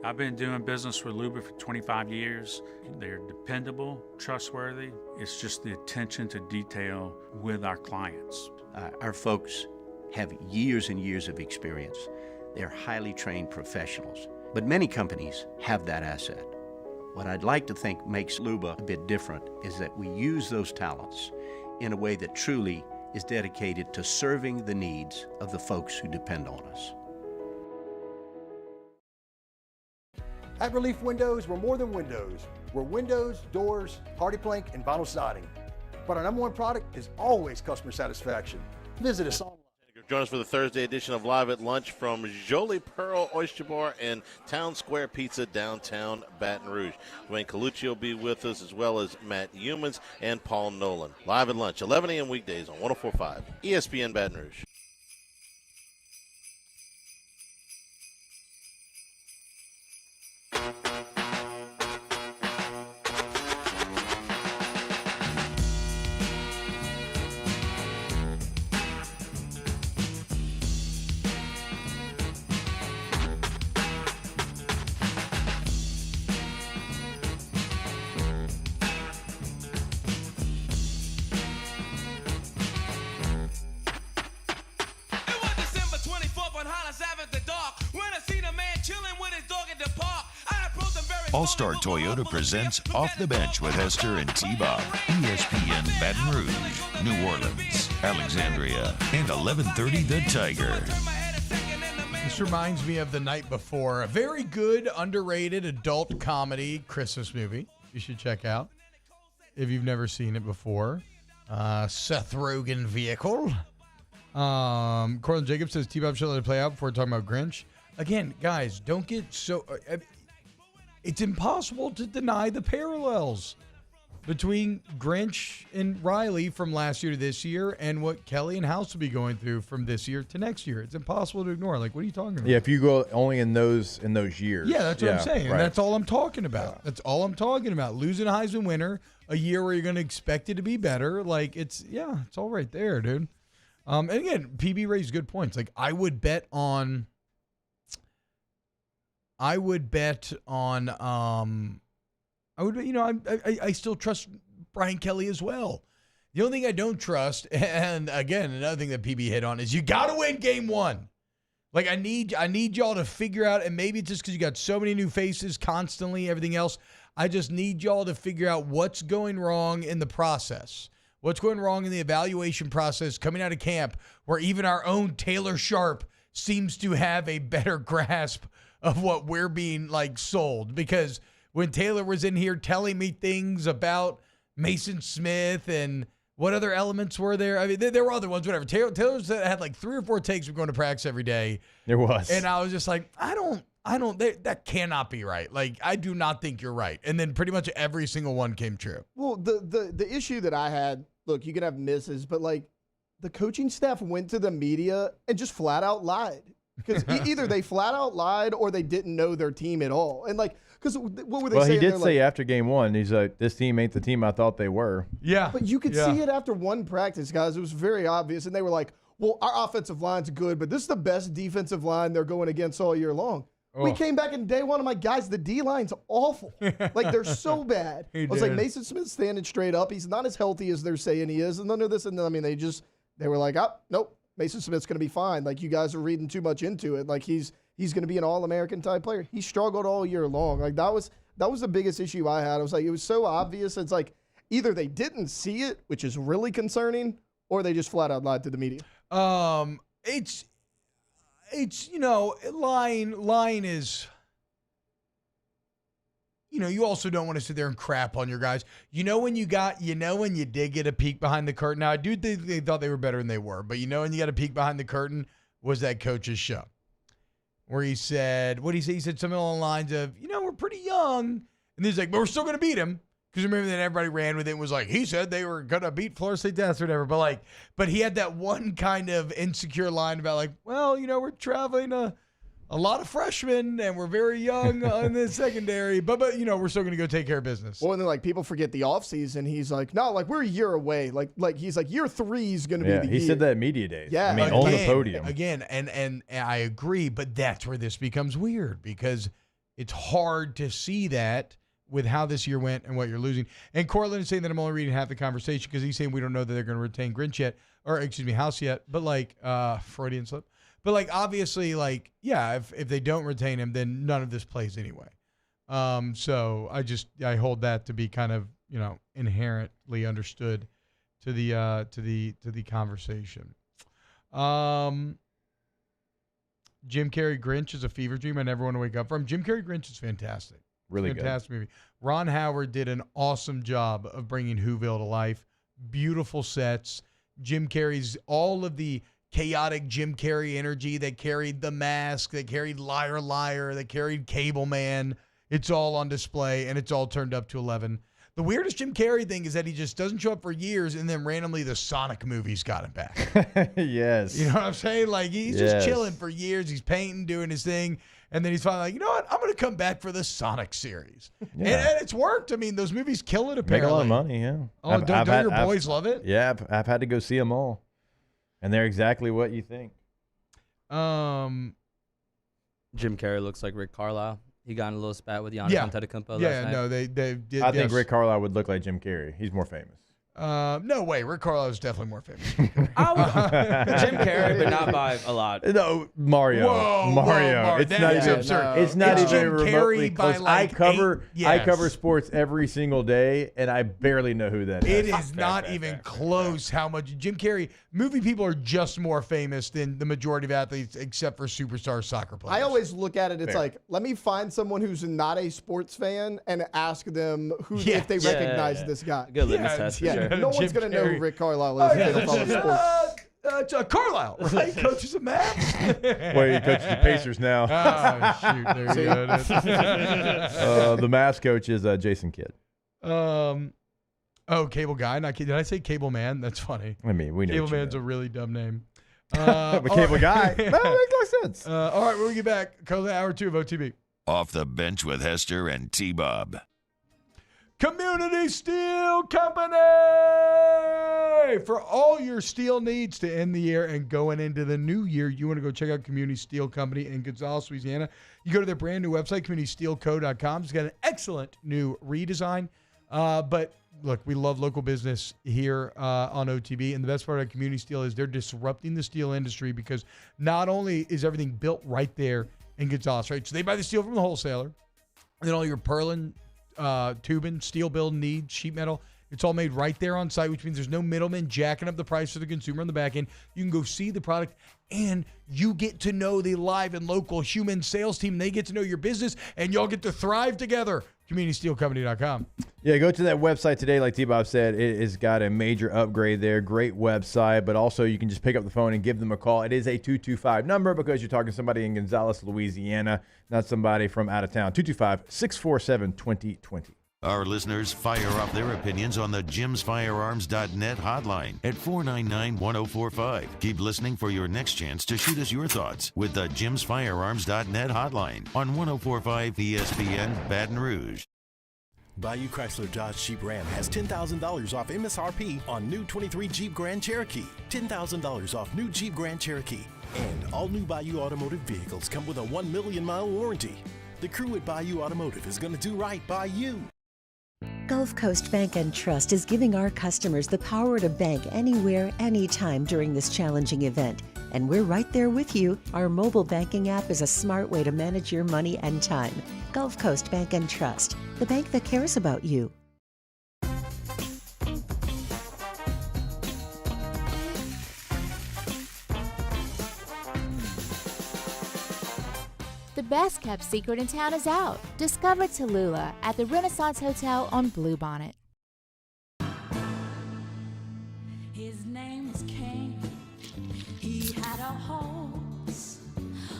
[SPEAKER 10] I've been doing business with Luba for 25 years. They're dependable, trustworthy. It's just the attention to detail with our clients.
[SPEAKER 11] Our folks have years and years of experience. They're highly trained professionals, but many companies have that asset. What I'd like to think makes Luba a bit different is that we use those talents in a way that truly is dedicated to serving the needs of the folks who depend on us.
[SPEAKER 19] At Relief Windows, we're more than windows. We're windows, doors, hardy plank, and vinyl siding. But our number one product is always customer satisfaction. Visit us online.
[SPEAKER 20] Join us for the Thursday edition of Live at Lunch from Jolie Pearl Oyster Bar and Town Square Pizza, downtown Baton Rouge. Dwayne Colucci will be with us, as well as Matt Humans and Paul Nolan. Live at Lunch, 11 a.m. weekdays on 104.5 ESPN Baton Rouge.
[SPEAKER 3] All-Star Toyota presents Off the Bench with Hester and T-Bob. ESPN Baton Rouge, New Orleans, Alexandria, and 1130 The Tiger.
[SPEAKER 21] This reminds me of The Night Before, a very good, underrated adult comedy Christmas movie you should check out if you've never seen it before. Seth Rogen vehicle. Corlin Jacob says, T-Bob should let it play out before talking about Grinch. Again, guys, don't get so... it's impossible to deny the parallels between Grinch and Riley from last year to this year and what Kelly and House will be going through from this year to next year. It's impossible to ignore. Like, what are you talking about?
[SPEAKER 6] Yeah, if you go only in those years.
[SPEAKER 21] Yeah, that's what I'm saying.
[SPEAKER 6] Right.
[SPEAKER 21] And that's all I'm talking about. That's all I'm talking about. Losing a Heisman winner, a year where you're going to expect it to be better. Like, it's all right there, dude. And again, PB raised good points. Like, I would bet on I still trust Brian Kelly as well. The only thing I don't trust, and again, another thing that PB hit on, is you got to win game one. Like, I need y'all to figure out, and maybe it's just because you got so many new faces constantly, everything else. I just need y'all to figure out what's going wrong in the process. What's going wrong in the evaluation process coming out of camp, where even our own Taylor Sharp seems to have a better grasp of what we're being, like, sold. Because when Taylor was in here telling me things about Mason Smith and what other elements were there? I mean, there were other ones, whatever. Taylor had like 3 or 4 takes from going to practice every day.
[SPEAKER 6] There was.
[SPEAKER 21] And I was just like, I That cannot be right. Like, I do not think you're right. And then pretty much every single one came true.
[SPEAKER 4] Well, the issue that I had, look, you can have misses, but like the coaching staff went to the media and just flat out lied. Because either they flat out lied or they didn't know their team at all. And like, because what were they saying?
[SPEAKER 6] Well, he did say after game one, he's like, this team ain't the team I thought they were.
[SPEAKER 21] Yeah.
[SPEAKER 4] But you could see it after one practice, guys. It was very obvious. And they were like, well, our offensive line's good, but this is the best defensive line they're going against all year long. We came back in day one. I'm like, guys, the D-line's awful. Like, they're so bad. I was like, Mason Smith's standing straight up. He's not as healthy as they're saying he is. And none of this. And then, I mean, they were like, oh, nope, Mason Smith's going to be fine. Like, you guys are reading too much into it. Like, he's going to be an All-American type player. He struggled all year long. Like, that was the biggest issue I had. I was like, it was so obvious. It's like either they didn't see it, which is really concerning, or they just flat out lied to the media.
[SPEAKER 21] It's lying is, you also don't want to sit there and crap on your guys. When you did get a peek behind the curtain. Now, I do think they thought they were better than they were, but when you got a peek behind the curtain was that coach's show where he said, what did he say? He said something along the lines of, we're pretty young. And he's like, but we're still going to beat him. Because remember that everybody ran with it and was like, he said they were going to beat Florida State or whatever. But he had that one kind of insecure line about like, well, we're traveling a lot of freshmen and we're very young in the secondary. But we're still going to go take care of business.
[SPEAKER 4] Well, and then people forget the offseason. He's like, no, we're a year away. Like he's like, year 3 is going to be the year.
[SPEAKER 6] He said that at media days.
[SPEAKER 4] Yeah.
[SPEAKER 6] On the podium.
[SPEAKER 21] Again, and I agree, but that's where this becomes weird because it's hard to see that with how this year went and what you're losing. And Cortland is saying that I'm only reading half the conversation because he's saying we don't know that they're going to retain House yet. But Freudian slip. But obviously, if they don't retain him, then none of this plays anyway. So I hold that to be kind of, inherently understood to the conversation. Jim Carrey Grinch is a fever dream I never want to wake up from. Jim Carrey Grinch is fantastic.
[SPEAKER 6] Really
[SPEAKER 21] fantastic movie. Ron Howard did an awesome job of bringing Whoville to life. Beautiful sets. Jim Carrey's all of the chaotic Jim Carrey energy that carried The Mask, that carried Liar Liar, that carried Cable Man. It's all on display, and it's all turned up to 11. The weirdest Jim Carrey thing is that he just doesn't show up for years, and then randomly the Sonic movies got him back.
[SPEAKER 6] Yes.
[SPEAKER 21] You know what I'm saying? He's just chilling for years. He's painting, doing his thing. And then he's finally like, you know what? I'm going to come back for the Sonic series. Yeah. And it's worked. I mean, those movies kill it, apparently.
[SPEAKER 6] Make a lot of money, yeah.
[SPEAKER 21] Oh, don't your boys love it?
[SPEAKER 6] Yeah, I've had to go see them all. And they're exactly what you think.
[SPEAKER 5] Jim Carrey looks like Rick Carlisle. He got in a little spat with Giannis Antetokounmpo last night.
[SPEAKER 21] No, they did.
[SPEAKER 6] I think Rick Carlisle would look like Jim Carrey. He's more famous.
[SPEAKER 21] No way. Rick Carlisle is definitely more famous.
[SPEAKER 5] Jim Carrey, but not by a lot.
[SPEAKER 6] No, Mario.
[SPEAKER 21] Whoa,
[SPEAKER 6] Mario. It's not even absurd. It's not even remotely close. I cover sports every single day, and I barely know who that is.
[SPEAKER 21] It is not even close how much Jim Carrey. Movie people are just more famous than the majority of athletes, except for superstar soccer players.
[SPEAKER 4] I always look at it. It's like, let me find someone who's not a sports fan and ask them if they recognize this guy.
[SPEAKER 5] Good litmus test.
[SPEAKER 4] Yeah. No one's going to know who Rick Carlisle is if they don't follow sports.
[SPEAKER 21] Carlisle, right? Coaches of maps.
[SPEAKER 6] Well, he coaches the Pacers now.
[SPEAKER 21] Oh, shoot. There you go.
[SPEAKER 6] The mass coach is Jason Kidd.
[SPEAKER 21] Cable guy. Did I say Cable Man? That's funny.
[SPEAKER 6] I mean, we know
[SPEAKER 21] Cable Man's a really dumb name.
[SPEAKER 6] But Cable guy. That makes no sense.
[SPEAKER 21] All right, when we get back, hour 2 of OTB.
[SPEAKER 3] Off the Bench with Hester and T-Bob.
[SPEAKER 21] Community Steel Company! For all your steel needs to end the year and going into the new year, you want to go check out Community Steel Company in Gonzales, Louisiana. You go to their brand new website, communitysteelco.com. It's got an excellent new redesign. But look, we love local business here on OTB. And the best part of Community Steel is they're disrupting the steel industry because not only is everything built right there in Gonzales, right? So they buy the steel from the wholesaler. And then all your purlin, tubing, steel building needs, sheet metal. It's all made right there on site, which means there's no middleman jacking up the price for the consumer on the back end. You can go see the product, and you get to know the live and local human sales team. They get to know your business, and y'all get to thrive together. CommunitySteelCompany.com.
[SPEAKER 6] Yeah, go to that website today. Like T-Bob said, it has got a major upgrade there. Great website, but also you can just pick up the phone and give them a call. It is a 225 number because you're talking to somebody in Gonzales, Louisiana, not somebody from out of town. 225-647-2020.
[SPEAKER 3] Our listeners fire off their opinions on the jimsfirearms.net hotline at 499-1045. Keep listening for your next chance to shoot us your thoughts with the jimsfirearms.net hotline on 1045 ESPN Baton Rouge.
[SPEAKER 8] Bayou Chrysler Dodge Jeep Ram has $10,000 off MSRP on new 23 Jeep Grand Cherokee, $10,000 off new Jeep Grand Cherokee, and all new Bayou Automotive vehicles come with a 1 million mile warranty. The crew at Bayou Automotive is going to do right by you.
[SPEAKER 9] Gulf Coast Bank and Trust is giving our customers the power to bank anywhere, anytime during this challenging event. And we're right there with you. Our mobile banking app is a smart way to manage your money and time. Gulf Coast Bank and Trust, the bank that cares about you.
[SPEAKER 22] The best kept secret in town is out. Discover Tallulah at the Renaissance Hotel on Bluebonnet.
[SPEAKER 12] His name was King. He had a horse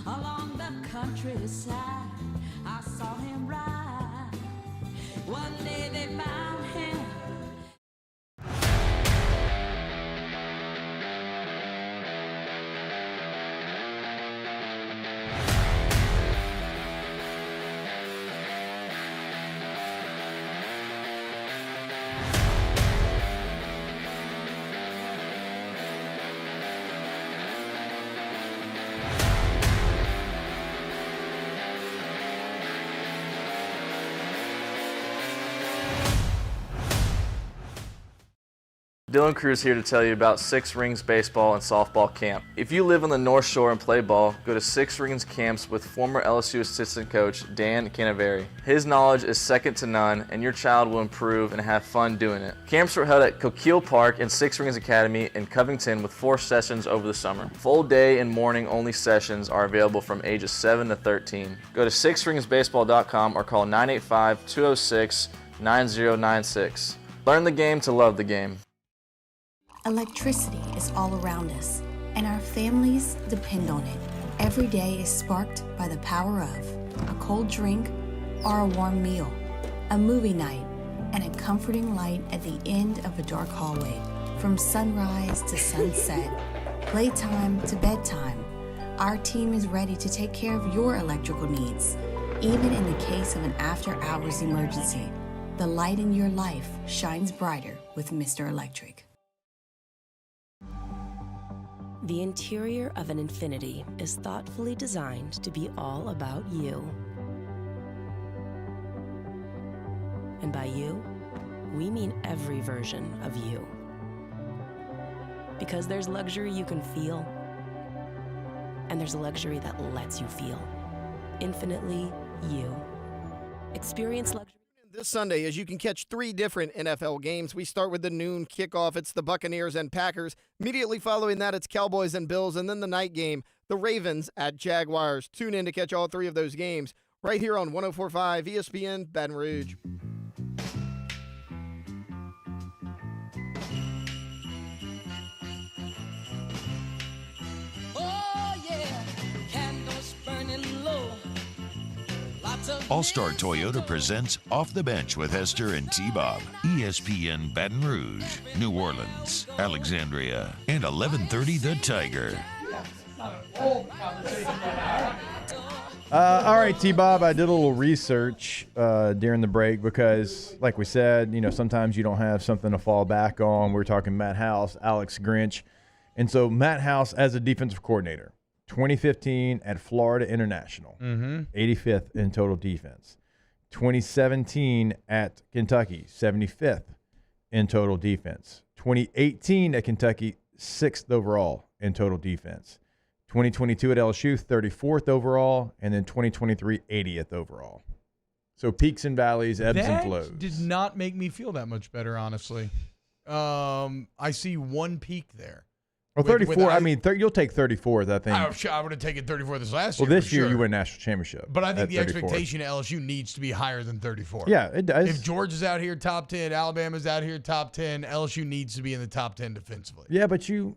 [SPEAKER 12] along the countryside. I saw him ride. One day they found him.
[SPEAKER 5] Dylan Cruz here to tell you about Six Rings Baseball and Softball Camp. If you live on the North Shore and play ball, go to Six Rings Camps with former LSU assistant coach Dan Canaveri. His knowledge is second to none, and your child will improve and have fun doing it. Camps were held at Coquille Park and Six Rings Academy in Covington with 4 sessions over the summer. Full day and morning only sessions are available from ages 7 to 13. Go to sixringsbaseball.com or call 985-206-9096. Learn the game to love the game.
[SPEAKER 1] Electricity is all around us, and our families depend on it. Every day is sparked by the power of a cold drink or a warm meal, a movie night, and a comforting light at the end of a dark hallway. From sunrise to sunset, playtime to bedtime, our team is ready to take care of your electrical needs. Even in the case of an after-hours emergency, the light in your life shines brighter with Mr. Electric.
[SPEAKER 13] The interior of an Infiniti is thoughtfully designed to be all about you. And by you, we mean every version of you. Because there's luxury you can feel, and there's luxury that lets you feel. Infinitely you. Experience luxury.
[SPEAKER 4] This Sunday, as you can catch 3 different NFL games. We start with the noon kickoff. It's the Buccaneers and Packers. Immediately following that, it's Cowboys and Bills. And then the night game, the Ravens at Jaguars. Tune in to catch all 3 of those games right here on 104.5 ESPN Baton Rouge.
[SPEAKER 12] Oh, yeah. Candles burning low.
[SPEAKER 3] All-Star Toyota presents Off the Bench with Hester and T-Bob. ESPN Baton Rouge, New Orleans, Alexandria, and 1130 The Tiger.
[SPEAKER 6] All right, T-Bob, I did a little research during the break because, like we said, sometimes you don't have something to fall back on. We're talking Matt House, Alex Grinch. And so Matt House as a defensive coordinator. 2015 at Florida International, 85th in total defense. 2017 at Kentucky, 75th in total defense. 2018 at Kentucky, 6th overall in total defense. 2022 at LSU, 34th overall, and then 2023, 80th overall. So peaks and valleys, ebbs and flows.
[SPEAKER 21] That did not make me feel that much better, honestly. I see one peak there.
[SPEAKER 6] Well, 34. I mean, you'll take 34th, I think.
[SPEAKER 21] I would have taken 34 this last year.
[SPEAKER 6] Well, this year
[SPEAKER 21] sure.
[SPEAKER 6] you win national championship.
[SPEAKER 21] But I think the
[SPEAKER 6] 34.
[SPEAKER 21] expectation at LSU needs to be higher than 34.
[SPEAKER 6] Yeah, it does.
[SPEAKER 21] If Georgia's out here top 10, Alabama's out here top 10, LSU needs to be in the top 10 defensively.
[SPEAKER 6] Yeah, but you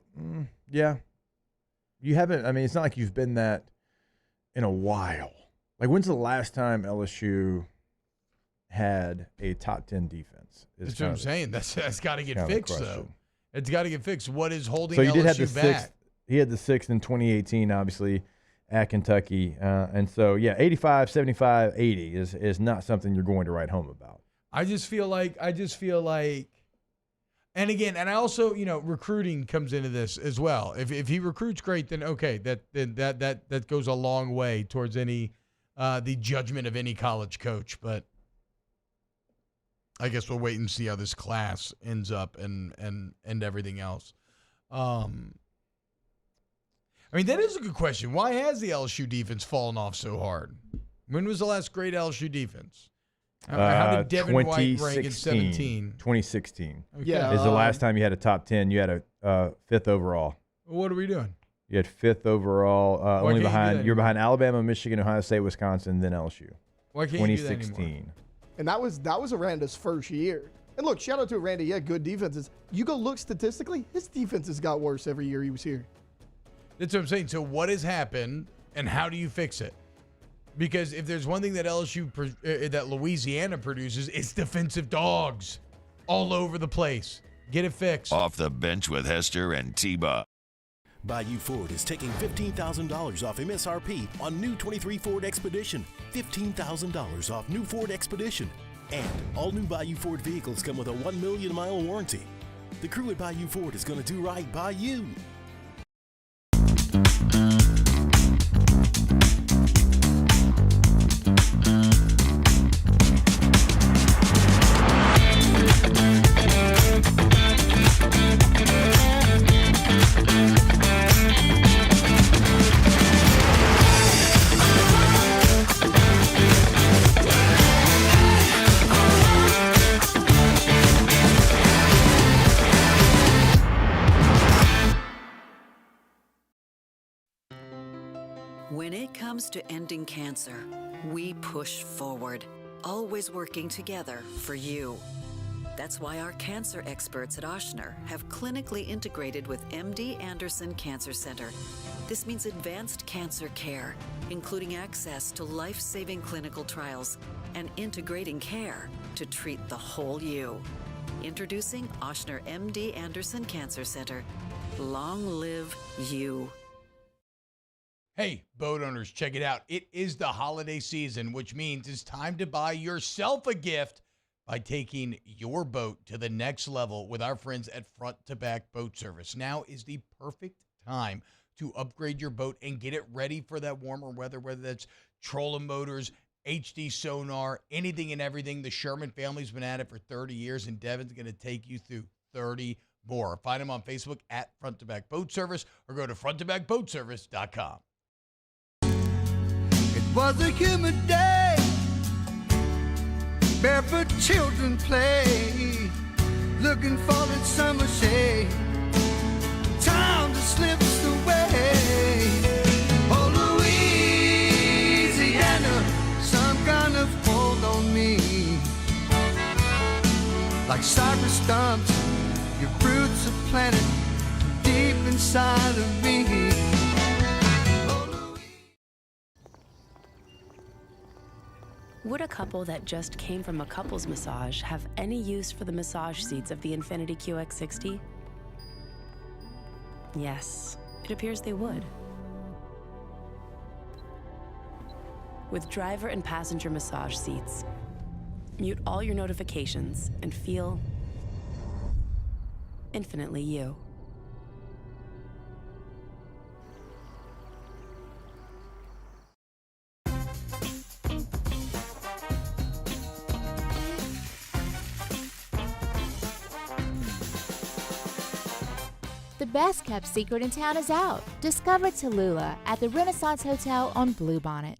[SPEAKER 6] haven't. I mean, it's not like you've been that in a while. Like, when's the last time LSU had a top 10 defense?
[SPEAKER 21] That's what I'm saying. That's got to get fixed, though. It's got to get fixed. What is holding
[SPEAKER 6] so you
[SPEAKER 21] LSU
[SPEAKER 6] did have the
[SPEAKER 21] back?
[SPEAKER 6] Sixth, he had the 6th in 2018, obviously, at Kentucky. And so, 85, 75, 80 is not something you're going to write home about.
[SPEAKER 21] I just feel like, and again, and I also, recruiting comes into this as well. If he recruits great, then okay, that goes a long way towards the judgment of any college coach. But I guess we'll wait and see how this class ends up and everything else. I mean, that is a good question. Why has the LSU defense fallen off so hard? When was the last great LSU defense? How did Devin White rank in 17?
[SPEAKER 6] 2016.
[SPEAKER 21] Okay.
[SPEAKER 6] Yeah. Is the last time you had a top 10. You had a 5th overall.
[SPEAKER 21] What are we doing?
[SPEAKER 6] You had 5th overall, only behind. You're behind Alabama, Michigan, Ohio State, Wisconsin, then LSU.
[SPEAKER 21] Why can't
[SPEAKER 6] 2016.
[SPEAKER 21] You do that anymore?
[SPEAKER 4] And that was Aranda's first year. And look, shout out to Aranda. He had good defenses. You go look statistically, his defenses got worse every year he was here.
[SPEAKER 21] That's what I'm saying. So what has happened, and how do you fix it? Because if there's one thing that that Louisiana produces, it's defensive dogs all over the place. Get it fixed.
[SPEAKER 3] Off the bench with Hester and T-Bob.
[SPEAKER 8] Bayou Ford is taking $15,000 off MSRP on new 23 Ford Expedition. $15,000 off new Ford Expedition. And all new Bayou Ford vehicles come with a 1 million mile warranty. The crew at Bayou Ford is going to do right by you.
[SPEAKER 7] When it comes to ending cancer, we push forward, always working together for you. That's why our cancer experts at Ochsner have clinically integrated with MD Anderson Cancer Center. This means advanced cancer care, including access to life-saving clinical trials and integrating care to treat the whole you. Introducing Ochsner MD Anderson Cancer Center. Long live you.
[SPEAKER 21] Hey, boat owners, check it out. It is the holiday season, which means it's time to buy yourself a gift by taking your boat to the next level with our friends at Front to Back Boat Service. Now is the perfect time to upgrade your boat and get it ready for that warmer weather, whether that's trolling motors, HD sonar, anything and everything. The Sherman family's been at it for 30 years, and Devin's going to take you through 30 more. Find them on Facebook at Front to Back Boat Service or go to fronttobackboatservice.com.
[SPEAKER 14] It was a humid day, barefoot children play, looking for that summer shade. Time just slips away. Oh, Louisiana, some kind of hold on me. Like cypress stumps, your roots are planted deep inside of me.
[SPEAKER 13] Would a couple that just came from a couples massage have any use for the massage seats of the Infiniti QX60? Yes, it appears they would. With driver and passenger massage seats, mute all your notifications and feel infinitely you.
[SPEAKER 22] The best kept secret in town is out. Discover Tallulah at the Renaissance Hotel on Bluebonnet.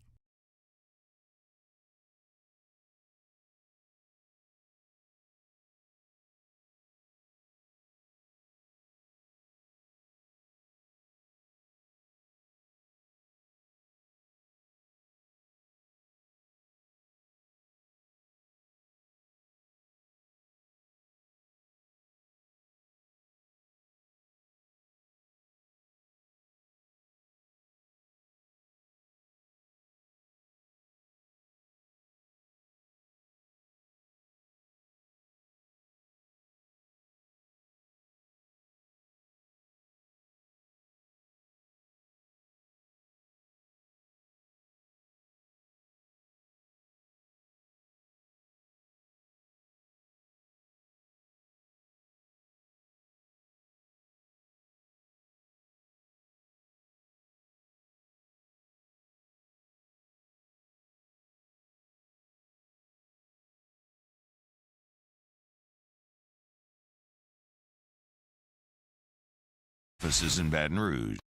[SPEAKER 3] Offices in Baton Rouge.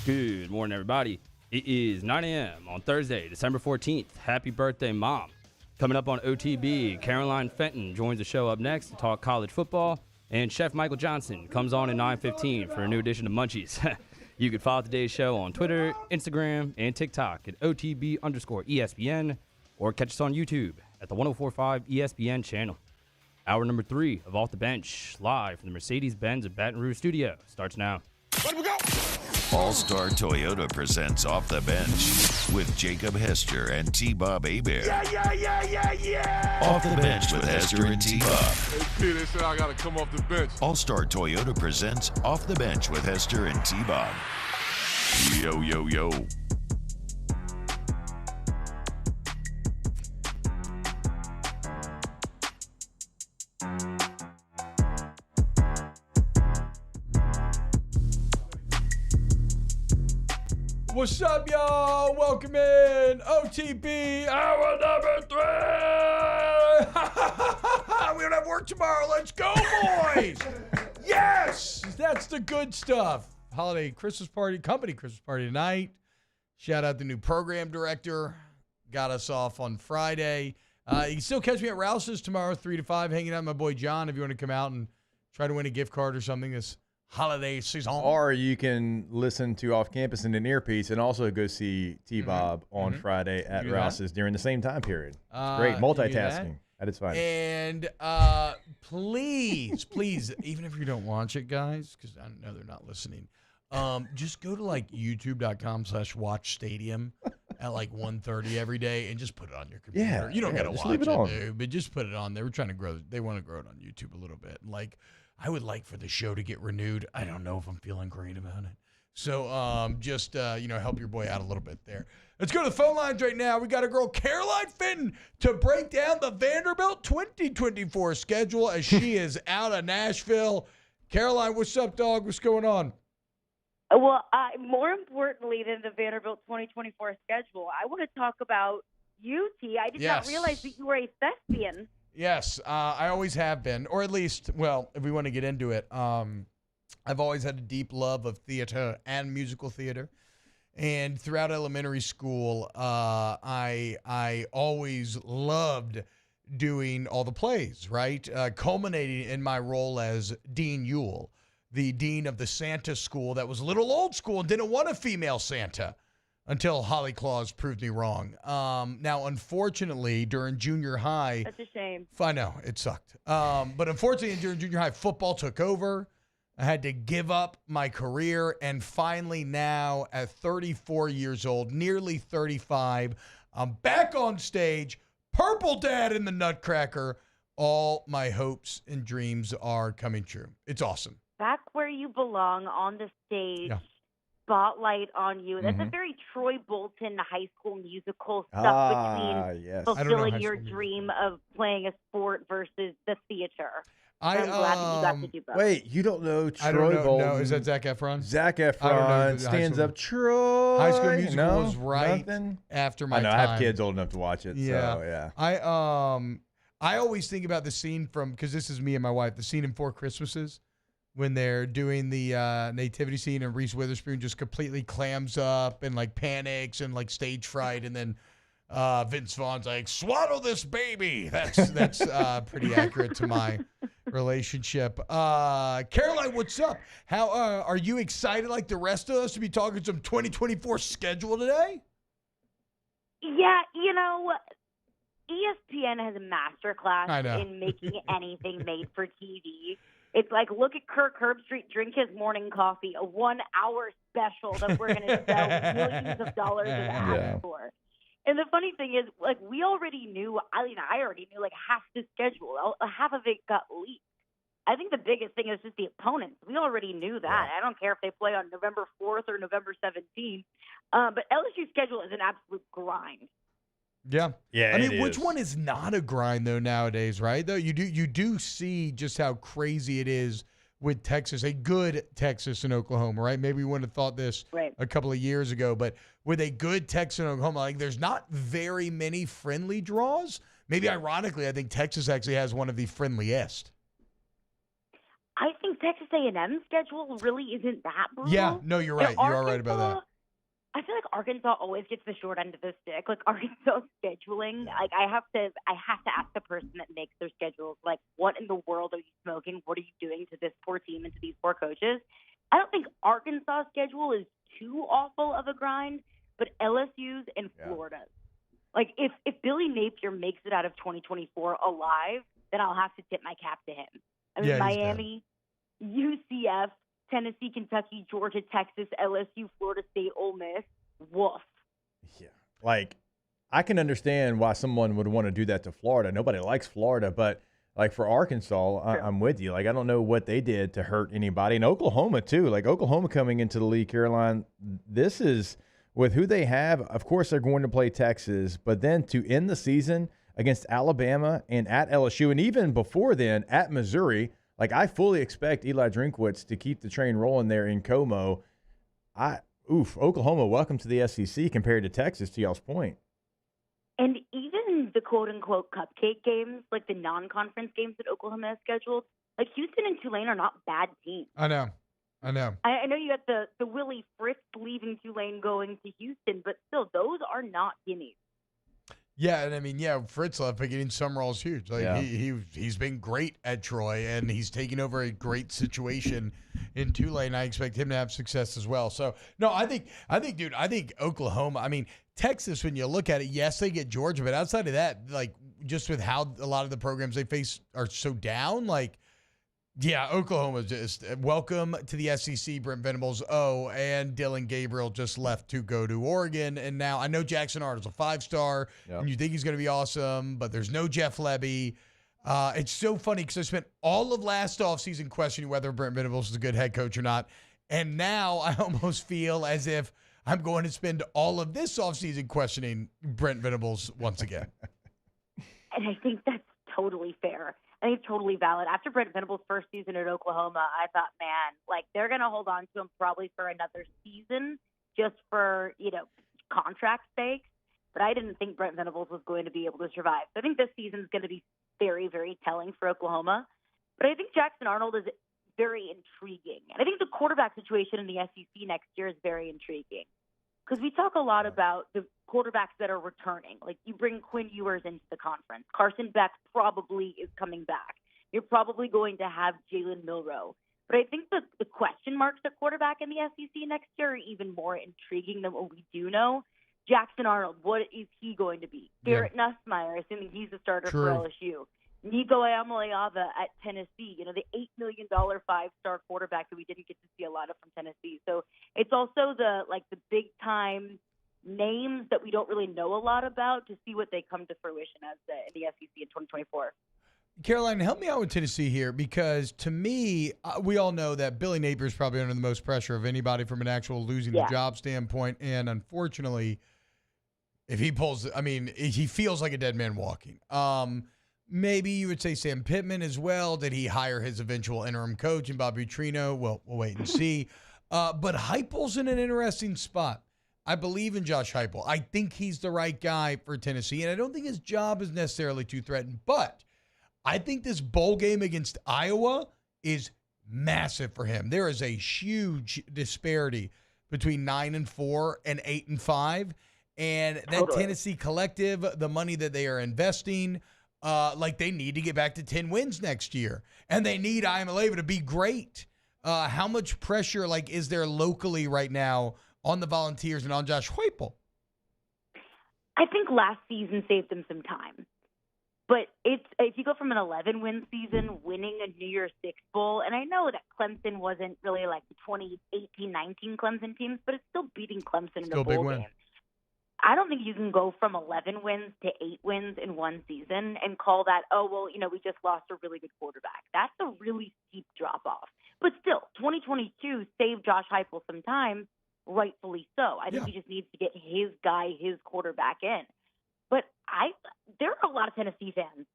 [SPEAKER 2] Good morning, everybody. It is 9 a.m. on Thursday, December 14th. Happy birthday, Mom. Coming up on OTB, Caroline Fenton joins the show up next to talk college football, and Chef Michael Johnson comes on at 9:15 for a new edition of Munchies. You can follow today's show on Twitter, Instagram, and TikTok at OTB_ESPN, or catch us on YouTube at the 104.5 ESPN channel. Hour number 3 of Off the Bench, live from the Mercedes-Benz of Baton Rouge studio, starts now.
[SPEAKER 3] Let we go! All-Star Toyota presents Off the Bench with Jacob Hester and T-Bob Hebert.
[SPEAKER 16] Yeah.
[SPEAKER 3] Off the Bench with Hester and T-Bob.
[SPEAKER 16] Hey, P, they said I got to come off the bench.
[SPEAKER 3] All-Star Toyota presents Off the Bench with Hester and T-Bob. Yo, yo, yo.
[SPEAKER 21] What's up, y'all? Welcome in. OTB, hour number 3. We don't have work tomorrow. Let's go, boys. Yes, that's the good stuff. Holiday Christmas party, company Christmas party tonight. Shout out the new program director. Got us off on Friday. You can still catch me at Rouse's tomorrow, 3 to 5, hanging out with my boy John if you want to come out and try to win a gift card or something this holiday season.
[SPEAKER 6] Or you can listen to Off Campus in an earpiece and also go see T-Bob on Friday at Rouse's during the same time period. It's great. Multitasking at its finest.
[SPEAKER 21] And please, even if you don't watch it, guys, because I know they're not listening, just go to like youtube.com/watchstadium at like 1:30 every day and just put it on your computer.
[SPEAKER 6] Yeah,
[SPEAKER 21] you don't got to
[SPEAKER 6] just
[SPEAKER 21] watch
[SPEAKER 6] leave it on.
[SPEAKER 21] dude, but just put it on. They were trying to grow. They want to grow it on YouTube a little bit. Like, I would like for the show to get renewed. I don't know if I'm feeling great about it. So just help your boy out a little bit there. Let's go to the phone lines right now. We got a girl, Caroline Fenton, to break down the Vanderbilt 2024 schedule as she is out of Nashville. Caroline, what's up, dog? What's going on?
[SPEAKER 23] Well, more importantly than the Vanderbilt 2024 schedule, I want to talk about UT. I did not realize that you were a thespian.
[SPEAKER 21] Yes, I always have been, or at least, well, if we want to get into it, I've always had a deep love of theater and musical theater. And throughout elementary school, I always loved doing all the plays, right? Culminating in my role as Dean Ewell, the dean of the Santa school that was a little old school and didn't want a female Santa until Holly Claus proved me wrong. Now, unfortunately, during junior high...
[SPEAKER 23] That's a shame.
[SPEAKER 21] I know, it sucked. But unfortunately, during junior high, football took over. I had to give up my career, and finally now, at 34 years old, nearly 35, I'm back on stage, Purple Dad in the Nutcracker. All my hopes and dreams are coming true. It's awesome.
[SPEAKER 23] Back where you belong, on the stage, spotlight on you. That's a very Troy Bolton high school musical stuff between fulfilling your dream of playing a sport versus the theater. I'm glad that you got to do both.
[SPEAKER 6] Wait, you don't know Troy
[SPEAKER 21] I don't know.
[SPEAKER 6] Bolton?
[SPEAKER 21] No, is that Zac Efron?
[SPEAKER 6] Zac
[SPEAKER 21] I don't know
[SPEAKER 6] Efron stands up Troy.
[SPEAKER 21] High School Musical was right
[SPEAKER 6] nothing?
[SPEAKER 21] after my
[SPEAKER 6] I know,
[SPEAKER 21] time.
[SPEAKER 6] I have kids old enough to watch it.
[SPEAKER 21] Yeah.
[SPEAKER 6] So, yeah.
[SPEAKER 21] I always think about the scene from, because this is me and my wife, the scene in Four Christmases when they're doing the nativity scene and Reese Witherspoon just completely clams up and like panics and like stage fright, and then Vince Vaughn's like, "Swaddle this baby." That's pretty accurate to my relationship. Caroline, what's up? How are you excited like the rest of us to be talking some 2024 schedule today?
[SPEAKER 23] Yeah, ESPN has a masterclass in making anything made for TV. It's like, look at Kirk Herbstreit drink his morning coffee, a 1-hour special that we're going to sell millions of dollars of ads for. And the funny thing is, like, we already knew, I already knew, like, half the schedule. Half of it got leaked. I think the biggest thing is just the opponents. We already knew that. I don't care if they play on November 4th or November 17th. But LSU's schedule is an absolute grind.
[SPEAKER 21] Yeah.
[SPEAKER 6] Yeah,
[SPEAKER 21] I mean,
[SPEAKER 6] it
[SPEAKER 21] which
[SPEAKER 6] is.
[SPEAKER 21] one is not a grind though nowadays, right? Though you do see just how crazy it is with Texas, a good Texas and Oklahoma, right? Maybe we wouldn't have thought this a couple of years ago, but with a good Texas and Oklahoma, like there's not very many friendly draws. Maybe ironically, I think Texas actually has one of the friendliest.
[SPEAKER 23] I think Texas A&M's schedule really isn't that brutal.
[SPEAKER 21] Yeah, no, you're right. You are right about that.
[SPEAKER 23] I feel like Arkansas always gets the short end of the stick. Like Arkansas scheduling, like I have to ask the person that makes their schedules, like, what in the world are you smoking? What are you doing to this poor team and to these poor coaches? I don't think Arkansas' schedule is too awful of a grind, but LSU's and Florida's. Like if Billy Napier makes it out of 2024 alive, then I'll have to tip my cap to him. I mean, Miami, UCF, Tennessee, Kentucky, Georgia, Texas, LSU, Florida State, Ole Miss. Woof.
[SPEAKER 6] Yeah. Like, I can understand why someone would want to do that to Florida. Nobody likes Florida, but like for Arkansas, I'm with you. Like, I don't know what they did to hurt anybody. And Oklahoma, too. Like, Oklahoma coming into the league, Caroline, this is with who they have. Of course, they're going to play Texas, but then to end the season against Alabama and at LSU, and even before then at Missouri. Like, I fully expect Eli Drinkwitz to keep the train rolling there in Como. Oklahoma, welcome to the SEC compared to Texas, to y'all's point.
[SPEAKER 23] And even the quote-unquote cupcake games, like the non-conference games that Oklahoma has scheduled, like Houston and Tulane are not bad teams.
[SPEAKER 21] I know.
[SPEAKER 23] I know you got the Willie Fritz leaving Tulane going to Houston, but still, those are not gimmies.
[SPEAKER 21] Yeah, and I mean, Fritz left, but getting Summerall's huge. Like he's been great at Troy, and he's taking over a great situation in Tulane. I expect him to have success as well. So no, I think, Oklahoma. I mean, Texas. When you look at it, yes, they get Georgia, but outside of that, like just with how a lot of the programs they face are so down, like. Yeah, Oklahoma just welcome to the SEC. Brent Venables, and Dylan Gabriel just left to go to Oregon, and now I know Jackson Arnold's a 5-star, and you think he's going to be awesome, but there's no Jeff Lebby. It's so funny because I spent all of last offseason questioning whether Brent Venables is a good head coach or not, and now I almost feel as if I'm going to spend all of this offseason questioning Brent Venables once again.
[SPEAKER 23] And I think that's totally fair. I think it's totally valid. After Brent Venables' first season at Oklahoma, I thought, man, like they're going to hold on to him probably for another season just for, contract sake. But I didn't think Brent Venables was going to be able to survive. So I think this season is going to be very, very telling for Oklahoma. But I think Jackson Arnold is very intriguing. And I think the quarterback situation in the SEC next year is very intriguing. Because we talk a lot about the quarterbacks that are returning. Like, you bring Quinn Ewers into the conference. Carson Beck probably is coming back. You're probably going to have Jalen Milroe. But I think the question marks at quarterback in the SEC next year are even more intriguing than what we do know. Jackson Arnold, what is he going to be? Garrett Nussmeier, assuming he's a starter for LSU. Nico Amaleava at Tennessee, the $8 million 5-star quarterback that we didn't get to see a lot of from Tennessee. So it's also the big time names that we don't really know a lot about to see what they come to fruition as in the SEC in 2024.
[SPEAKER 21] Caroline, help me out with Tennessee here, because to me, we all know that Billy Napier is probably under the most pressure of anybody from an actual losing the job standpoint. And unfortunately, if he pulls, he feels like a dead man walking. Maybe you would say Sam Pittman as well. Did he hire his eventual interim coach and Bobby Petrino? Well, we'll wait and see. But Heupel's in an interesting spot. I believe in Josh Heupel. I think he's the right guy for Tennessee, and I don't think his job is necessarily too threatened. But I think this bowl game against Iowa is massive for him. There is a huge disparity between 9-4 and 8-5, and that Tennessee collective, the money that they are investing. They need to get back to 10 wins next year, and they need Iamaleava to be great. How much pressure, is there locally right now on the Volunteers and on Josh Heupel?
[SPEAKER 23] I think last season saved them some time. But if you go from an 11-win season, winning a New Year's Six Bowl, and I know that Clemson wasn't really like the 2018-19 Clemson teams, but it's still beating Clemson in the bowl game. I don't think you can go from 11 wins to 8 wins in one season and call that, we just lost a really good quarterback. That's a really steep drop-off. But still, 2022 saved Josh Heupel some time, rightfully so. I think he just needs to get his guy, his quarterback in. But there are a lot of Tennessee fans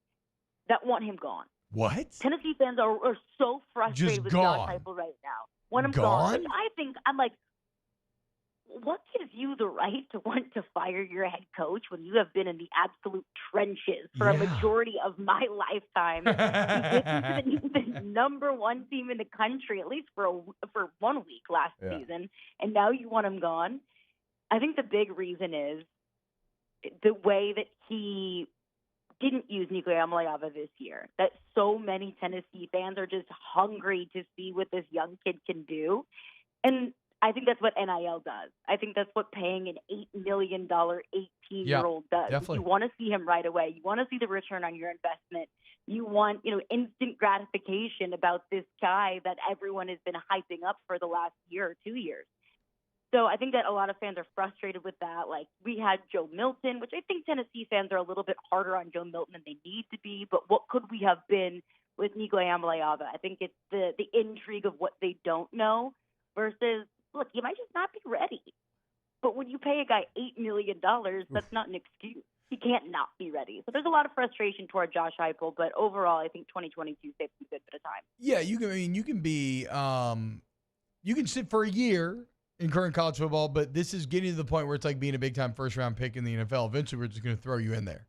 [SPEAKER 23] that want him gone.
[SPEAKER 21] What?
[SPEAKER 23] Tennessee fans are so frustrated
[SPEAKER 21] Just
[SPEAKER 23] with
[SPEAKER 21] gone.
[SPEAKER 23] Josh Heupel right now. Want him
[SPEAKER 21] Gone?
[SPEAKER 23] gone. Which I'm like, what gives you the right to want to fire your head coach when you have been in the absolute trenches for a majority of my lifetime? You get into the number one team in the country, at least for 1 week last season, and now you want him gone. I think the big reason is the way that he didn't use Nico Amaliava this year, that so many Tennessee fans are just hungry to see what this young kid can do. And I think that's what NIL does. I think that's what paying an $8 million 18-year-old does.
[SPEAKER 21] Definitely.
[SPEAKER 23] You want to see him right away. You want to see the return on your investment. You want, instant gratification about this guy that everyone has been hyping up for the last year or 2 years. So I think that a lot of fans are frustrated with that. Like, we had Joe Milton, which I think Tennessee fans are a little bit harder on Joe Milton than they need to be. But what could we have been with Nico Amaliava? I think it's the intrigue of what they don't know versus, look, you might just not be ready. But when you pay a guy $8 million, that's not an excuse. He can't not be ready. So there's a lot of frustration toward Josh Heupel. But overall, I think 2022 saves a good bit of time.
[SPEAKER 21] Yeah, you can be you can sit for a year in current college football, but this is getting to the point where it's like being a big-time first-round pick in the NFL. Eventually, we're just going to throw you in there.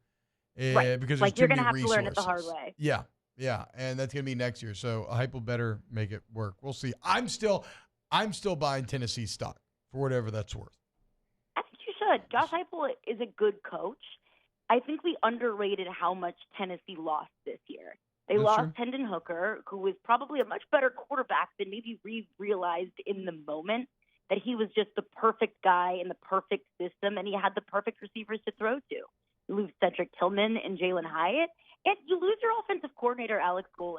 [SPEAKER 23] Right.
[SPEAKER 21] Because
[SPEAKER 23] like,
[SPEAKER 21] there's
[SPEAKER 23] you're
[SPEAKER 21] going to
[SPEAKER 23] have to learn it the hard way.
[SPEAKER 21] Yeah, and that's going to be next year. So Heupel better make it work. We'll see. I'm still buying Tennessee stock for whatever that's worth.
[SPEAKER 23] I think you should. Josh Heupel is a good coach. I think we underrated how much Tennessee lost this year. They lost Hendon Hooker, who was probably a much better quarterback than maybe we realized in the moment, that he was just the perfect guy in the perfect system, and he had the perfect receivers to throw to. You lose Cedric Tillman and Jalen Hyatt, and you lose your offensive coordinator, Alex Golesh.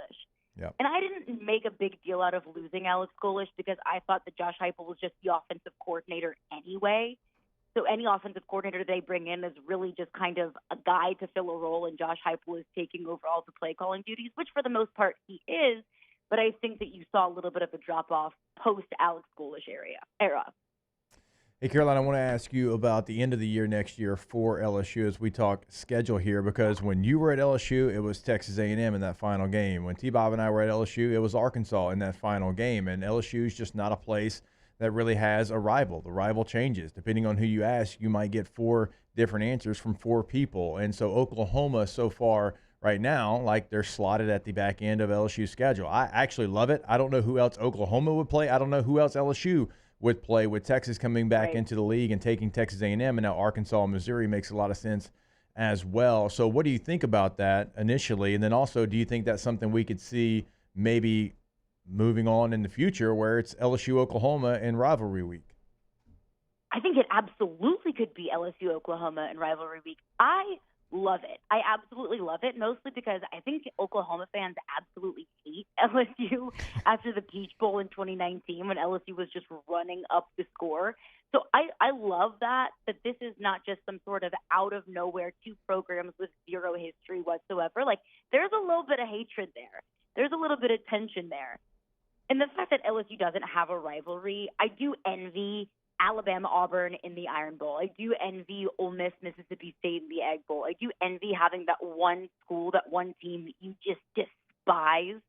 [SPEAKER 6] Yep.
[SPEAKER 23] And I didn't make a big deal out of losing Alex Golesh because I thought that Josh Heupel was just the offensive coordinator anyway. So any offensive coordinator they bring in is really just kind of a guy to fill a role, and Josh Heupel is taking over all the play-calling duties, which for the most part he is. But I think that you saw a little bit of a drop-off post-Alex Golesh era.
[SPEAKER 6] Hey, Caroline, I want to ask you about the end of the year next year for LSU as we talk schedule here, because when you were at LSU, it was Texas A&M in that final game. When T-Bob and I were at LSU, it was Arkansas in that final game. And LSU is just not a place that really has a rival. The rival changes. Depending on who you ask, you might get 4 different answers from 4 people. And so Oklahoma so far right now, like, they're slotted at the back end of LSU's schedule. I actually love it. I don't know who else Oklahoma would play. I don't know who else LSU would play, with Texas coming back into the league and taking Texas A&M, and now Arkansas and Missouri makes a lot of sense as well. So what do you think about that initially? And then also, do you think that's something we could see maybe moving on in the future where it's LSU-Oklahoma in rivalry week?
[SPEAKER 23] I think it absolutely could be LSU-Oklahoma in rivalry week. I love it. I absolutely love it, mostly because I think Oklahoma fans absolutely hate LSU after the Peach Bowl in 2019 when LSU was just running up the score. So I love that this is not just some sort of out-of-nowhere 2 programs with 0 history whatsoever. Like, there's a little bit of hatred there. There's a little bit of tension there. And the fact that LSU doesn't have a rivalry, I do envy Alabama-Auburn in the Iron Bowl. I do envy Ole Miss, Mississippi State in the Egg Bowl. I do envy having that one school, that one team that you just despise.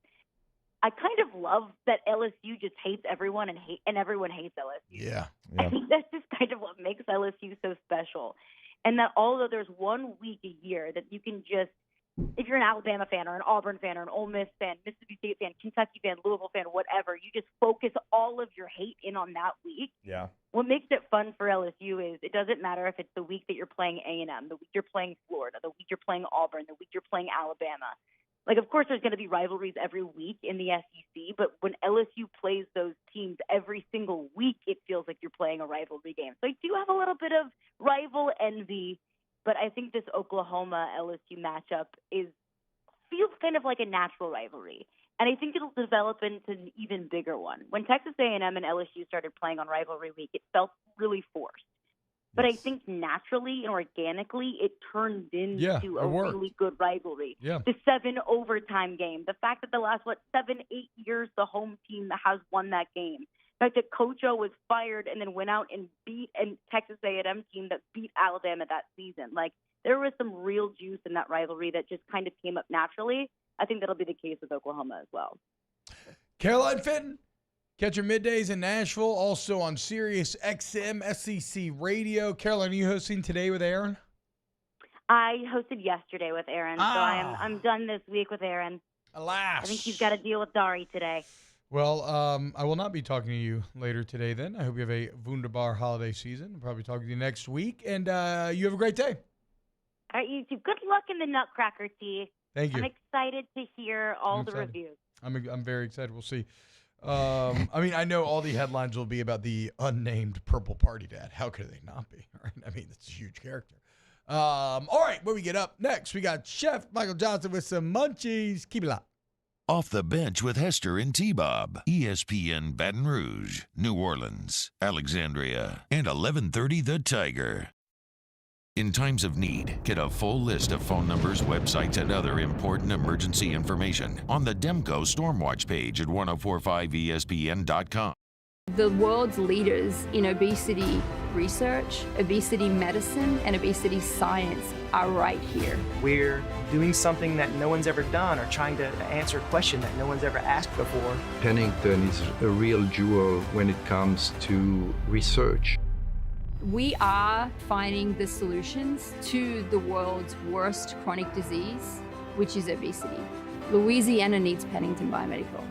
[SPEAKER 23] I kind of love that LSU just hates everyone and everyone hates LSU.
[SPEAKER 21] Yeah.
[SPEAKER 23] I think that's just kind of what makes LSU so special. And that although there's 1 week a year that you can just, if you're an Alabama fan or an Auburn fan or an Ole Miss fan, Mississippi State fan, Kentucky fan, Louisville fan, whatever, you just focus all of your hate in on that week.
[SPEAKER 6] Yeah.
[SPEAKER 23] What makes it fun for LSU is it doesn't matter if it's the week that you're playing A&M, the week you're playing Florida, the week you're playing Auburn, the week you're playing Alabama. Like, of course, there's going to be rivalries every week in the SEC, but when LSU plays those teams every single week, it feels like you're playing a rivalry game. So I do have a little bit of rival envy, but I think this Oklahoma-LSU matchup feels kind of like a natural rivalry. And I think it'll develop into an even bigger one. When Texas A&M and LSU started playing on rivalry week, it felt really forced. But I think naturally and organically, it turned into a really good rivalry.
[SPEAKER 21] Yeah.
[SPEAKER 23] The 7 overtime game, the fact that the last, 7-8 years, the home team has won that game. The fact that Coach O was fired and then went out and beat a Texas A&M team that beat Alabama that season. Like, there was some real juice in that rivalry that just kind of came up naturally. I think that'll be the case with Oklahoma as well.
[SPEAKER 21] Caroline Fenton, catch her middays in Nashville, also on Sirius XM SEC Radio. Caroline, are you hosting today with Aaron?
[SPEAKER 23] I hosted yesterday with Aaron, so I'm done this week with Aaron.
[SPEAKER 21] Alas.
[SPEAKER 23] I think he's got to deal with Dari today.
[SPEAKER 21] Well, I will not be talking to you later today then. I hope you have a wunderbar holiday season. I'll probably talk to you next week, and you have a great day.
[SPEAKER 23] All right, you too. Good luck in the Nutcracker tea.
[SPEAKER 21] Thank you.
[SPEAKER 23] I'm excited to hear all the reviews.
[SPEAKER 21] I'm very excited. We'll see. I mean, I know all the headlines will be about the unnamed Purple Party Dad. How could they not be? Right? I mean, it's a huge character. All right, where we get up next, we got Chef Michael Johnson with some munchies. Keep it locked.
[SPEAKER 3] Off the Bench with Hester and T-Bob. ESPN Baton Rouge, New Orleans, Alexandria, and 1130 The Tiger. In times of need, get a full list of phone numbers, websites, and other important emergency information on the Demco Stormwatch page at 1045ESPN.com.
[SPEAKER 15] The world's leaders in obesity research, obesity medicine, and obesity science are right here.
[SPEAKER 17] We're doing something that no one's ever done or trying to answer a question that no one's ever asked before.
[SPEAKER 18] Pennington is a real jewel when it comes to research.
[SPEAKER 15] We are finding the solutions to the world's worst chronic disease, which is obesity. Louisiana needs Pennington Biomedical.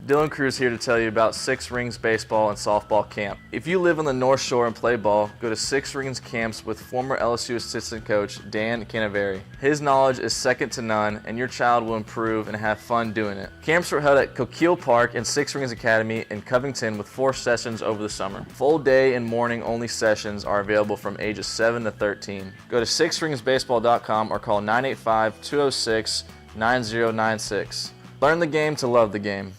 [SPEAKER 5] Dylan Cruz here to tell you about Six Rings Baseball and Softball Camp. If you live on the North Shore and play ball, go to Six Rings Camps with former LSU assistant coach Dan Canaveri. His knowledge is second to none, and your child will improve and have fun doing it. Camps were held at Coquille Park and Six Rings Academy in Covington with 4 sessions over the summer. Full day and morning only sessions are available from ages 7 to 13. Go to sixringsbaseball.com or call 985-206-9096. Learn the game to love the game.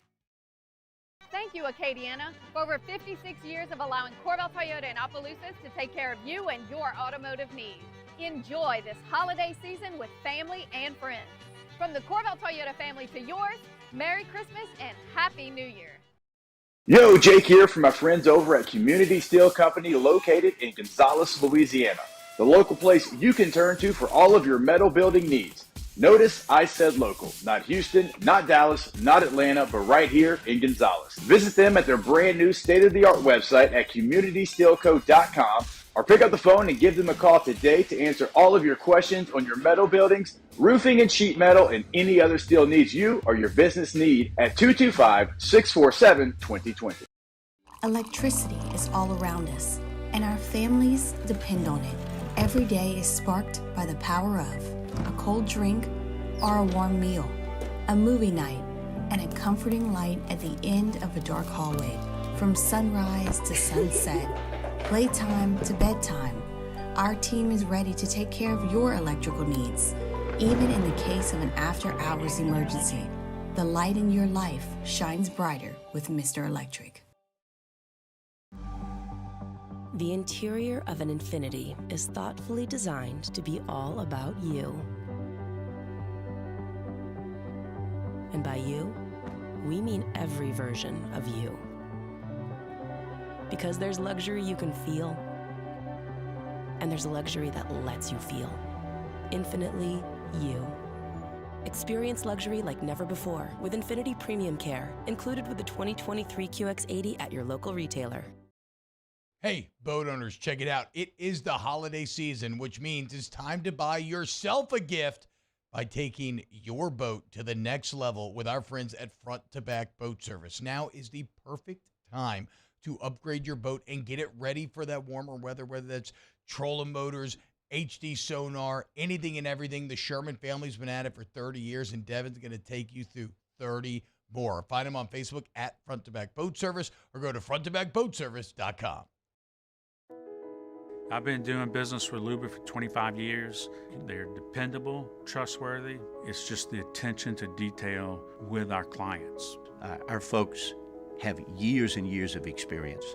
[SPEAKER 24] Thank you, Acadiana, for over 56 years of allowing Corval Toyota in Opelousas to take care of you and your automotive needs. Enjoy this holiday season with family and friends. From the Corval Toyota family to yours, Merry Christmas and Happy New Year.
[SPEAKER 25] Yo, Jake here from my friends over at Community Steel Company located in Gonzales, Louisiana. The local place you can turn to for all of your metal building needs. Notice I said local, not Houston, not Dallas, not Atlanta, but right here in Gonzales. Visit them at their brand new state-of-the-art website at communitysteelco.com or pick up the phone and give them a call today to answer all of your questions on your metal buildings, roofing and sheet metal, and any other steel needs you or your business need at 225-647-2020.
[SPEAKER 1] Electricity is all around us, and our families depend on it. Every day is sparked by the power of a cold drink or a warm meal, a movie night, and a comforting light at the end of a dark hallway. From sunrise to sunset, playtime to bedtime, our team is ready to take care of your electrical needs. Even in the case of an after-hours emergency, the light in your life shines brighter with Mr. Electric.
[SPEAKER 13] The interior of an Infiniti is thoughtfully designed to be all about you. And by you, we mean every version of you. Because there's luxury you can feel, and there's luxury that lets you feel. Infinitely you. Experience luxury like never before with Infiniti Premium Care, included with the 2023 QX80 at your local retailer.
[SPEAKER 21] Hey, boat owners, check it out. It is the holiday season, which means it's time to buy yourself a gift by taking your boat to the next level with our friends at Front to Back Boat Service. Now is the perfect time to upgrade your boat and get it ready for that warmer weather, whether that's trolling motors, HD sonar, anything and everything. The Sherman family's been at it for 30 years, and Devin's going to take you through 30 more. Find them on Facebook at Front to Back Boat Service or go to fronttobackboatservice.com.
[SPEAKER 10] I've been doing business with Luba for 25 years. They're dependable, trustworthy. It's just the attention to detail with our clients.
[SPEAKER 11] Our folks have years and years of experience.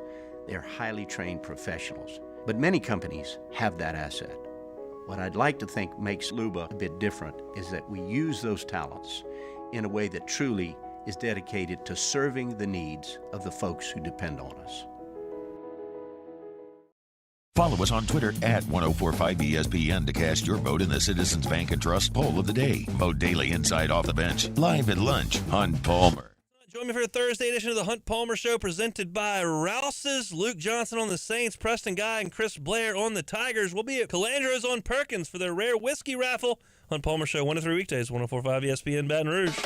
[SPEAKER 11] They're highly trained professionals, but many companies have that asset. What I'd like to think makes Luba a bit different is that we use those talents in a way that truly is dedicated to serving the needs of the folks who depend on us.
[SPEAKER 3] Follow us on Twitter at 1045ESPN to cast your vote in the Citizens Bank and Trust poll of the day. Vote daily inside Off the Bench, live at lunch on Palmer.
[SPEAKER 4] Join me for a Thursday edition of the Hunt Palmer Show, presented by Rouse's. Luke Johnson on the Saints, Preston Guy and Chris Blair on the Tigers. We'll be at Calandro's on Perkins for their rare whiskey raffle. Hunt Palmer Show, 1 to 3 weekdays, 1045 ESPN Baton Rouge.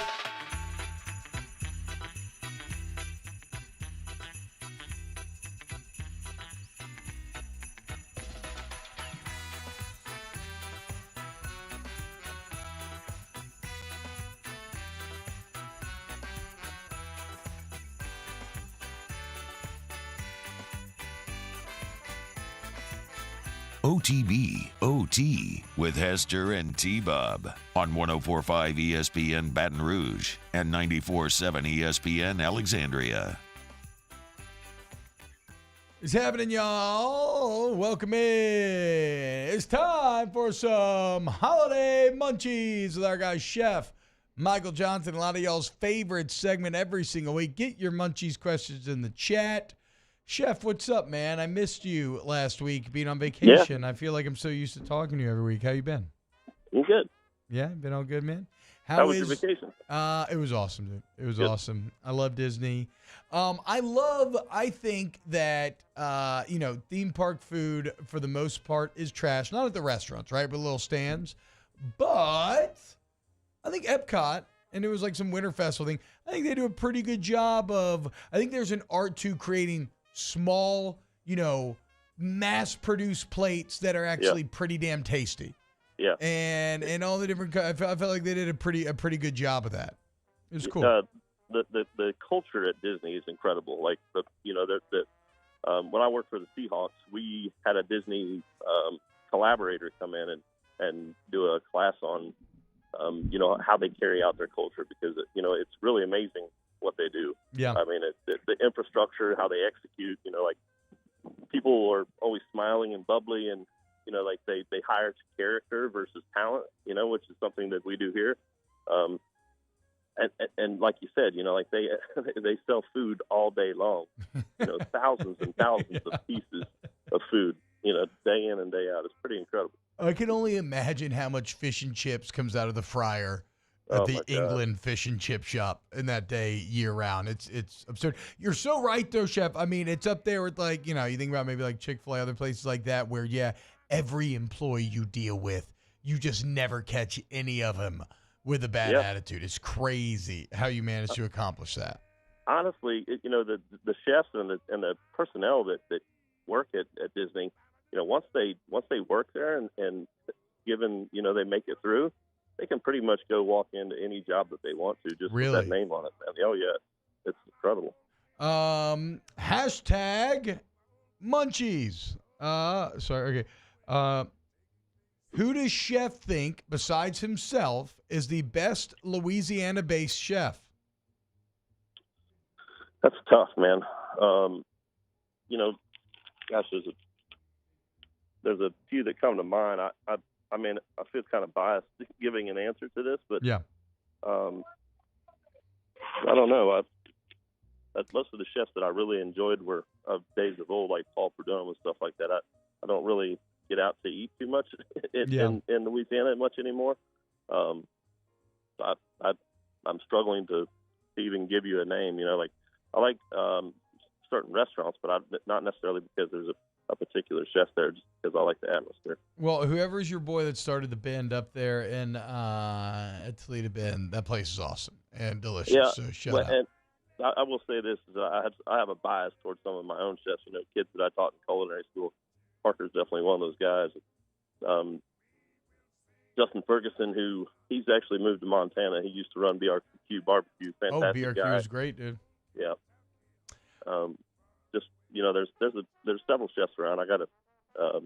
[SPEAKER 3] OTB, OT, with Hester and T-Bob on 104.5 ESPN Baton Rouge and 94.7 ESPN Alexandria.
[SPEAKER 21] It's happening, y'all. Welcome in. It's time for some holiday munchies with our guy, Chef Michael Johnson. A lot of y'all's favorite segment every single week. Get your munchies questions in the chat. Chef, what's up, man? I missed you last week being on vacation. Yeah. I feel like I'm so used to talking to you every week. How you been?
[SPEAKER 9] I'm good.
[SPEAKER 21] Yeah, been all good, man?
[SPEAKER 9] How was your vacation?
[SPEAKER 21] It was awesome, dude. It was awesome. I love Disney. I think that, theme park food for the most part is trash. Not at the restaurants, right? But little stands. But I think Epcot, and it was like some winter festival thing, I think they do a pretty good job of, I think there's an art to creating small, mass-produced plates that are actually pretty damn tasty.
[SPEAKER 9] Yeah.
[SPEAKER 21] And all the different, I felt like they did a pretty good job of that. It was cool.
[SPEAKER 9] The culture at Disney is incredible. Like when I worked for the Seahawks, we had a Disney collaborator come in and do a class on how they carry out their culture, because it's really amazing what they do.
[SPEAKER 21] Yeah.
[SPEAKER 9] I mean, the infrastructure, how they execute, people are always smiling and bubbly, and, they hire to character versus talent, which is something that we do here. And like you said, they sell food all day long, thousands and thousands of pieces of food, day in and day out. It's pretty incredible.
[SPEAKER 21] I can only imagine how much fish and chips comes out of the fryer at the England fish and chip shop in that day year round. It's absurd. You're so right though, Chef. I mean, it's up there with you think about maybe like Chick-fil-A, other places like that where, every employee you deal with, you just never catch any of them with a bad attitude. It's crazy how you manage to accomplish that.
[SPEAKER 9] Honestly, the chefs and the personnel that work at Disney, once they work there and given, they make it through, they can pretty much go walk into any job that they want to, just with that name on it. Man. Oh, yeah. It's incredible.
[SPEAKER 21] Hashtag munchies. Okay. Who does Chef think, besides himself, is the best Louisiana-based chef?
[SPEAKER 9] That's tough, man. There's a few that come to mind. I mean, I feel kind of biased giving an answer to this, but I don't know. Most of the chefs that I really enjoyed were of days of old, like Paul Prudhomme and stuff like that. I don't really get out to eat too much in Louisiana much anymore. I'm struggling to even give you a name. I like certain restaurants, but not necessarily because there's a particular chef there, just because I like the atmosphere.
[SPEAKER 21] Well, whoever's your boy that started the bend up there in at Toledo Bend, that place is awesome and delicious.
[SPEAKER 9] Yeah,
[SPEAKER 21] so shout out.
[SPEAKER 9] And I will say this: is I have a bias towards some of my own chefs. Kids that I taught in culinary school. Parker's definitely one of those guys. Justin Ferguson, he's actually moved to Montana. He used to run BRQ Barbecue. Fantastic guy.
[SPEAKER 21] BRQ is great, dude.
[SPEAKER 9] Yeah. There's several chefs around. I got a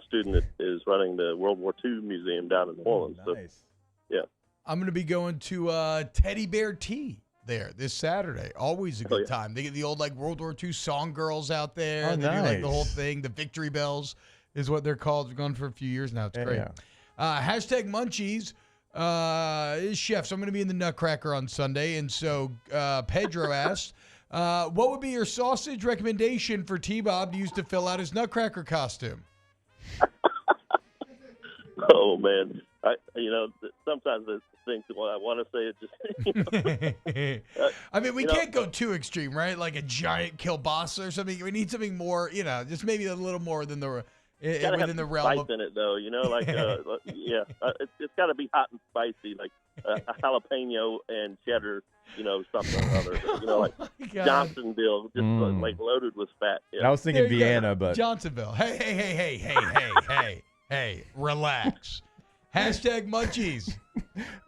[SPEAKER 9] student that is running the World War II Museum down in New Orleans.
[SPEAKER 21] Nice.
[SPEAKER 9] So, yeah.
[SPEAKER 21] I'm going to be going to Teddy Bear Tea there this Saturday. Always a good time. They get the old World War II song girls out there.
[SPEAKER 6] Oh,
[SPEAKER 21] they
[SPEAKER 6] nice.
[SPEAKER 21] do the whole thing. The Victory Bells is what they're called. We've gone for a few years now. It's great.
[SPEAKER 6] Yeah.
[SPEAKER 21] Hashtag munchies. Chef, so I'm going to be in the Nutcracker on Sunday, and so Pedro asked, what would be your sausage recommendation for T-Bob to use to fill out his Nutcracker costume?
[SPEAKER 9] Oh, man. Sometimes the things I want to say it just.
[SPEAKER 21] I mean, we can't go too extreme, right? Like a giant kielbasa or something. We need something more, just maybe a little more than the within the realm
[SPEAKER 9] of. In it though, it's got to be hot and spicy, like a jalapeno and cheddar, something or other. Like Johnsonville, just like loaded with fat. Yeah.
[SPEAKER 6] I was thinking Vienna, but
[SPEAKER 21] Johnsonville. Hey, relax. Hashtag munchies.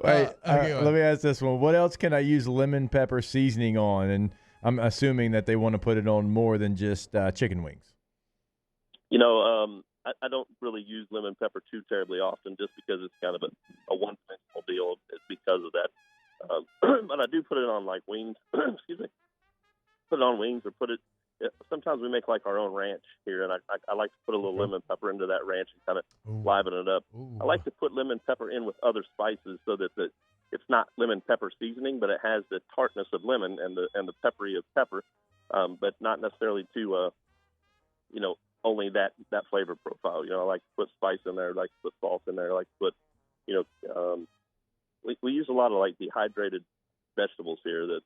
[SPEAKER 6] Wait, let me ask this one. What else can I use lemon pepper seasoning on? And I'm assuming that they want to put it on more than just chicken wings.
[SPEAKER 9] I don't really use lemon pepper too terribly often just because it's kind of a one-dimensional deal. It's because of that. But I do put it on, like, wings. Excuse me. Put it on wings or put it – sometimes we make, like, our own ranch here, and I like to put a little lemon pepper into that ranch and kind of liven it up.
[SPEAKER 21] Ooh.
[SPEAKER 9] I like to put lemon pepper in with other spices so that it's not lemon pepper seasoning, but it has the tartness of lemon and the peppery of pepper, but not necessarily to only that flavor profile. I like to put spice in there, I like to put salt in there, I like to put, we use a lot of like dehydrated vegetables here that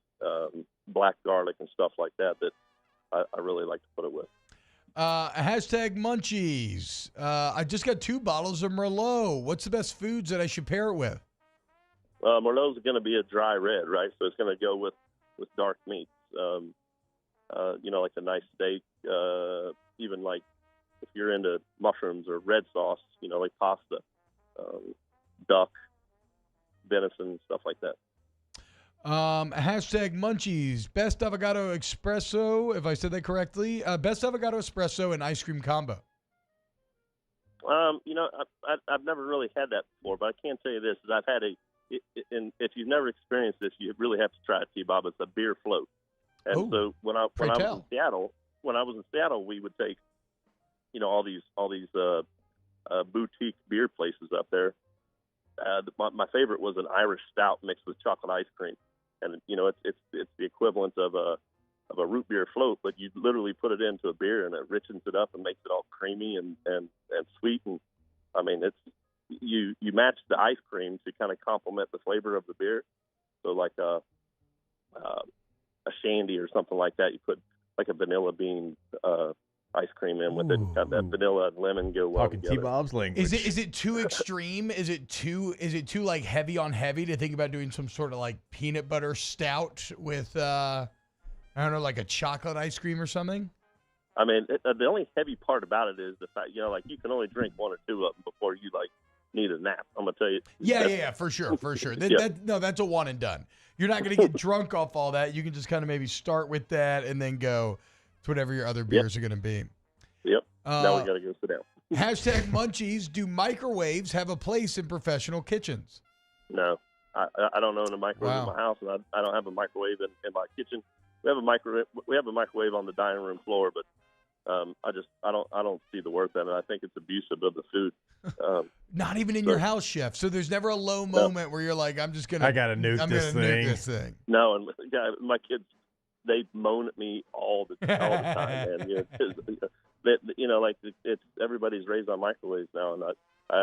[SPEAKER 9] black garlic and stuff like that I really like to put it with.
[SPEAKER 21] Hashtag munchies. I just got 2 bottles of Merlot. What's the best foods that I should pair it with?
[SPEAKER 9] Merlot's going to be a dry red, right? So it's going to go with dark meats. Like a nice steak, even like if you're into mushrooms or red sauce, like pasta, duck, venison, stuff like that.
[SPEAKER 21] Hashtag munchies. Best avocado espresso, if I said that correctly. Best avocado espresso and ice cream combo.
[SPEAKER 9] I've never really had that before, but I can tell you this: is I've had and if you've never experienced this, you really have to try it, T-Bob. It's a beer float. And so when I was in Seattle, we would take, all these boutique beer places up there. My favorite was an Irish stout mixed with chocolate ice cream, and it's the equivalent of a root beer float, but you literally put it into a beer and it richens it up and makes it all creamy and sweet. And I mean, it's you match the ice cream to kind of complement the flavor of the beer. So like a shandy or something like that, you put like a vanilla bean ice cream in with it. Got that vanilla and lemon go well together.
[SPEAKER 6] T-Bob's language.
[SPEAKER 21] Is it too extreme? Is it too like heavy on heavy to think about doing some sort of like peanut butter stout with I don't know, like a chocolate ice cream or something?
[SPEAKER 9] I mean, the only heavy part about it is the fact, like you can only drink 1 or 2 of them before you like need a nap. I'm gonna tell you.
[SPEAKER 21] Yeah, for sure. That's a one and done. You're not gonna get drunk off all that. You can just kind of maybe start with that and then go to whatever your other beers are gonna be.
[SPEAKER 9] Yep. Now we gotta go sit down.
[SPEAKER 21] Hashtag munchies. Do microwaves have a place in professional kitchens?
[SPEAKER 9] No, I don't own a microwave in my house, and I don't have a microwave in my kitchen. We have a microwave on the dining room floor, but I don't see the worth in it. I think it's abusive of the food.
[SPEAKER 21] Not even in your house, chef. So there's never a low moment where you're like, I gotta nuke this thing.
[SPEAKER 9] No, and my kids, they moan at me all the time, man. It's everybody's raised on microwaves now, and I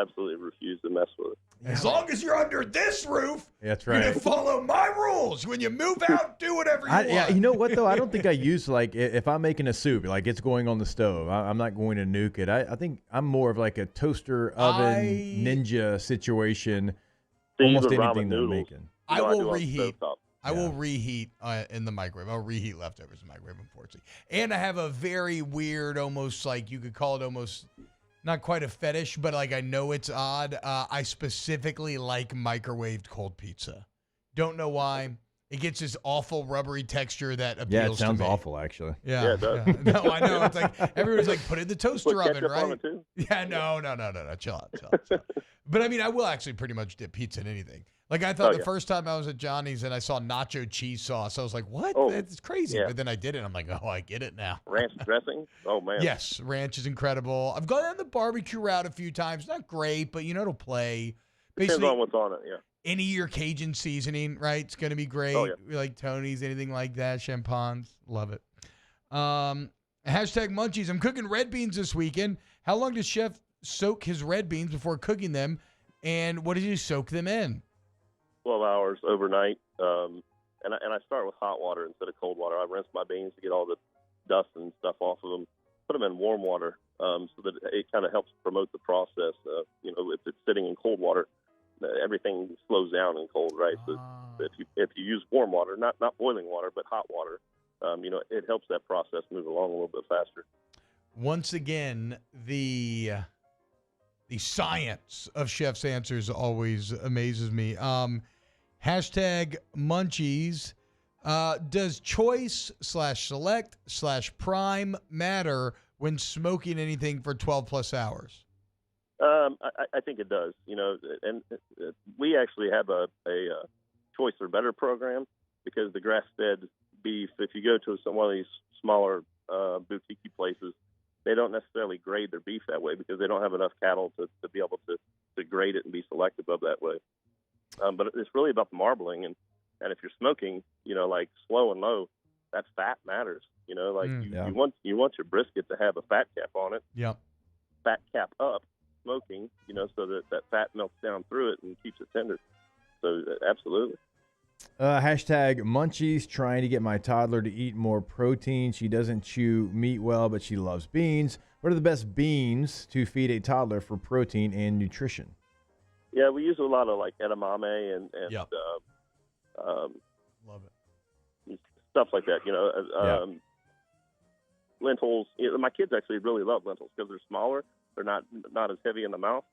[SPEAKER 9] absolutely refuse to mess with it.
[SPEAKER 21] As long as you're under this roof,
[SPEAKER 6] that's right.
[SPEAKER 21] You can follow my rules. When you move out, do whatever you want.
[SPEAKER 6] Yeah, you know what though? I don't think I use if I'm making a soup, like it's going on the stove. I'm not going to nuke it. I think I'm more of like a toaster oven ninja situation. Almost anything that I'm making.
[SPEAKER 21] I will reheat. I will reheat in the microwave. I'll reheat leftovers in the microwave, unfortunately. And I have a very weird, almost like you could call it almost not quite a fetish, but like I know it's odd. I specifically like microwaved cold pizza. Don't know why. It gets this awful rubbery texture that appeals to me.
[SPEAKER 6] Yeah, it sounds awful, actually.
[SPEAKER 21] Yeah, it does. No, I know. It's like everyone's like, put it in the toaster oven, right? Yeah, no. Chill out. But I mean, I will actually pretty much dip pizza in anything. Like I thought the first time I was at Johnny's and I saw nacho cheese sauce, I was like, what? That's crazy. Yeah. But then I did it. I'm like, oh, I get it now.
[SPEAKER 9] Ranch dressing? Oh, man.
[SPEAKER 21] Yes, ranch is incredible. I've gone down the barbecue route a few times. Not great, but it'll play. Basically,
[SPEAKER 9] Depends on what's on it, yeah.
[SPEAKER 21] any of your Cajun seasoning, right? It's going to be great.
[SPEAKER 9] Oh, yeah.
[SPEAKER 21] Like Tony's, anything like that. Champagnes. Love it. Hashtag munchies. I'm cooking red beans this weekend. How long does Chef soak his red beans before cooking them? And what does he soak them in?
[SPEAKER 9] 12 hours overnight. And I start with hot water instead of cold water. I rinse my beans to get all the dust and stuff off of them. Put them in warm water so that it kind of helps promote the process. If it's sitting in cold water, everything slows down in cold, right? So if you use warm water, not boiling water, but hot water, it helps that process move along a little bit faster.
[SPEAKER 21] Once again, the science of Chef's answers always amazes me. Hashtag munchies. Does choice /select /prime matter when smoking anything for 12 plus hours?
[SPEAKER 9] I think it does, and we actually have a choice or better program because the grass-fed beef, if you go to one of these smaller boutique places, they don't necessarily grade their beef that way because they don't have enough cattle to be able to grade it and be selective of that way. But it's really about the marbling, and if you're smoking, like slow and low, that fat matters. You want your brisket to have a fat cap on it.
[SPEAKER 21] Yep.
[SPEAKER 9] Fat cap up, smoking, so that fat melts down through it and keeps it tender. So absolutely.
[SPEAKER 6] Hashtag munchies, trying to get my toddler to eat more protein. She doesn't chew meat well, but she loves beans. What are the best beans to feed a toddler for protein and nutrition?
[SPEAKER 9] Yeah, we use a lot of like edamame and
[SPEAKER 21] yep. Love it.
[SPEAKER 9] Stuff like that. Lentils. My kids actually really love lentils because they're smaller. They're not as heavy in the mouth.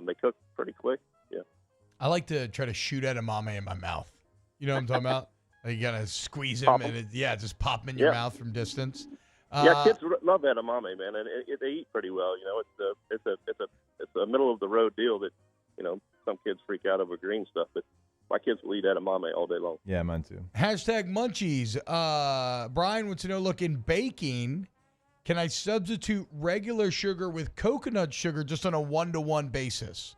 [SPEAKER 9] They cook pretty quick. Yeah.
[SPEAKER 21] I like to try to shoot edamame in my mouth. You know what I'm talking about? Like you gotta squeeze them and just pop them in your mouth from distance.
[SPEAKER 9] Kids love edamame, man, and they eat pretty well. It's a middle of the road deal that some kids freak out over green stuff, but my kids will eat edamame all day long.
[SPEAKER 6] Yeah, mine too.
[SPEAKER 21] Hashtag munchies. Brian wants to know, look, in baking, can I substitute regular sugar with coconut sugar just on a 1-to-1 basis?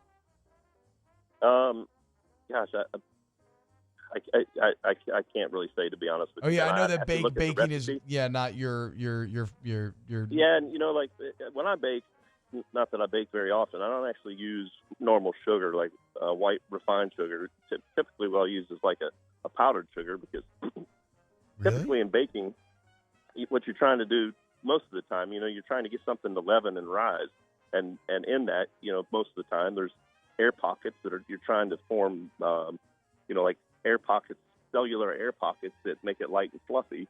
[SPEAKER 9] Gosh, I can't really say, to be honest with you.
[SPEAKER 21] Oh yeah, I know that baking is not your.
[SPEAKER 9] Yeah, and like when I bake, not that I bake very often, I don't actually use normal sugar like white refined sugar. Typically, what I'll use is like a powdered sugar because typically in baking, what you're trying to do most of the time, you're trying to get something to leaven and rise, and in that, most of the time there's air pockets that you're trying to form, like air pockets, cellular air pockets that make it light and fluffy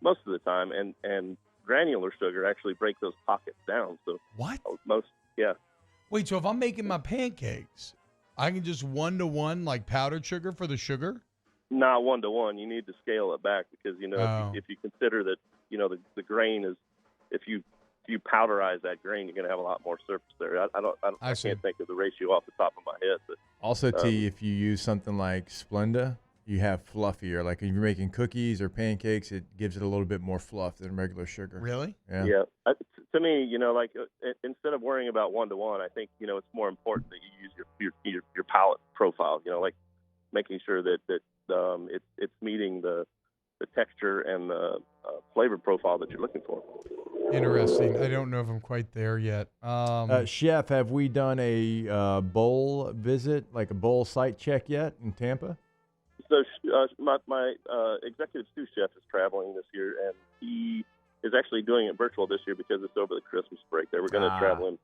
[SPEAKER 9] most of the time, and granular sugar actually break those pockets down. So
[SPEAKER 21] what? Wait, so if I'm making my pancakes, I can just 1-to-1 like powdered sugar for the sugar?
[SPEAKER 9] Not 1-to-1. You need to scale it back because if you consider that the grain is, if you powderize that grain, you're going to have a lot more surface there. I can't think of the ratio off the top of my head. But
[SPEAKER 6] also, T, if you use something like Splenda, you have fluffier. Like if you're making cookies or pancakes, it gives it a little bit more fluff than regular sugar.
[SPEAKER 21] Really?
[SPEAKER 6] Yeah.
[SPEAKER 9] Yeah. To me, instead of worrying about 1-to-1, I think it's more important that you use your palate profile. Like making sure that it's meeting the texture and the flavor profile that you're looking for.
[SPEAKER 21] Interesting. I don't know if I'm quite there yet.
[SPEAKER 6] Chef, have we done a bowl visit, like a bowl site check yet in Tampa?
[SPEAKER 9] So my executive sous chef is traveling this year, and he is actually doing it virtual this year because it's over the Christmas break. They were going to travel in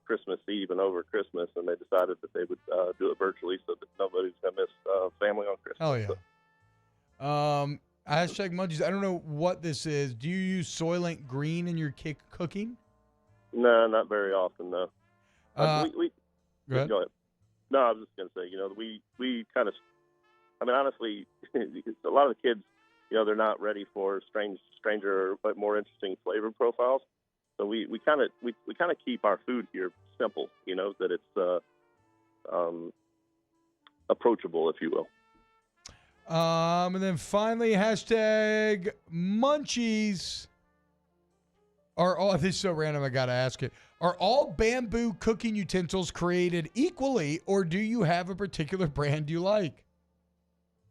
[SPEAKER 9] Christmas Eve and over Christmas, and they decided that they would do it virtually so that nobody's going to miss family on Christmas.
[SPEAKER 21] Oh, yeah.
[SPEAKER 9] So.
[SPEAKER 21] Hashtag munchies. I don't know what this is. Do you use Soylent Green in your cooking?
[SPEAKER 9] No, not very often, no.
[SPEAKER 21] Go ahead.
[SPEAKER 9] Go ahead. No, I was just going to say, we kind of, honestly, a lot of the kids, they're not ready for stranger but more interesting flavor profiles. So we kind of keep our food here simple, that it's approachable, if you will. And
[SPEAKER 21] then finally, hashtag munchies. This is so random, I got to ask it. Are all bamboo cooking utensils created equally, or do you have a particular brand you like?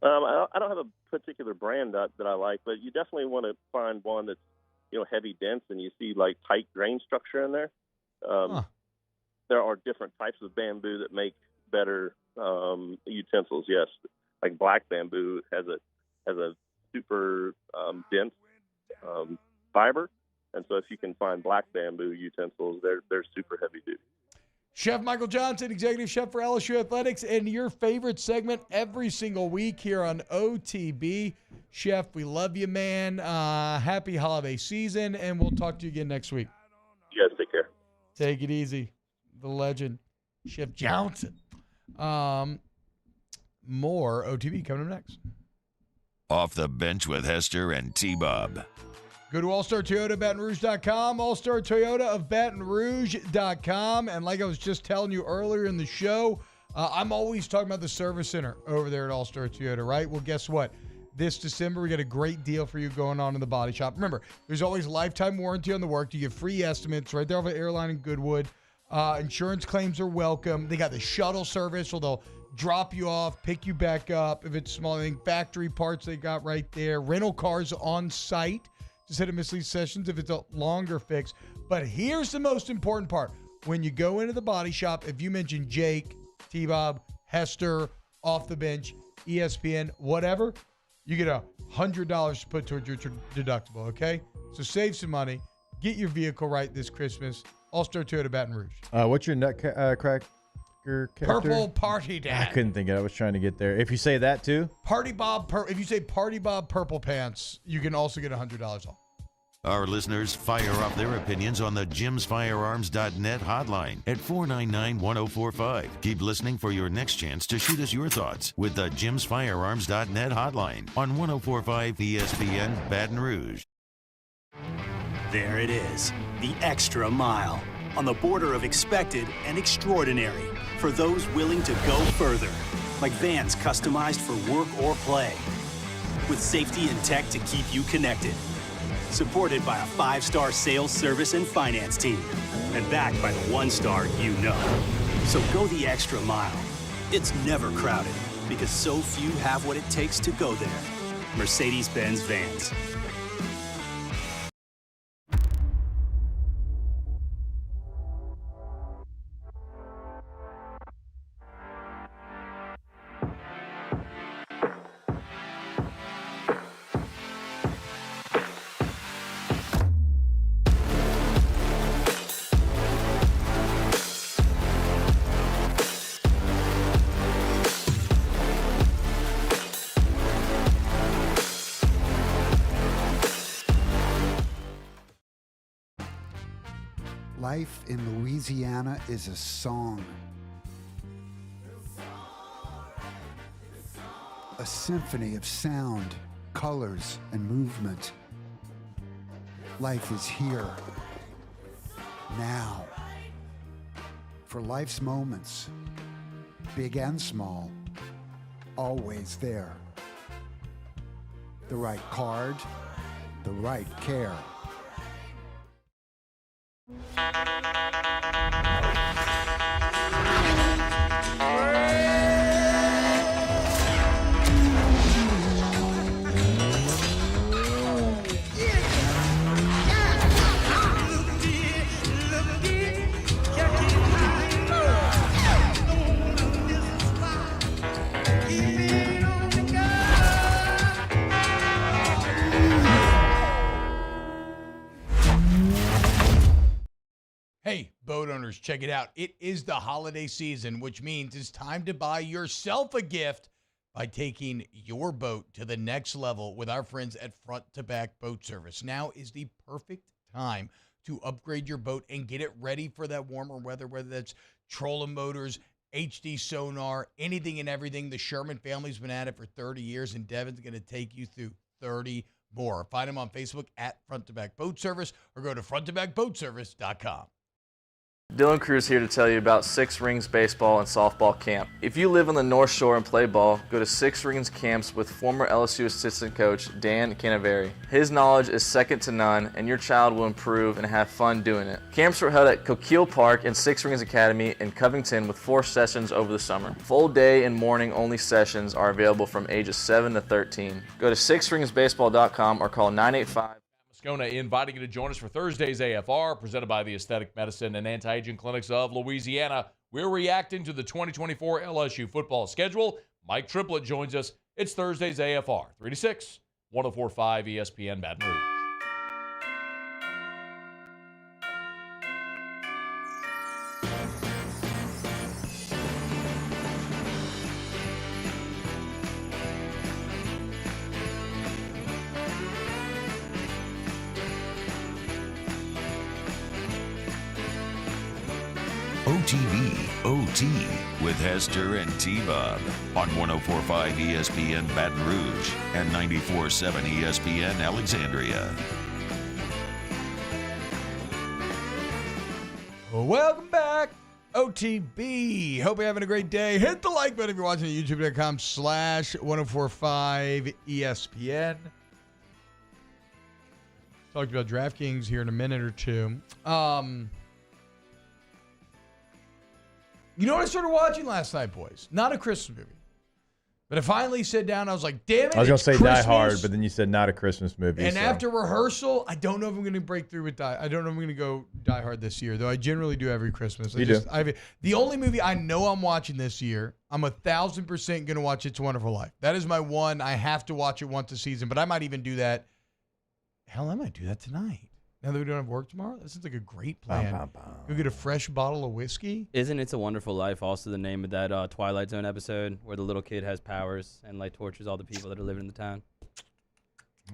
[SPEAKER 9] I don't have a particular brand that I like, but you definitely want to find one that's, heavy, dense, and you see like tight grain structure in there. There are different types of bamboo that make better utensils. Yes, like black bamboo has a super dense fiber, and so if you can find black bamboo utensils, they're super heavy duty.
[SPEAKER 21] Chef Michael Johnson, executive chef for LSU Athletics, and your favorite segment every single week here on OTB. Chef, we love you, man. Happy holiday season, and we'll talk to you again next week.
[SPEAKER 9] You guys take care.
[SPEAKER 21] Take it easy. The legend, Chef Johnson. More OTB coming up next.
[SPEAKER 3] Off the Bench with Hester and T-Bob.
[SPEAKER 21] Go to allstartoyotabatonrouge.com, All-Star Toyota of Baton Rouge.com. And like I was just telling you earlier in the show, I'm always talking about the service center over there at All-Star Toyota, right? Well, guess what? This December, we got a great deal for you going on in the body shop. Remember, there's always lifetime warranty on the work. You get free estimates right there off of Airline and Goodwood. Insurance claims are welcome. They got the shuttle service, where they'll drop you off, pick you back up. If it's small, factory parts they got right there. Rental cars on site. Just hit a mislead sessions if it's a longer fix. But here's the most important part. When you go into the body shop, if you mention Jake, T-Bob, Hester, Off the Bench, ESPN, whatever, you get $100 to put towards your deductible, okay? So save some money. Get your vehicle right this Christmas. All-Star Toyota Baton Rouge.
[SPEAKER 6] What's your nutcracker character?
[SPEAKER 21] Purple Party Dad.
[SPEAKER 6] I couldn't think of it. I was trying to get there. If you say that too?
[SPEAKER 21] Party Bob. If you say Party Bob Purple Pants, you can also get $100 off.
[SPEAKER 3] Our listeners fire off their opinions on the jimsfirearms.net hotline at 499-1045. Keep listening for your next chance to shoot us your thoughts with the jimsfirearms.net hotline on 1045 ESPN Baton Rouge.
[SPEAKER 7] There it is, the extra mile, on the border of expected and extraordinary for those willing to go further, like vans customized for work or play, with safety and tech to keep you connected. Supported by a 5-star sales, service, and finance team. And backed by the 1-star you know. So go the extra mile. It's never crowded because so few have what it takes to go there. Mercedes-Benz Vans.
[SPEAKER 8] Life in Louisiana is a song. A symphony of sound, colors, and movement. Life is here, now. For life's moments, big and small, always there. The right card, the right care.
[SPEAKER 21] Hey, boat owners, check it out. It is the holiday season, which means it's time to buy yourself a gift by taking your boat to the next level with our friends at Front to Back Boat Service. Now is the perfect time to upgrade your boat and get it ready for that warmer weather, whether that's trolling motors, HD sonar, anything and everything. The Sherman family's been at it for 30 years, and Devin's going to take you through 30 more. Find them on Facebook at Front to Back Boat Service or go to fronttobackboatservice.com.
[SPEAKER 5] Dylan Cruz here to tell you about Six Rings Baseball and Softball Camp. If you live on the North Shore and play ball, go to Six Rings Camps with former LSU assistant coach Dan Canaveri. His knowledge is second to none, and your child will improve and have fun doing it. Camps were held at Coquille Park and Six Rings Academy in Covington with 4 sessions over the summer. Full day and morning only sessions are available from ages 7 to 13. Go to sixringsbaseball.com or call 985.
[SPEAKER 12] Moscona inviting you to join us for Thursday's AFR, presented by the Aesthetic Medicine and Anti-Aging Clinics of Louisiana. We're reacting to the 2024 LSU football schedule. Mike Triplett joins us. It's Thursday's AFR, 3 to 6, 104.5 ESPN Baton Rouge.
[SPEAKER 3] OTB OT with Hester and T-Bob on 104.5 ESPN Baton Rouge and 94.7 ESPN Alexandria.
[SPEAKER 21] Welcome back, OTB. Hope you're having a great day. Hit the like button if you're watching at youtube.com/1045 ESPN. Talked about DraftKings here in a minute or two. You know what I started watching last night, boys? Not a Christmas movie. But I finally sat down. I was like, damn it.
[SPEAKER 6] I was going to say
[SPEAKER 21] Christmas.
[SPEAKER 6] Die Hard, but then you said not a Christmas movie.
[SPEAKER 21] And after rehearsal, I don't know if I'm going to break through with I don't know if I'm going to go Die Hard this year, though I generally do every Christmas. The only movie I know I'm watching this year, I'm 1,000% going to watch It's a Wonderful Life. That is my one. I have to watch it once a season, but I might even do that. Hell, I might do that tonight. Now that we don't have work tomorrow, that sounds like a great plan. Go get a fresh bottle of whiskey.
[SPEAKER 2] Isn't It's a Wonderful Life also the name of that Twilight Zone episode where the little kid has powers and like tortures all the people that are living in the town?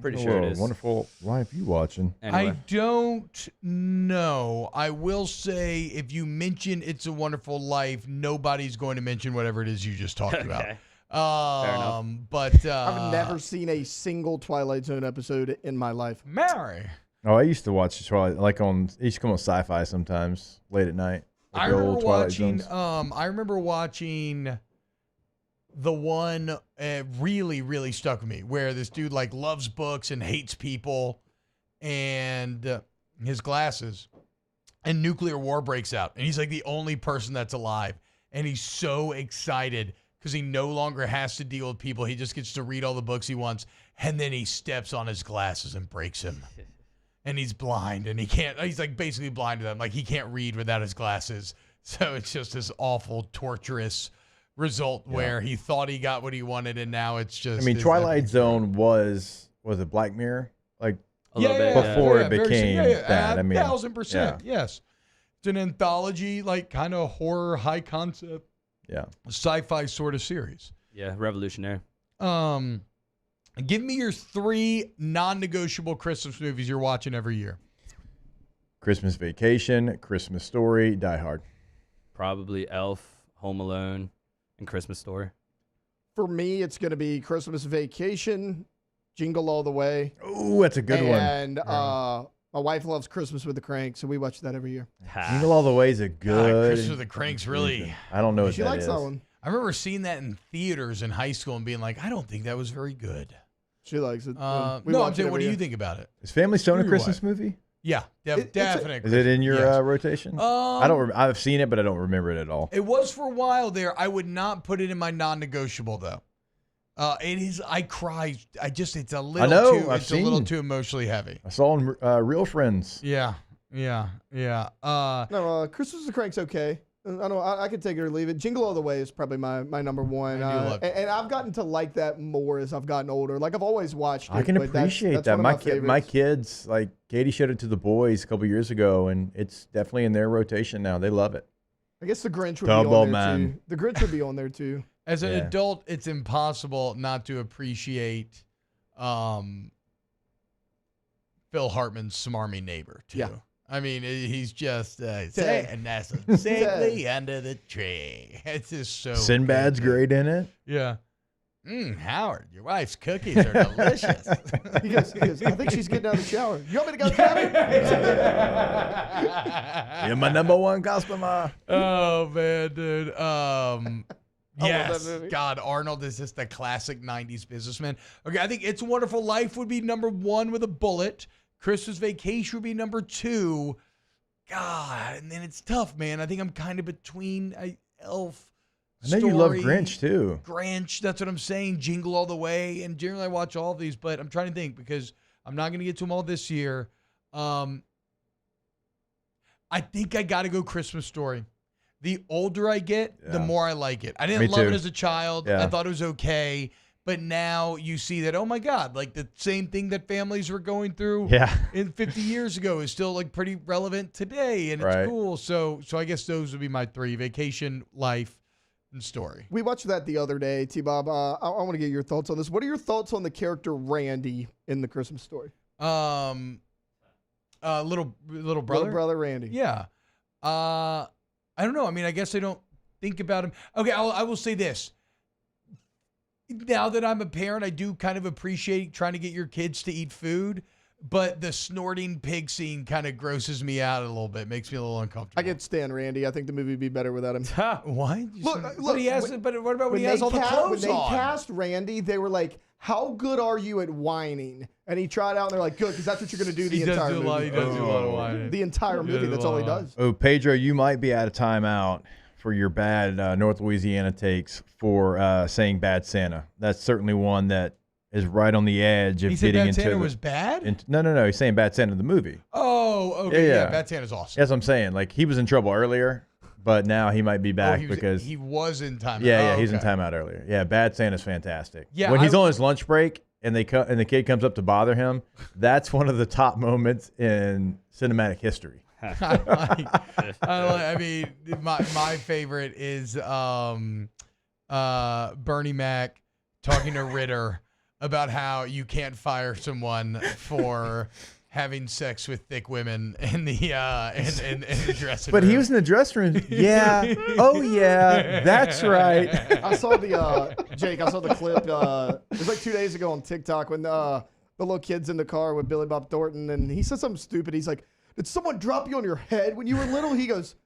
[SPEAKER 2] Pretty sure it is.
[SPEAKER 6] Wonderful Life you watching?
[SPEAKER 21] Anyway. I don't know. I will say if you mention It's a Wonderful Life, nobody's going to mention whatever it is you just talked about.
[SPEAKER 2] Fair enough.
[SPEAKER 21] But
[SPEAKER 14] I've never seen a single Twilight Zone episode in my life.
[SPEAKER 21] Mary.
[SPEAKER 6] Oh, I used to watch Twilight, like it used to come on Sci-Fi sometimes late at night. Like
[SPEAKER 21] I remember watching the one really, really stuck with me, where this dude like loves books and hates people, and his glasses, and nuclear war breaks out, and he's like the only person that's alive, and he's so excited because he no longer has to deal with people. He just gets to read all the books he wants, and then he steps on his glasses and breaks him. And he's blind, and he's like basically blind to them. Like he can't read without his glasses. So it's just this awful, torturous result where he thought he got what he wanted, and now it's just.
[SPEAKER 6] I mean, Twilight Zone was it Black Mirror? Like
[SPEAKER 2] a little bit
[SPEAKER 6] before it became that. I mean,
[SPEAKER 21] 1,000%. Yes. It's an anthology, like kind of horror, high concept, sci-fi sort of series.
[SPEAKER 2] Yeah, revolutionary.
[SPEAKER 21] Give me your 3 non-negotiable Christmas movies you're watching every year.
[SPEAKER 6] Christmas Vacation, Christmas Story, Die Hard.
[SPEAKER 2] Probably Elf, Home Alone, and Christmas Story.
[SPEAKER 14] For me, it's going to be Christmas Vacation, Jingle All the Way.
[SPEAKER 6] Ooh, that's a good one.
[SPEAKER 14] And my wife loves Christmas with the Cranks, so we watch that every year.
[SPEAKER 6] Jingle All the Way is a good.
[SPEAKER 21] Christmas with the Cranks, really.
[SPEAKER 6] I don't know what
[SPEAKER 14] she
[SPEAKER 6] that
[SPEAKER 14] likes
[SPEAKER 6] is.
[SPEAKER 14] that one.
[SPEAKER 21] I remember seeing that in theaters in high school and being like, I don't think that was very good.
[SPEAKER 14] She likes it.
[SPEAKER 21] No, I'm saying, what do you think about it?
[SPEAKER 6] Is Family Stone a Christmas movie?
[SPEAKER 21] Yeah, definitely.
[SPEAKER 6] Is it in your rotation? I don't. I've seen it, but I don't remember it at all.
[SPEAKER 21] It was for a while there. I would not put it in my non-negotiable though. It is. I cry. It's a little.
[SPEAKER 6] I know.
[SPEAKER 21] Too, it's a little too emotionally heavy.
[SPEAKER 6] I saw on Real Friends.
[SPEAKER 21] Yeah.
[SPEAKER 14] No, Christmas with the Cranks okay. I could take it or leave it. Jingle All the Way is probably my number one. And I've gotten to like that more as I've gotten older. Like I've always watched it.
[SPEAKER 6] I can appreciate that. My kids, like Katie showed it to the boys a couple years ago, and it's definitely in their rotation now. They love it.
[SPEAKER 14] I guess the Grinch would be on there too. The Grinch would be on there too.
[SPEAKER 21] As an adult, it's impossible not to appreciate Phil Hartman's smarmy neighbor too. Yeah. I mean, he's just saying safely under the tree. It's just so.
[SPEAKER 6] Sinbad's great in it.
[SPEAKER 21] Yeah. Howard, your wife's cookies are delicious.
[SPEAKER 14] He goes, I think she's getting out of the shower. You want me to go get her?
[SPEAKER 6] You're my number one customer.
[SPEAKER 21] Oh, man, dude. Yes.
[SPEAKER 14] that movie.
[SPEAKER 21] God, Arnold is just a classic 90s businessman. Okay, I think It's a Wonderful Life would be number 1 with a bullet. Christmas Vacation would be number 2. God, and then it's tough, man. I think I'm kind of between Elf.
[SPEAKER 6] I know you love Grinch, too.
[SPEAKER 21] Grinch, that's what I'm saying. Jingle All the Way. And generally I watch all of these, but I'm trying to think because I'm not going to get to them all this year. I think I got to go Christmas Story. The older I get, the more I like it. I didn't love it as a child.
[SPEAKER 6] Yeah.
[SPEAKER 21] I thought it was okay. But now you see that, oh, my God, like the same thing that families were going through in 50 years ago is still like pretty relevant today. And it's cool. So I guess those would be my 3: Vacation, Life, and Story.
[SPEAKER 14] We watched that the other day, T-Bob. I want to get your thoughts on this. What are your thoughts on the character Randy in the Christmas Story?
[SPEAKER 21] Little brother?
[SPEAKER 14] Little brother Randy.
[SPEAKER 21] Yeah. I don't know. I mean, I guess I don't think about him. Okay, I will say this. Now that I'm a parent, I do kind of appreciate trying to get your kids to eat food, but the snorting pig scene kind of grosses me out a little bit, makes me a little uncomfortable.
[SPEAKER 14] I can stand Randy. I think the movie would be better without him.
[SPEAKER 21] Why?
[SPEAKER 14] Look,
[SPEAKER 21] he has, but what about when he has all the clothes
[SPEAKER 14] when
[SPEAKER 21] on?
[SPEAKER 14] they cast Randy, they were like, how good are you at whining? And he tried out, and they're like, good, because that's what you're going to do the entire movie.
[SPEAKER 21] He does do a lot of whining.
[SPEAKER 14] The entire movie, that's all he does.
[SPEAKER 6] Oh, Pedro, you might be out of timeout for your bad North Louisiana takes for saying Bad Santa. That's certainly one that is right on the edge of
[SPEAKER 21] He said
[SPEAKER 6] getting
[SPEAKER 21] Bad
[SPEAKER 6] into
[SPEAKER 21] Santa was bad?
[SPEAKER 6] No. He's saying Bad Santa the movie.
[SPEAKER 21] Oh, okay. Yeah, Bad Santa's awesome.
[SPEAKER 6] That's what I'm saying. Like, he was in trouble earlier, but now he might be back because
[SPEAKER 21] he was in timeout.
[SPEAKER 6] Yeah, he's in timeout earlier. Yeah, Bad Santa's fantastic.
[SPEAKER 21] Yeah,
[SPEAKER 6] when he's on his lunch break and the kid comes up to bother him, that's one of the top moments in cinematic history.
[SPEAKER 21] I mean, my favorite is Bernie Mac talking to Ritter about how you can't fire someone for having sex with thick women in the in the dressing room.
[SPEAKER 6] But he was in the dressing room. Yeah. Oh yeah. That's right.
[SPEAKER 14] I saw Jake. I saw the clip. It was like 2 days ago on TikTok when the little kid's in the car with Billy Bob Thornton, and he said something stupid. He's like, "Did someone drop you on your head when you were little?" He goes,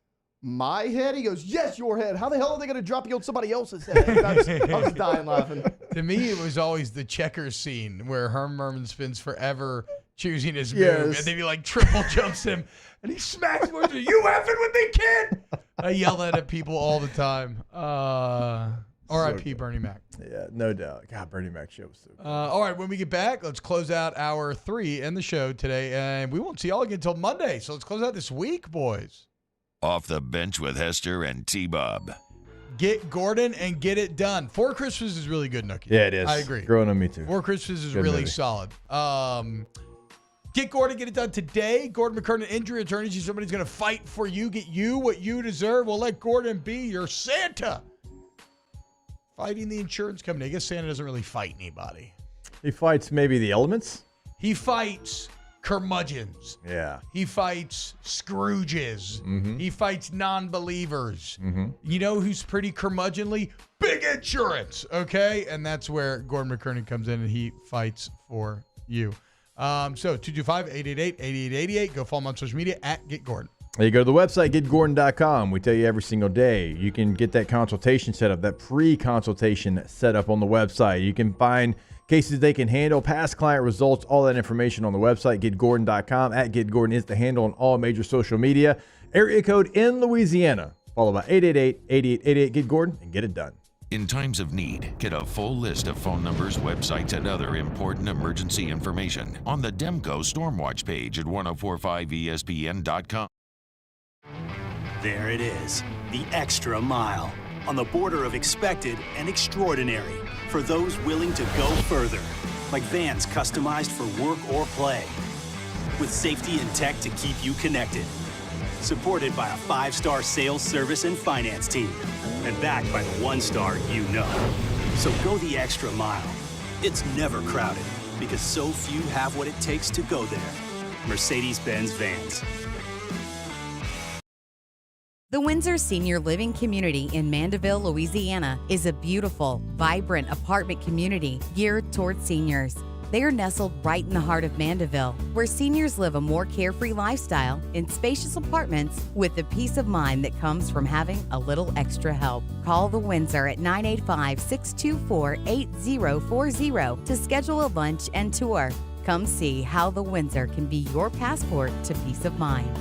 [SPEAKER 14] "My head?" He goes, "Yes, your head. How the hell are they going to drop you on somebody else's head?" I was dying laughing.
[SPEAKER 21] To me, it was always the checkers scene where Herm Merman spends forever choosing his move, and then he like triple jumps him, and he smacks him. You effing with me, kid! I yell that at people all the time. R.I.P. Bernie Mac.
[SPEAKER 6] Yeah, no doubt. God, Bernie Mac show was so good.
[SPEAKER 21] All right, when we get back, let's close out hour 3 in the show today, and we won't see y'all again until Monday. So let's close out this week, boys.
[SPEAKER 3] Off the Bench with Hester and T-Bob.
[SPEAKER 21] Get Gordon and get it done. 4 Christmas is really good, Nookie.
[SPEAKER 6] Yeah, it is.
[SPEAKER 21] I agree.
[SPEAKER 6] Growing on me too.
[SPEAKER 21] 4 Christmas is
[SPEAKER 6] Good
[SPEAKER 21] really
[SPEAKER 6] movie.
[SPEAKER 21] solid. Get Gordon, get it done today. Gordon McKernan, injury attorney. Somebody's going to fight for you, get you what you deserve. We'll let Gordon be your Santa. Fighting the insurance company. I guess Santa doesn't really fight anybody.
[SPEAKER 6] He fights maybe the elements.
[SPEAKER 21] He fights curmudgeons.
[SPEAKER 6] Yeah.
[SPEAKER 21] He fights Scrooges.
[SPEAKER 6] Mm-hmm.
[SPEAKER 21] He fights non-believers.
[SPEAKER 6] Mm-hmm.
[SPEAKER 21] You know who's pretty curmudgeonly? Big insurance, okay? And that's where Gordon McKernan comes in, and he fights for you. So 225-888-8888. Go follow him on social media at Get Gordon.
[SPEAKER 6] You go to the website, getgordon.com. We tell you every single day. You can get that consultation set up, that pre-consultation set up on the website. You can find cases they can handle, past client results, all that information on the website, getgordon.com. At getgordon is the handle on all major social media. Area code in Louisiana, followed by 888-8888. Get Gordon and get it done.
[SPEAKER 3] In times of need, get a full list of phone numbers, websites, and other important emergency information on the Demco Stormwatch page at 1045ESPN.com.
[SPEAKER 7] There it is, the extra mile, on the border of expected and extraordinary, for those willing to go further, like vans customized for work or play, with safety and tech to keep you connected, supported by a 5-star sales, service, and finance team, and backed by the 1-star you know. So go the extra mile. It's never crowded, because so few have what it takes to go there. Mercedes-Benz Vans.
[SPEAKER 16] The Windsor Senior Living Community in Mandeville, Louisiana is a beautiful, vibrant apartment community geared toward seniors. They are nestled right in the heart of Mandeville, where seniors live a more carefree lifestyle in spacious apartments with the peace of mind that comes from having a little extra help. Call the Windsor at 985-624-8040 to schedule a lunch and tour. Come see how the Windsor can be your passport to peace of mind.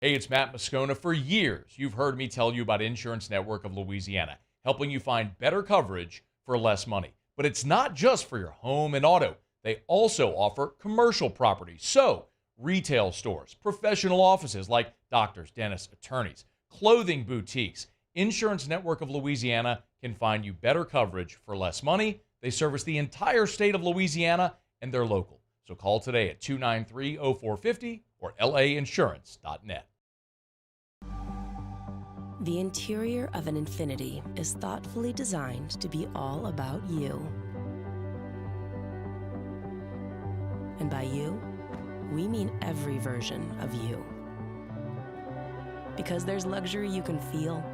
[SPEAKER 12] Hey, it's Matt Moscona. For years, you've heard me tell you about Insurance Network of Louisiana, helping you find better coverage for less money. But it's not just for your home and auto. They also offer commercial property. So, retail stores, professional offices like doctors, dentists, attorneys, clothing boutiques. Insurance Network of Louisiana can find you better coverage for less money. They service the entire state of Louisiana, and they're local. So call today at 293-0450 or lainsurance.net.
[SPEAKER 13] The interior of an Infiniti is thoughtfully designed to be all about you. And by you, we mean every version of you. Because there's luxury you can feel,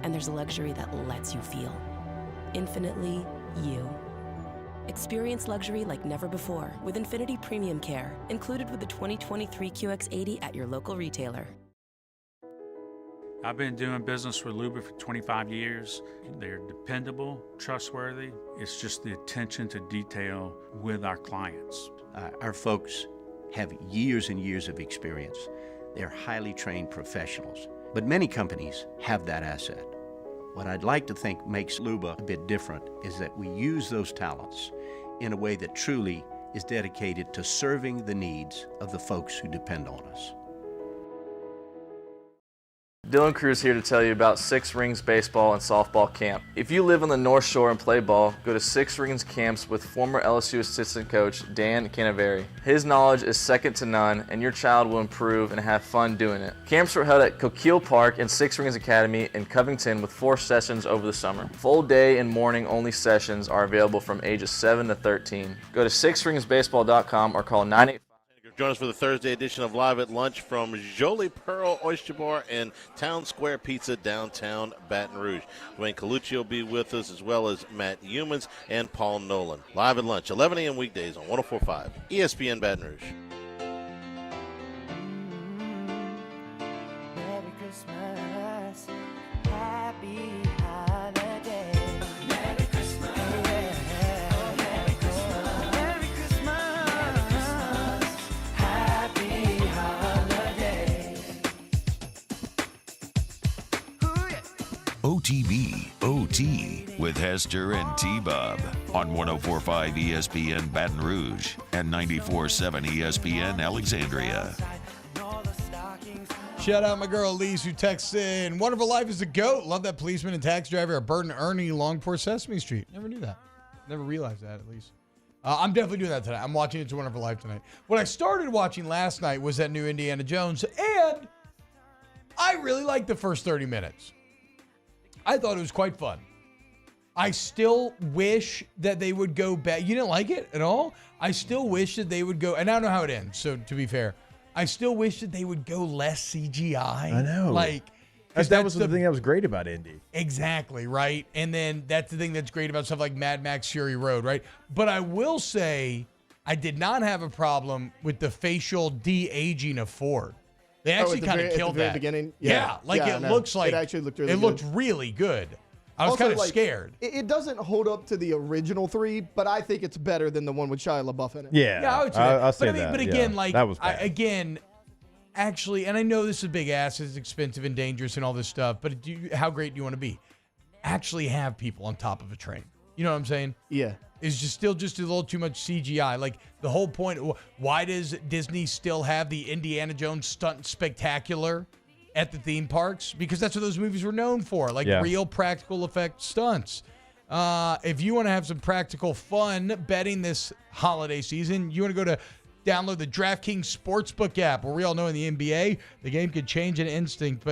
[SPEAKER 13] and there's luxury that lets you feel. Infinitely you. Experience luxury like never before with Infiniti Premium Care, included with the 2023 QX80 at your local retailer.
[SPEAKER 10] I've been doing business with Luba for 25 years. They're dependable, trustworthy. It's just the attention to detail with our clients.
[SPEAKER 11] Our folks have years and years of experience. They're highly trained professionals. But many companies have that asset. What I'd like to think makes Luba a bit different is that we use those talents in a way that truly is dedicated to serving the needs of the folks who depend on us.
[SPEAKER 5] Dylan Cruz here to tell you about Six Rings Baseball and Softball Camp. If you live on the North Shore and play ball, go to Six Rings Camps with former LSU assistant coach Dan Canaveri. His knowledge is second to none, and your child will improve and have fun doing it. Camps were held at Coquille Park and Six Rings Academy in Covington with 4 sessions over the summer. Full day and morning only sessions are available from ages 7 to 13. Go to sixringsbaseball.com or call 985.
[SPEAKER 19] Join us for the Thursday edition of Live at Lunch from Jolie Pearl Oyster Bar and Town Square Pizza, downtown Baton Rouge. Dwayne Colucci will be with us, as well as Matt Humans and Paul Nolan. Live at Lunch, 11 a.m. weekdays on 104.5 ESPN Baton Rouge.
[SPEAKER 20] Merry Christmas, happy holiday. Merry Christmas, Merry Christmas, Merry Christmas, happy holiday.
[SPEAKER 3] OTB, OT, with Hester and T-Bob on 104.5 ESPN Baton Rouge and 94.7 ESPN Alexandria.
[SPEAKER 21] Shout out my girl Elise, who texts in, Wonderful Life is a goat. Love that policeman and taxi driver at Bert and Ernie Longport Sesame Street. Never knew that. Never realized that, at least. I'm definitely doing that tonight. I'm watching It's a Wonderful Life tonight. What I started watching last night was that new Indiana Jones, and I really liked the first 30 minutes. I thought it was quite fun. I still wish that they would go back. You didn't like it at all? I still wish that they would go, and I don't know how it ends, so to be fair, I still wish that they would go less CGI.
[SPEAKER 6] I know.
[SPEAKER 21] Because
[SPEAKER 6] that was the thing that was great about Indy.
[SPEAKER 21] Exactly, right? And then that's the thing that's great about stuff like Mad Max Fury Road, right? But I will say I did not have a problem with the facial de-aging of Ford. They actually kind of killed
[SPEAKER 14] at the very
[SPEAKER 21] that.
[SPEAKER 14] beginning.
[SPEAKER 21] It looks like
[SPEAKER 14] it actually looked really
[SPEAKER 21] it
[SPEAKER 14] good.
[SPEAKER 21] looked really good. I was
[SPEAKER 14] Also,
[SPEAKER 21] kind of scared.
[SPEAKER 14] It doesn't hold up to the original 3, but I think it's better than the one with Shia LaBeouf in it.
[SPEAKER 21] Yeah, I would say that.
[SPEAKER 6] I'll say
[SPEAKER 21] but,
[SPEAKER 6] that.
[SPEAKER 21] But again,
[SPEAKER 6] yeah, that was bad.
[SPEAKER 21] Actually, and I know this is a big ass, it's expensive and dangerous and all this stuff, but how great do you want to be? Actually have people on top of a train. You know what I'm saying?
[SPEAKER 14] Yeah.
[SPEAKER 21] It's just still just a little too much CGI. Like the whole point, why does Disney still have the Indiana Jones stunt spectacular at the theme parks? Because that's what those movies were known for, like real practical effect stunts. If you want to have some practical fun betting this holiday season, you want to go to download the DraftKings Sportsbook app, where we all know in the NBA, the game could change in an instant.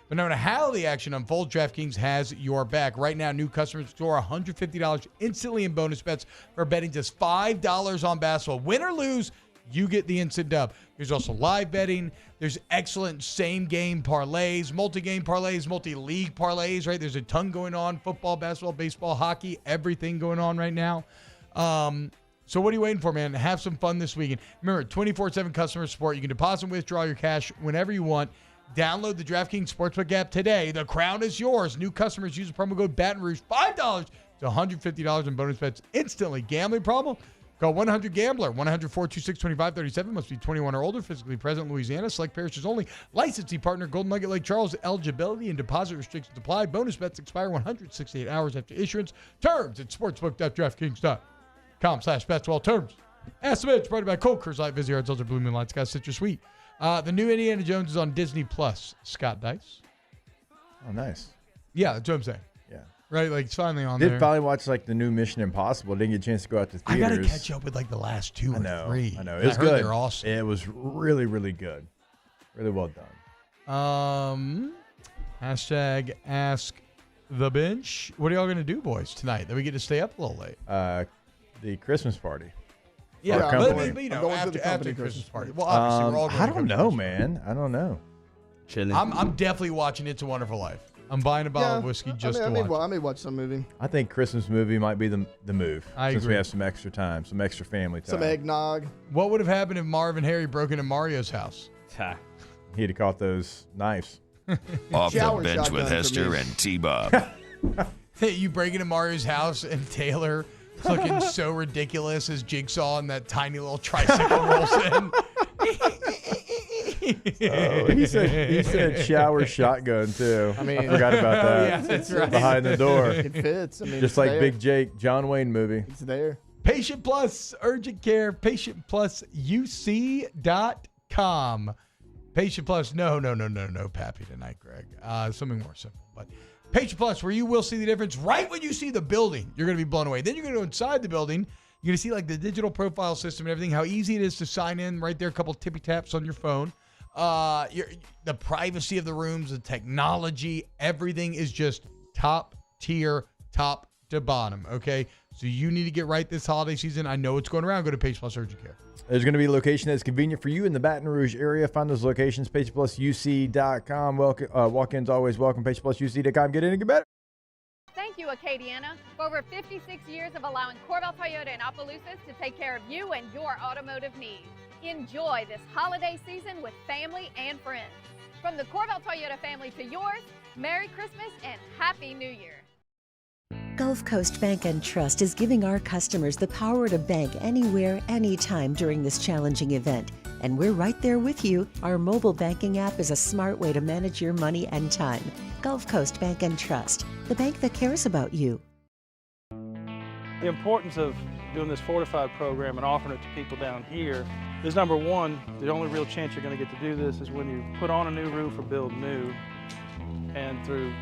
[SPEAKER 21] But no matter how the action unfolds, DraftKings has your back. Right now, new customers score $150 instantly in bonus bets for betting just $5 on basketball. Win or lose, you get the instant dub. There's also live betting. There's excellent same-game parlays, multi-game parlays, multi-league parlays, right? There's a ton going on, football, basketball, baseball, hockey, everything going on right now. So what are you waiting for, man? Have some fun this weekend. Remember, 24/7 customer support. You can deposit and withdraw your cash whenever you want. Download the DraftKings Sportsbook app today. The crown is yours. New customers use the promo code Baton Rouge, $5 to $150 in bonus bets instantly. Gambling problem? Call 1-800-GAMBLER, 1-800-426-2537. Must be 21 or older, physically present in Louisiana. Select parishes only. Licensee partner, Golden Nugget Lake Charles. Eligibility and deposit restrictions apply. Bonus bets expire 168 hours after issuance. Terms at sportsbook.draftkings.com/bets. All terms. Ask the Bitch, brought by Cold Coors Light, Vizzy Hard Seltzer, Blue Moon Light, Scott Citrus Sweet. The new Indiana Jones is on Disney Plus. Scott Dice.
[SPEAKER 6] Oh, nice.
[SPEAKER 21] Yeah, that's what I'm saying.
[SPEAKER 6] Yeah.
[SPEAKER 21] Right, like it's finally on there.
[SPEAKER 6] Did finally watch like the new Mission Impossible. Didn't get a chance to go out to theaters.
[SPEAKER 21] I gotta catch up with like the last two or three.
[SPEAKER 6] I know. It was good.
[SPEAKER 21] They're awesome.
[SPEAKER 6] It was really, really good. Really well done.
[SPEAKER 21] Hashtag Ask the Bench. What are y'all gonna do, boys, tonight? That we get to stay up a little late.
[SPEAKER 6] The Christmas party.
[SPEAKER 21] Yeah,
[SPEAKER 6] Our
[SPEAKER 21] but
[SPEAKER 6] company.
[SPEAKER 21] you know, after the Christmas party. Well, obviously, we're all going
[SPEAKER 6] I
[SPEAKER 21] to
[SPEAKER 6] don't know, man. I don't know.
[SPEAKER 2] Chilling.
[SPEAKER 21] I'm definitely watching It's a Wonderful Life. I'm buying a bottle of whiskey just to watch.
[SPEAKER 14] I may watch some movie.
[SPEAKER 6] I think Christmas movie might be the move. Since we
[SPEAKER 21] agree.
[SPEAKER 6] have some extra time, some extra family time.
[SPEAKER 14] Some eggnog.
[SPEAKER 21] What would have happened if Marv and Harry broke into Mario's house?
[SPEAKER 6] He'd have caught those knives.
[SPEAKER 3] Off the
[SPEAKER 14] Shower
[SPEAKER 3] bench with
[SPEAKER 14] shotgun for
[SPEAKER 3] Hester
[SPEAKER 14] me.
[SPEAKER 3] and T-Bob.
[SPEAKER 21] Hey, you break into Mario's house and Taylor looking so ridiculous as Jigsaw and that tiny little tricycle rolls in.
[SPEAKER 6] Oh, he said shower shotgun too.
[SPEAKER 14] I mean,
[SPEAKER 6] I forgot about that.
[SPEAKER 21] Yeah, that's right.
[SPEAKER 6] Behind the door.
[SPEAKER 14] It fits. I mean,
[SPEAKER 6] Just
[SPEAKER 14] it's
[SPEAKER 6] like
[SPEAKER 14] there.
[SPEAKER 6] Big Jake, John Wayne movie.
[SPEAKER 14] It's there.
[SPEAKER 21] Patient Plus Urgent Care, PatientPlusUC.com. Patient Plus, no, Pappy tonight, Greg. Something more simple. But Patient Plus, where you will see the difference right when you see the building. You're going to be blown away. Then you're going to go inside the building. You're going to see like the digital profile system and everything, how easy it is to sign in right there, a couple tippy taps on your phone. The privacy of the rooms, the technology, everything is just top tier, top to bottom, okay? So you need to get right this holiday season. I know it's going around. Go to Patient Plus Urgent Care.
[SPEAKER 6] There's going to be a location that's convenient for you in the Baton Rouge area. Find those locations, PatientPlusUC.com. Walk-ins always welcome, PatientPlusUC.com. Get in and get better.
[SPEAKER 24] Thank you, Acadiana, for over 56 years of allowing Corvell Toyota in Opelousas to take care of you and your automotive needs. Enjoy this holiday season with family and friends. From the Corvell Toyota family to yours, Merry Christmas and Happy New Year.
[SPEAKER 15] Gulf Coast Bank and Trust is giving our customers the power to bank anywhere, anytime during this challenging event. And we're right there with you. Our mobile banking app is a smart way to manage your money and time. Gulf Coast Bank and Trust, the bank that cares about you.
[SPEAKER 17] The importance of doing this fortified program and offering it to people down here is, number one, the only real chance you're going to get to do this is when you put on a new roof or build new. And through